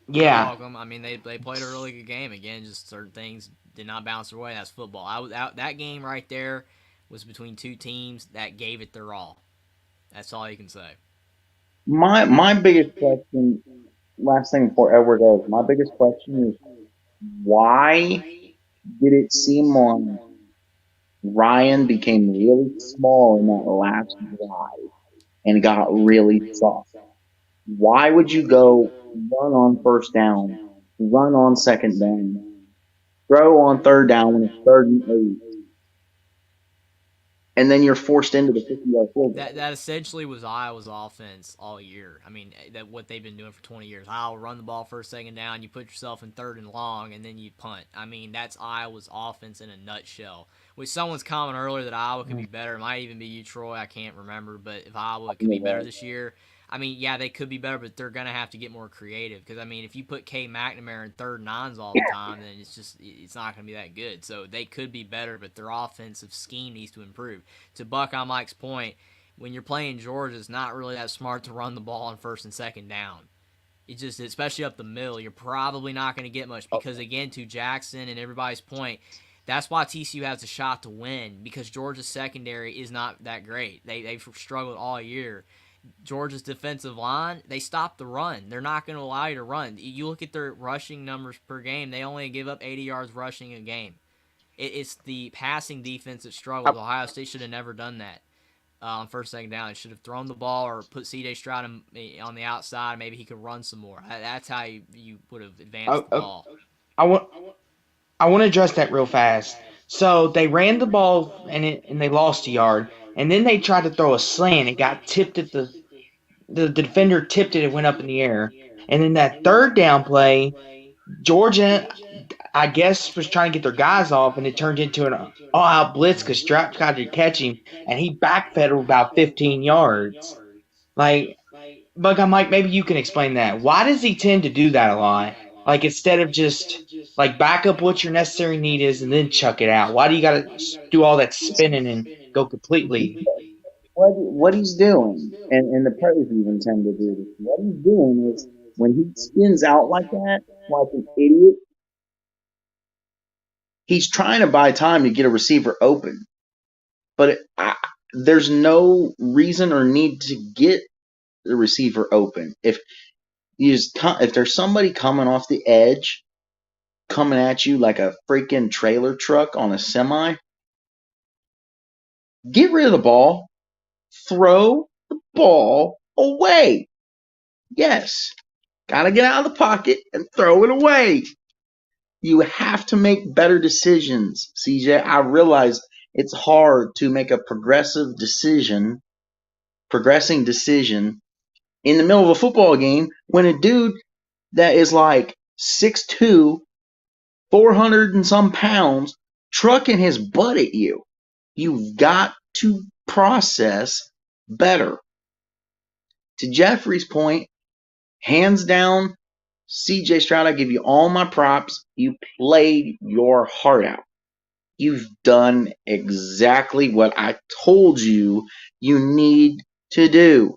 You're Yeah. welcome. I mean, they played a really good game. Again, just certain things did not bounce their way. That's football. I was out that game right there was between two teams that gave it their all. That's all you can say. My biggest question, last thing before Edward goes, my biggest question is why did it seem like Ryan became really small in that last drive and got really soft? Why would you go run on first down, run on second down, throw on third down when it's 3rd and 8, and then you're forced into the 50-yard field goal? That essentially was Iowa's offense all year. I mean, that what they've been doing for 20 years. Iowa run the ball first, second down, you put yourself in 3rd and long, and then you punt. I mean, that's Iowa's offense in a nutshell. With someone's comment earlier that Iowa could be better, it might even be you, Troy. I can't remember, but if Iowa could be better this year, I mean, yeah, they could be better, but they're gonna have to get more creative. Because I mean, if you put K McNamara in 3rd and 9s all the time, then it's not gonna be that good. So they could be better, but their offensive scheme needs to improve. To Buckeye Mike's point, when you're playing Georgia, it's not really that smart to run the ball on 1st and 2nd down. It just, especially up the middle, you're probably not going to get much because, again, to Jackson and everybody's point, that's why TCU has a shot to win because Georgia's secondary is not that great. They've struggled all year. Georgia's defensive line, they stop the run. They're not going to allow you to run. You look at their rushing numbers per game, they only give up 80 yards rushing a game. It's the passing defense that struggled. Ohio State should have never done that. On 1st, 2nd down, they should have thrown the ball or put C.J. Stroud on the outside. Maybe he could run some more. That's how you would have advanced the ball. I want to address that real fast. So they ran the ball and they lost a yard, and then they tried to throw a slant. It got tipped at the defender tipped it. It went up in the air, and then that 3rd down play, Georgia, I guess, was trying to get their guys off, and it turned into an all-out blitz because Stroud tried to catch him, and he backpedaled about 15 yards. Like, Buckeye Mike, maybe you can explain that. Why does he tend to do that a lot? Like, instead of just, like, back up what your necessary need is and then chuck it out. Why do you got to do all that spinning and go completely? What he's doing, and the pros even tend to do this, what he's doing is when he spins out like that, like an idiot, he's trying to buy time to get a receiver open. But there's no reason or need to get the receiver open. If there's somebody coming off the edge, coming at you like a freaking trailer truck on a semi, get rid of the ball, throw the ball away. Yes, gotta get out of the pocket and throw it away. You have to make better decisions, CJ. I realize it's hard to make a progressing decision in the middle of a football game when a dude that is like 6'2", 400 and some pounds, trucking his butt at you. You've got to process better. To Jeffrey's point, hands down, CJ Stroud, I give you all my props. You played your heart out. You've done exactly what I told you need to do.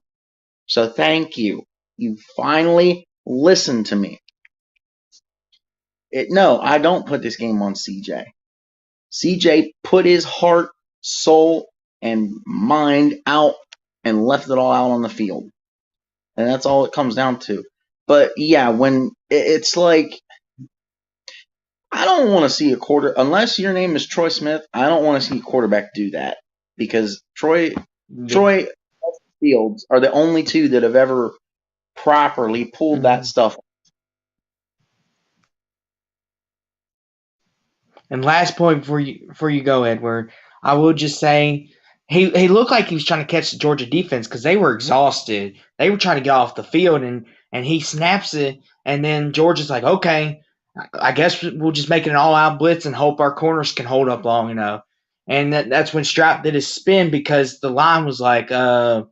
So thank you. You finally listened to me. No, I don't put this game on CJ. CJ put his heart, soul, and mind out and left it all out on the field. And that's all it comes down to. But yeah, when it's like, I don't want to see a unless your name is Troy Smith, I don't want to see a quarterback do that. Because Troy Fields are the only two that have ever properly pulled that stuff. And last point before you go, Edward, I will just say he looked like he was trying to catch the Georgia defense because they were exhausted. They were trying to get off the field, and he snaps it, and then Georgia's like, okay, I guess we'll just make it an all-out blitz and hope our corners can hold up long enough. And that's when Stroud did his spin because the line was like, what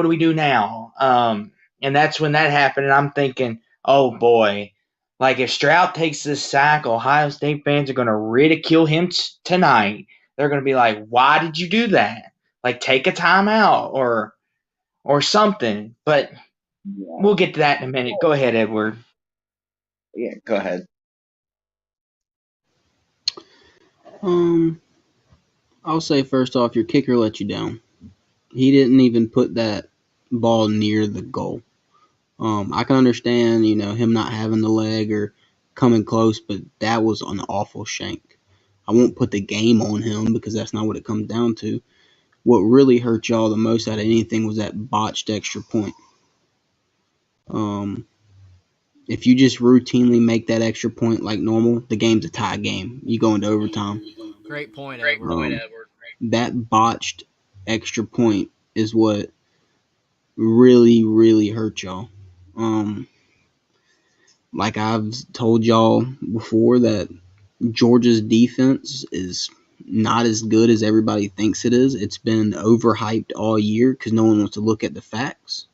do we do now? And that's when that happened, and I'm thinking, oh, boy. Like, if Stroud takes this sack, Ohio State fans are going to ridicule him tonight. they're going to be like, why did you do that? Like, take a timeout or something. But Yeah. we'll get to that in a minute. Go ahead, Edward. Yeah, go ahead. I'll say first off, your kicker let you down. He didn't even put that ball near the goal. I can understand, him not having the leg or coming close, but that was an awful shank. I won't put the game on him because that's not what it comes down to. What really hurt y'all the most out of anything was that botched extra point. If you just routinely make that extra point like normal, the game's a tie game. You go into overtime. Great point, Edward. That botched extra point is what really, really hurt y'all. Like I've told y'all before, that Georgia's defense is not as good as everybody thinks it is. It's been overhyped all year because no one wants to look at the facts.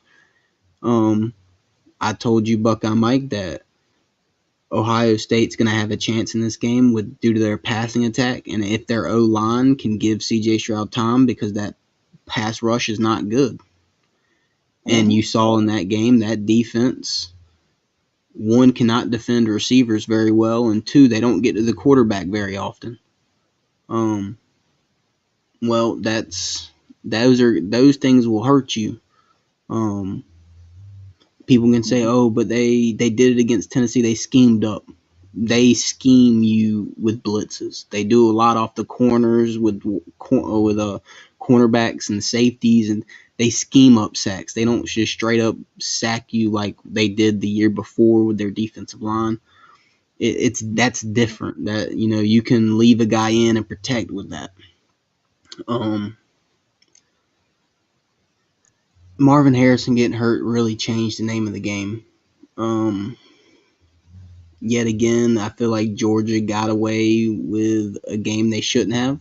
I told you, Buckeye Mike, that Ohio State's going to have a chance in this game due to their passing attack, and if their O-line can give C.J. Stroud time, because that pass rush is not good. And you saw in that game that defense, one, cannot defend receivers very well, and two, they don't get to the quarterback very often. Well, those things will hurt you. People can say, oh, but they did it against Tennessee. They schemed up. They scheme you with blitzes. They do a lot off the corners with cornerbacks and safeties, and they scheme up sacks. They don't just straight up sack you like they did the year before with their defensive line. That's different. That you can leave a guy in and protect with that. Marvin Harrison getting hurt really changed the name of the game. Yet again, I feel like Georgia got away with a game they shouldn't have,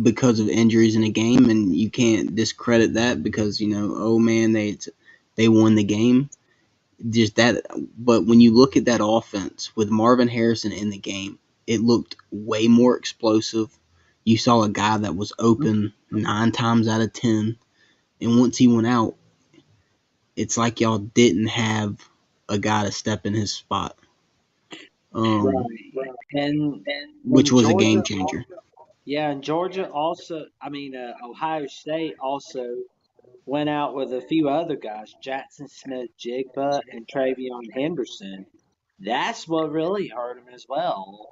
because of injuries in the game, and you can't discredit that because oh man, they won the game. Just that, but when you look at that offense with Marvin Harrison in the game, it looked way more explosive. You saw a guy that was open 9 times out of 10, and once he went out, it's like y'all didn't have a guy to step in his spot, Right. And which was a Georgia, game changer. yeah, and Georgia also, Ohio State also went out with a few other guys, Jackson Smith-Jigba and Travion Henderson. That's what really hurt him as well.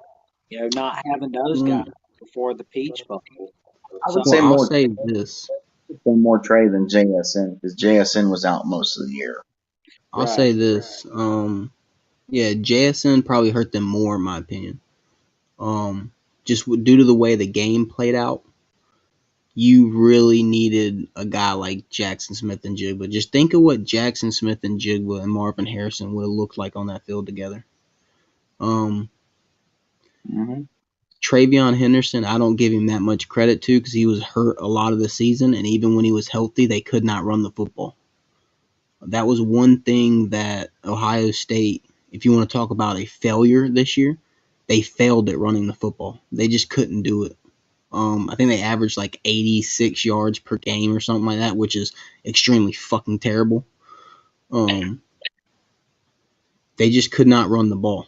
Not having those guys before the Peach Bowl. I would So say Well, I'll more say this. more Trey than JSN because JSN was out most of the year. I'll Right. say this. Yeah, JSN probably hurt them more, in my opinion. Just due to the way the game played out, you really needed a guy like Jackson Smith and Jigba. Just think of what Jackson Smith and Jigba and Marvin Harrison would have looked like on that field together. Travion Henderson, I don't give him that much credit to because he was hurt a lot of the season, and even when he was healthy, they could not run the football. That was one thing that Ohio State, if you want to talk about a failure this year, they failed at running the football. They just couldn't do it. I think they averaged like 86 yards per game or something like that, which is extremely fucking terrible. They just could not run the ball.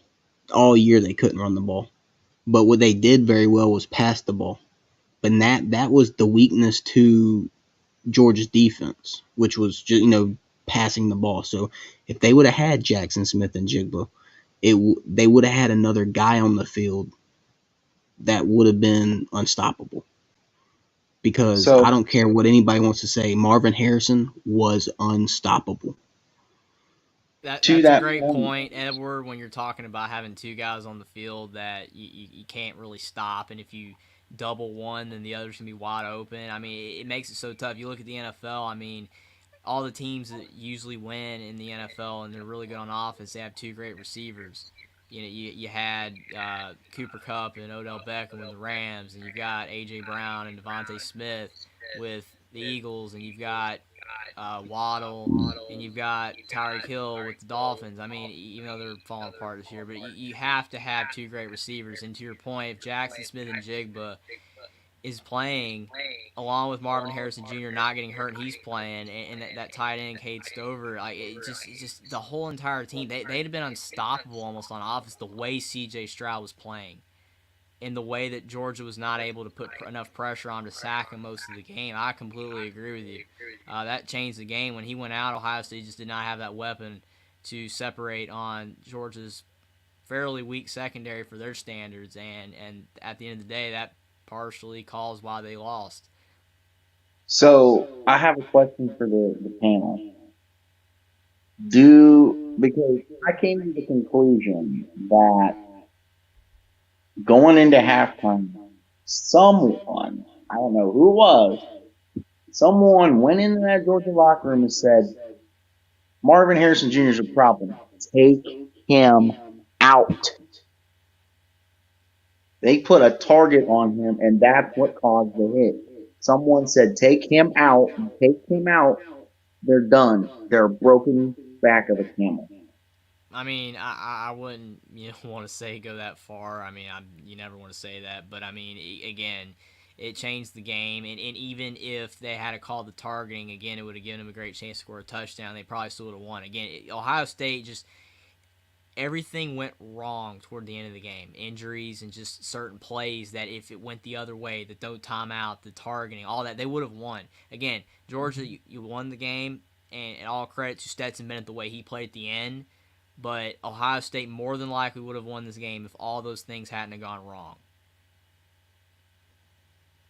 All year they couldn't run the ball. But what they did very well was pass the ball. But that was the weakness to Georgia's defense, which was just, passing the ball. So if they would have had Jackson Smith and Jigba, they would have had another guy on the field that would have been unstoppable. Because I don't care what anybody wants to say, Marvin Harrison was unstoppable. That's a great point, Edward, when you're talking about having two guys on the field that you can't really stop, and if you double one, then the other's going to be wide open. I mean, it makes it so tough. You look at the NFL, I mean, all the teams that usually win in the NFL and they're really good on offense, they have two great receivers. You had Cooper Kupp and Odell Beckham with the Rams, and you've got A.J. Brown and Devontae Smith with the Eagles, and you've got Waddle, and you've got Tyreek Hill with the Dolphins. I mean, even though they're falling apart this year, but you have to have two great receivers. And to your point, if Jackson Smith and Jigba is playing, along with Marvin Harrison Jr. not getting hurt, and he's playing, and that tight end Cade Stover, like it's just the whole entire team. They'd have been unstoppable almost on offense the way C.J. Stroud was playing, in the way that Georgia was not able to put enough pressure on to sack him most of the game. I completely agree with you. That changed the game. When he went out, Ohio State just did not have that weapon to separate on Georgia's fairly weak secondary for their standards, and at the end of the day, that partially caused why they lost. So I have a question for the panel. Because I came to the conclusion that going into halftime, someone, I don't know who it was, someone went into that Georgia locker room and said, Marvin Harrison Jr. is a problem. Take him out. They put a target on him, and that's what caused the hit. Someone said, take him out. Take him out. They're done. They're a broken back of a camel. I mean, I wouldn't want to say go that far. I mean, you never want to say that, but I mean, again, it changed the game, and even if they had to call the targeting again, it would have given them a great chance to score a touchdown. They probably still would have won. Again, Ohio State just everything went wrong toward the end of the game. Injuries and just certain plays that if it went the other way, the no timeout, the targeting, all that, they would have won. Again, Georgia, you won the game, and all credit to Stetson Bennett the way he played at the end. But Ohio State more than likely would have won this game if all those things hadn't have gone wrong.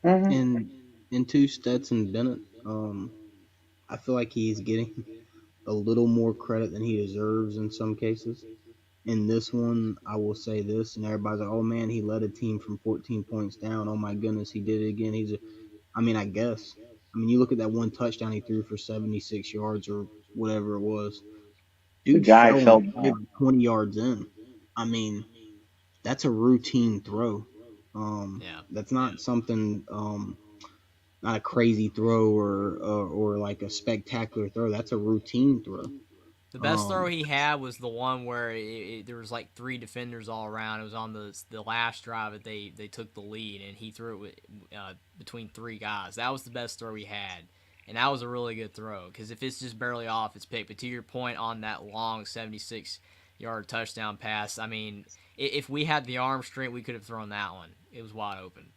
And to Stetson Bennett, I feel like he's getting a little more credit than he deserves in some cases. In this one, I will say this, and everybody's like, oh man, he led a team from 14 points down. Oh my goodness, he did it again. I guess. I mean, you look at that one touchdown he threw for 76 yards or whatever it was. Dude fell 20 yards in. I mean, that's a routine throw. That's not something, not a crazy throw or like a spectacular throw. That's a routine throw. The best throw he had was the one where there was like three defenders all around. It was on the last drive that they took the lead, and he threw it between three guys. That was the best throw he had, and that was a really good throw because if it's just barely off, it's picked. But to your point on that long 76-yard touchdown pass, I mean, if we had the arm strength, we could have thrown that one. It was wide open.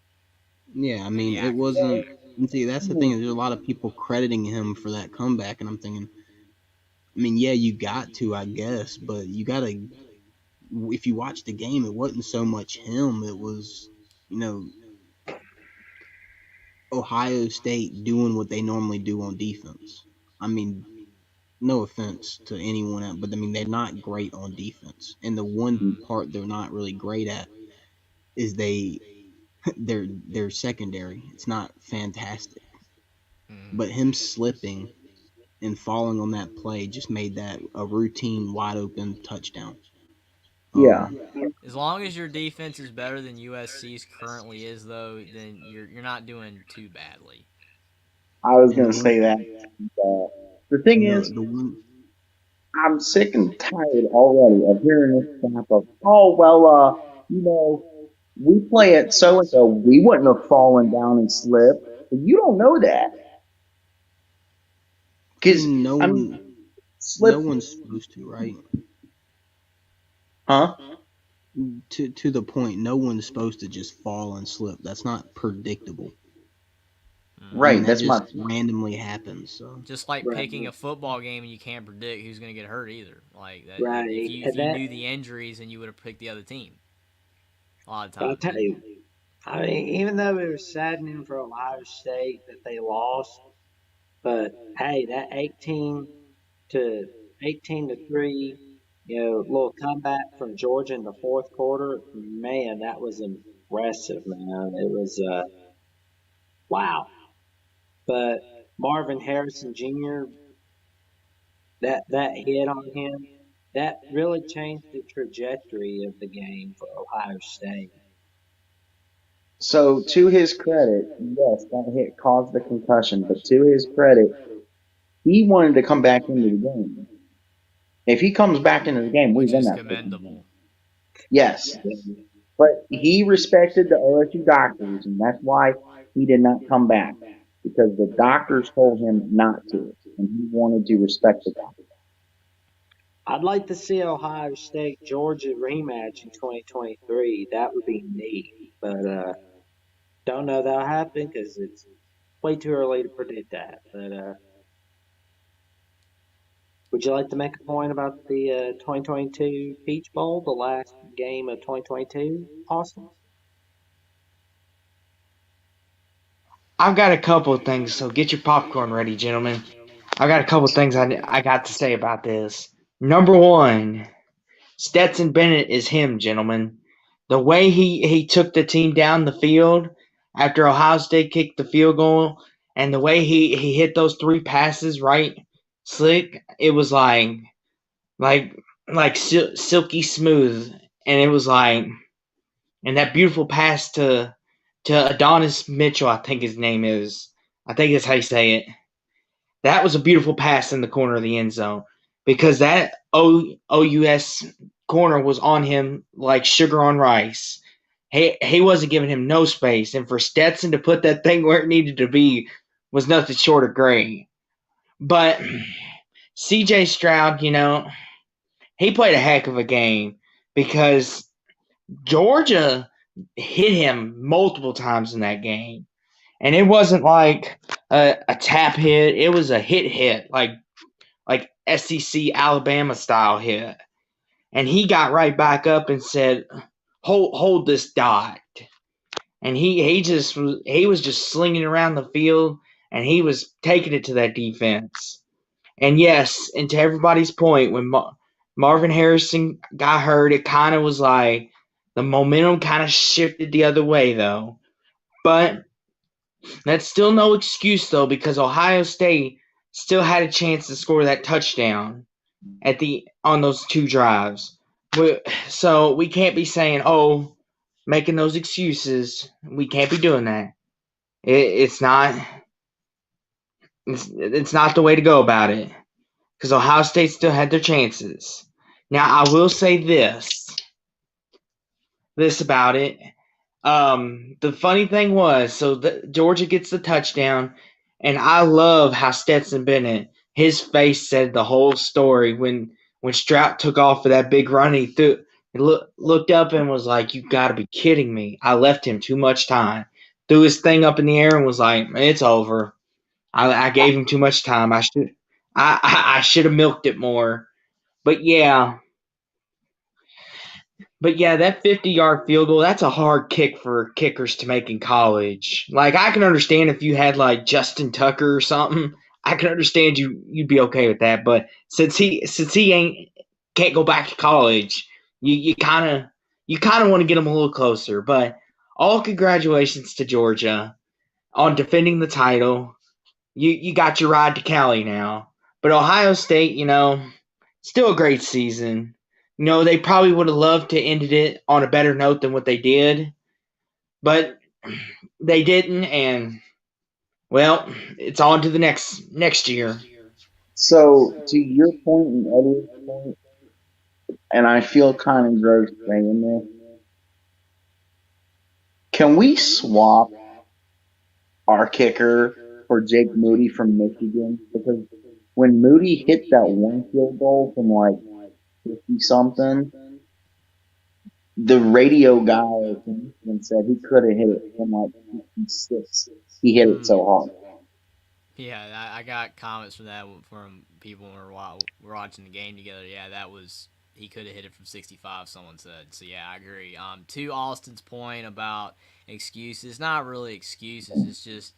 Yeah, I mean, it wasn't. See, that's the thing. There's a lot of people crediting him for that comeback, and I'm thinking, I mean, yeah, you got to, I guess, but you got to, if you watch the game, it wasn't so much him. It was, Ohio State doing what they normally do on defense. I mean, no offense to anyone else, but I mean, they're not great on defense. And the one part they're not really great at is their secondary. It's not fantastic. But him slipping and falling on that play just made that a routine wide open touchdown. Yeah. As long as your defense is better than USC's currently is, though, then you're not doing too badly. I was going to say that. The thing is, I'm sick and tired already of hearing this crap of, we play it so and so, we wouldn't have fallen down and slipped. But you don't know that. Because no one's supposed to, right? Huh? To the point, no one's supposed to just fall and slip. That's not predictable. Right, I mean, that's just randomly happens. So just like picking a football game and you can't predict who's going to get hurt either. Like that, Right. if you knew the injuries, then you would have picked the other team. A lot of times. I'll tell you, I mean, even though it was saddening for Ohio State that they lost, but hey, that 18 to 3, little comeback from Georgia in the fourth quarter, man, that was impressive, man. It was wow. But Marvin Harrison Jr., that hit on him, that really changed the trajectory of the game for Ohio State. So, to his credit, yes, that hit caused the concussion, but to his credit, He wanted to come back into the game. If he comes back into the game, we which win is that freaking game. commendable. Yes. But he respected the OSU doctors, and that's why he did not come back. Because the doctors told him not to, and he wanted to respect the doctors. I'd like to see Ohio State Georgia rematch in 2023. That would be neat, but don't know that'll happen because it's way too early to predict that. But would you like to make a point about the 2022 Peach Bowl, the last game of 2022, Austin? I've got a couple of things, so get your popcorn ready, gentlemen. I've got a couple of things I got to say about this. Number one, Stetson Bennett is him, gentlemen. The way he took the team down the field after Ohio State kicked the field goal, and the way he hit those 3 passes right slick, it was like silky smooth, and it was like, and that beautiful pass to Adonis Mitchell, I think his name is. I think that's how you say it. That was a beautiful pass in the corner of the end zone because that OUS corner was on him like sugar on rice. He wasn't giving him no space, and for Stetson to put that thing where it needed to be was nothing short of great. But CJ Stroud, he played a heck of a game because Georgia hit him multiple times in that game. And it wasn't like a tap hit. It was a hit, like SEC Alabama style hit. And he got right back up and said, hold this dot. And he was just slinging around the field, and he was taking it to that defense. And yes, and to everybody's point, when Marvin Harrison got hurt, it kind of was like the momentum kind of shifted the other way, though. But that's still no excuse, though, because Ohio State still had a chance to score that touchdown on those 2 drives. So we can't be saying, making those excuses. We can't be doing that. It's not the way to go about it, because Ohio State still had their chances. Now, I will say this about it. The funny thing was, Georgia gets the touchdown, and I love how Stetson Bennett, his face said the whole story when Stroud took off for that big run. He looked up and was like, "You got to be kidding me! I left him too much time." Threw his thing up in the air and was like, "It's over. I gave him too much time. I should have milked it more." But yeah, that 50-yard field goal, that's a hard kick for kickers to make in college. Like, I can understand if you had, like, Justin Tucker or something. I can understand you'd be okay with that. But since he can't go back to college, you kind of want to get him a little closer. But all congratulations to Georgia on defending the title. You got your ride to Cali now. But Ohio State, still a great season. They probably would have loved to ended it on a better note than what they did, but they didn't, and well, it's on to the next year. So, to your point and Edward's point, and I feel kind of gross saying this, can we swap our kicker for Jake Moody from Michigan? Because when Moody hit that one field goal from like 50 something, the radio guy from Michigan said he could have hit it from like 56. He hit it so hard. Yeah, I got comments from that from people when we were watching the game together. Yeah, he could have hit it from 65, someone said. So yeah, I agree. To Austin's point about excuses, not really excuses. It's just,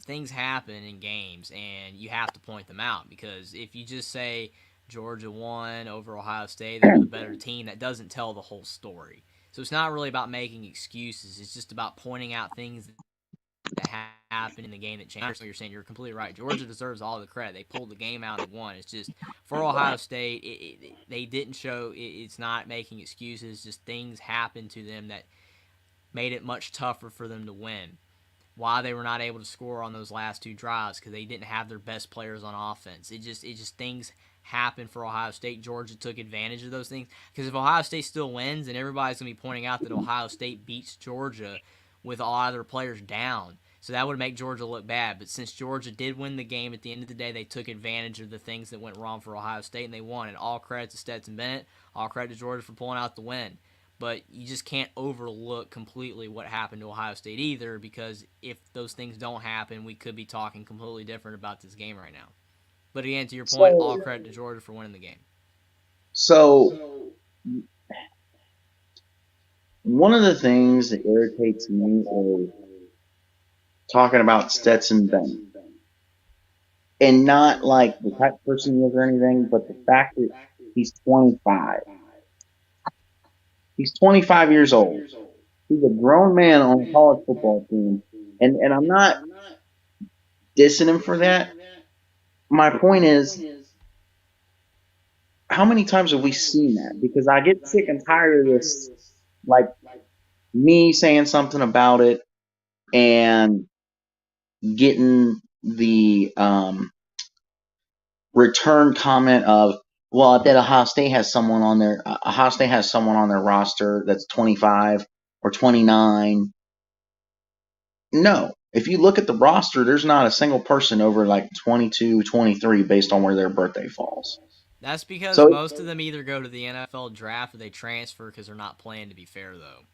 things happen in games, and you have to point them out, because if you just say Georgia won over Ohio State, they were the better team, that doesn't tell the whole story. So it's not really about making excuses. It's just about pointing out things that happened in the game that changed. So you're saying, you're completely right. Georgia deserves all the credit. They pulled the game out and won. It's just, for Ohio State, they didn't show. It's not making excuses. Just things happened to them that made it much tougher for them to win. why they were not able to score on those last two drives, because they didn't have their best players on offense. It just things happen for Ohio State. Georgia took advantage of those things, because if Ohio State still wins, then everybody's going to be pointing out that Ohio State beats Georgia with all their players down. So that would make Georgia look bad. But since Georgia did win the game, at the end of the day, they took advantage of the things that went wrong for Ohio State, and they won. And all credit to Stetson Bennett, all credit to Georgia for pulling out the win. But you just can't overlook completely what happened to Ohio State either, because if those things don't happen, we could be talking completely different about this game right now. But again, to your point, all credit to Georgia for winning the game. So, one of the things that irritates me is talking about Stetson Bennett. And not like the type of person he is or anything, but the fact that he's 25. He's 25 years old. He's a grown man on a college football team. And I'm not dissing him for that. My point is, how many times have we seen that? Because I get sick and tired of this, like, me saying something about it and getting the return comment of, well, I bet Ohio State has someone on their roster that's 25 or 29. No. If you look at the roster, there's not a single person over like 22, 23 based on where their birthday falls. That's because most of them either go to the NFL draft or they transfer because they're not playing, to be fair, though.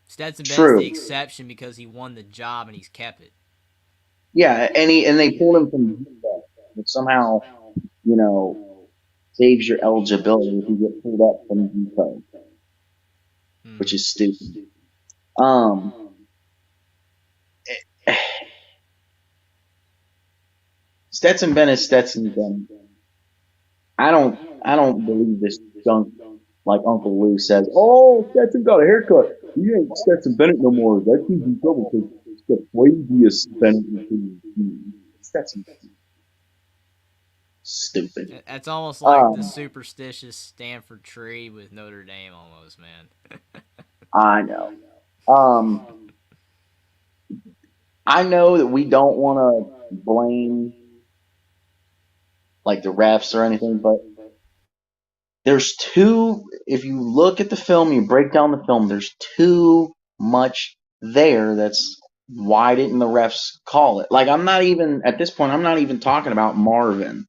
Stetson Bennett's the exception because he won the job and he's kept it. Yeah, and they pulled him from Depot, which somehow, saves your eligibility if you get pulled up from Depot, which is stupid. Stetson Bennett. I don't believe this junk like Uncle Lou says. Oh, Stetson got a haircut. You ain't Stetson Bennett no more. That keeps you in trouble because it's the craziest Bennett. Stetson Bennett. Stupid. That's almost like the superstitious Stanford tree with Notre Dame, almost, man. I know. I know that we don't want to blame like the refs or anything, but there's if you look at the film, you break down the film, there's too much there that's why didn't the refs call it? Like, at this point, I'm not even talking about Marvin.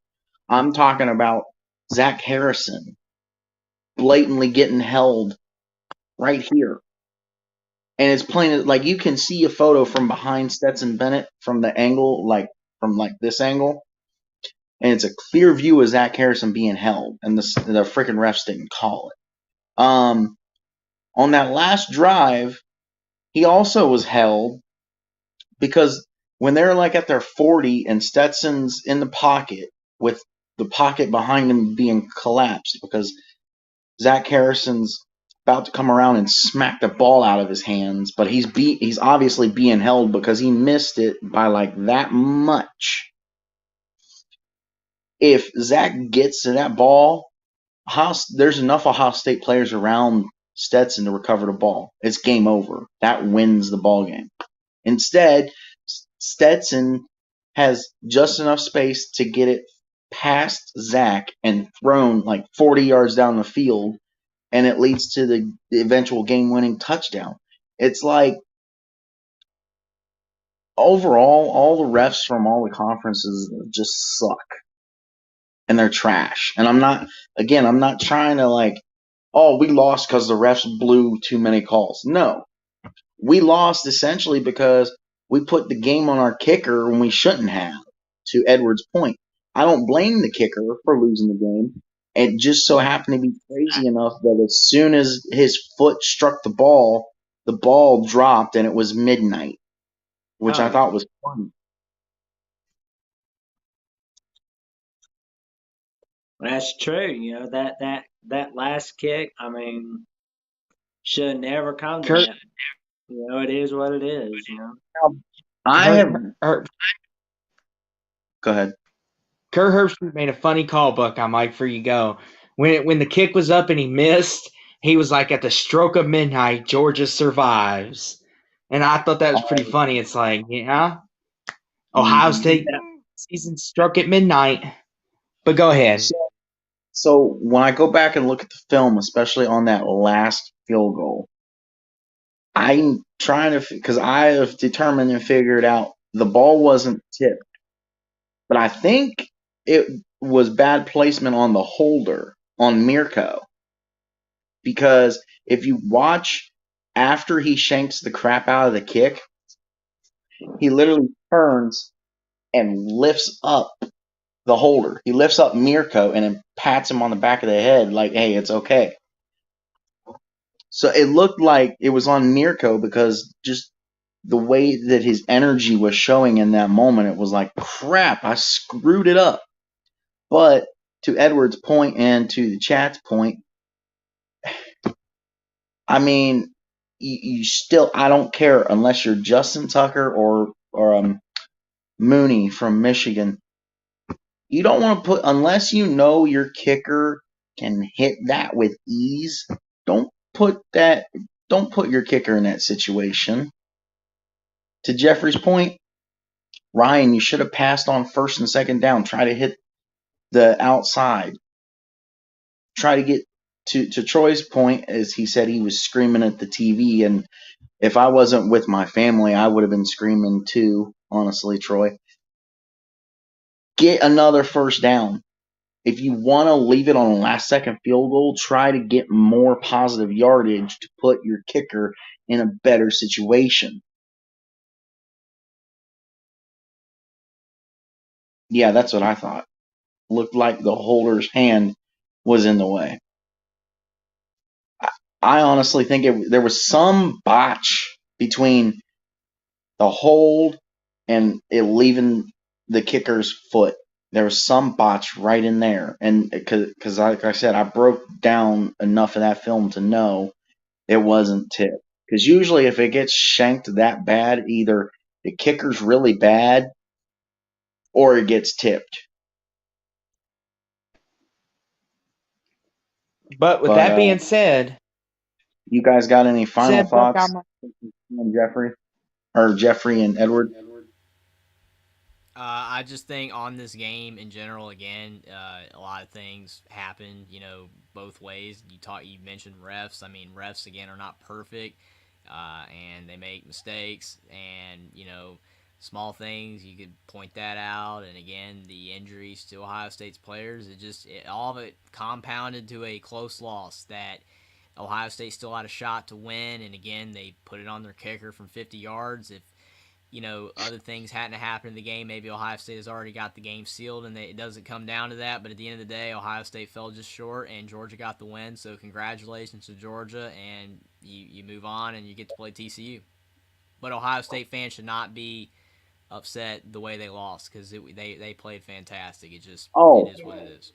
I'm talking about Zach Harrison blatantly getting held right here. And it's plain, like, you can see a photo from behind Stetson Bennett from the angle, from this angle. And it's a clear view of Zach Harrison being held. And the freaking refs didn't call it. On that last drive, he also was held because when they're like at their 40 and Stetson's in the pocket with the pocket behind him being collapsed because Zach Harrison's about to come around and smack the ball out of his hands, but he's obviously being held because he missed it by like that much. If Zach gets to that ball, there's enough Ohio State players around Stetson to recover the ball. It's game over. That wins the ball game. Instead, Stetson has just enough space to get it past Zach and thrown like 40 yards down the field, and it leads to the eventual game-winning touchdown. It's like, overall, all the refs from all the conferences just suck. And they're trash. And I'm not trying to we lost because the refs blew too many calls. No. We lost essentially because we put the game on our kicker when we shouldn't have, to Edwards' point. I don't blame the kicker for losing the game. It just so happened to be crazy enough that as soon as his foot struck the ball dropped and it was midnight, which I thought was funny. That's true. That last kick, should have never come to that. It is what it is. Go ahead. Kurt Herbstreit made a funny call, Buckeye Mike, before you go. When the kick was up and he missed, he was like, at the stroke of midnight, Georgia survives. And I thought that was pretty funny. It's like, yeah, Ohio State season struck at midnight. But go ahead. So when I go back and look at the film, especially on that last field goal, I'm trying to, because I have determined and figured out the ball wasn't tipped, but I think it was bad placement on the holder on Mirko. Because if you watch after he shanks the crap out of the kick, he literally turns and lifts up the holder. He lifts up Mirko and then pats him on the back of the head like, hey, it's okay. So it looked like it was on Mirko because just the way that his energy was showing in that moment, it was like, crap, I screwed it up. But to Edward's point and to the chat's point, I mean, you still, I don't care unless you're Justin Tucker or Mooney from Michigan. You don't want to put, unless you know your kicker can hit that with ease, don't put your kicker in that situation. To Jeffrey's point, Ryan, you should have passed on first and second down. Try to hit the outside. Try to get to Troy's point, as he said he was screaming at the TV, and if I wasn't with my family, I would have been screaming too, honestly, Troy. Get another first down. If you want to leave it on a last second field goal, try to get more positive yardage to put your kicker in a better situation. Yeah, that's what I thought. Looked like the holder's hand was in the way. I honestly think there was some botch between the hold and it leaving the kicker's foot. There was some botch right in there. And because like I said, I broke down enough of that film to know it wasn't tipped. Because usually if it gets shanked that bad, either the kicker's really bad or it gets tipped. But with that being said, you guys got any final thoughts on Jeffrey and Edward? I just think on this game in general, again, a lot of things happen, both ways. You mentioned refs. I mean, refs again are not perfect, and they make mistakes, and small things you could point that out. And again, the injuries to Ohio State's players, all of it compounded to a close loss that Ohio State still had a shot to win. And again, they put it on their kicker from 50 yards. If other things hadn't happened in the game, maybe Ohio State has already got the game sealed, and it doesn't come down to that. But at the end of the day, Ohio State fell just short, and Georgia got the win. So congratulations to Georgia, and you move on, and you get to play TCU. But Ohio State fans should not be upset the way they lost, because they played fantastic. It is what it is.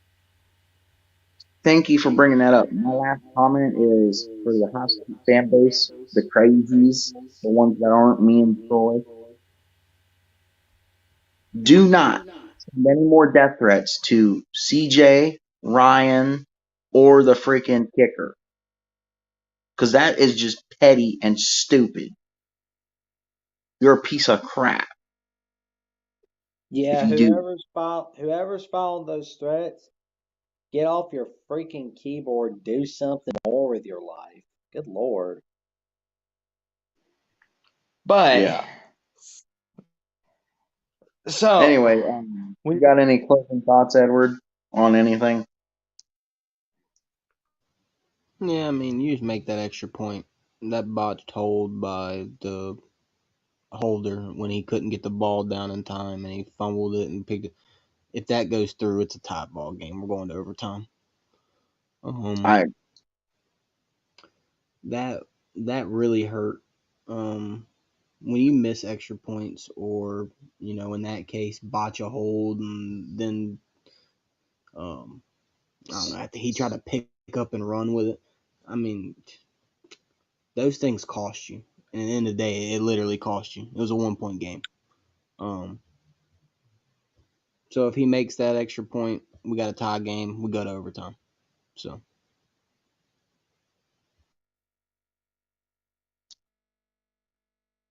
Thank you for bringing that up. My last comment is for the Ohio State fan base, the crazies, the ones that aren't me and Troy. Do not send any more death threats to CJ, Ryan, or the freaking kicker. Because that is just petty and stupid. You're a piece of crap. Yeah, whoever's following those threats, get off your freaking keyboard. Do something more with your life. Good Lord. But yeah. So anyway, you got any closing thoughts, Edward, on anything? Yeah, I mean, you just make that extra point. That botched hold by the holder when he couldn't get the ball down in time and he fumbled it and picked it. If that goes through, it's a tie ball game. We're going to overtime. That really hurt. When you miss extra points, or in that case, botch a hold, and then I don't know, he tried to pick up and run with it. I mean, those things cost you. And at the end of the day, it literally cost you. It was a 1-point game. So if he makes that extra point, we got a tie game. We go to overtime. So.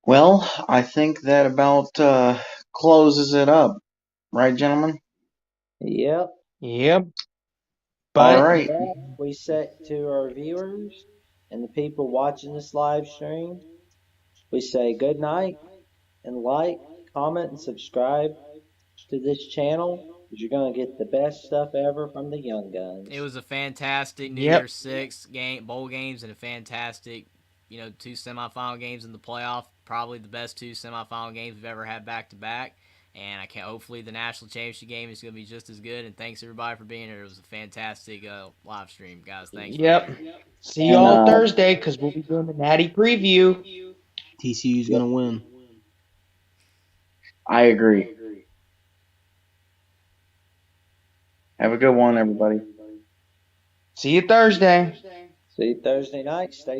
Well, I think that about closes it up, right, gentlemen? Yep. Yep. All But right. We say to our viewers and the people watching this live stream, we say good night and like, comment, and subscribe to this channel because you're going to get the best stuff ever from the Young Guns. It was a fantastic New Yep. Year's Six bowl games and a fantastic, 2 semifinal games in the playoff. Probably the best 2 semifinal games we've ever had back to back. And hopefully the national championship game is going to be just as good. And thanks everybody for being here. It was a fantastic live stream, guys. Thanks. Yep. See you And, all Thursday because we'll be doing the Natty preview. TCU's gonna win. I agree. Have a good one, everybody. See you Thursday. See you Thursday night. Stay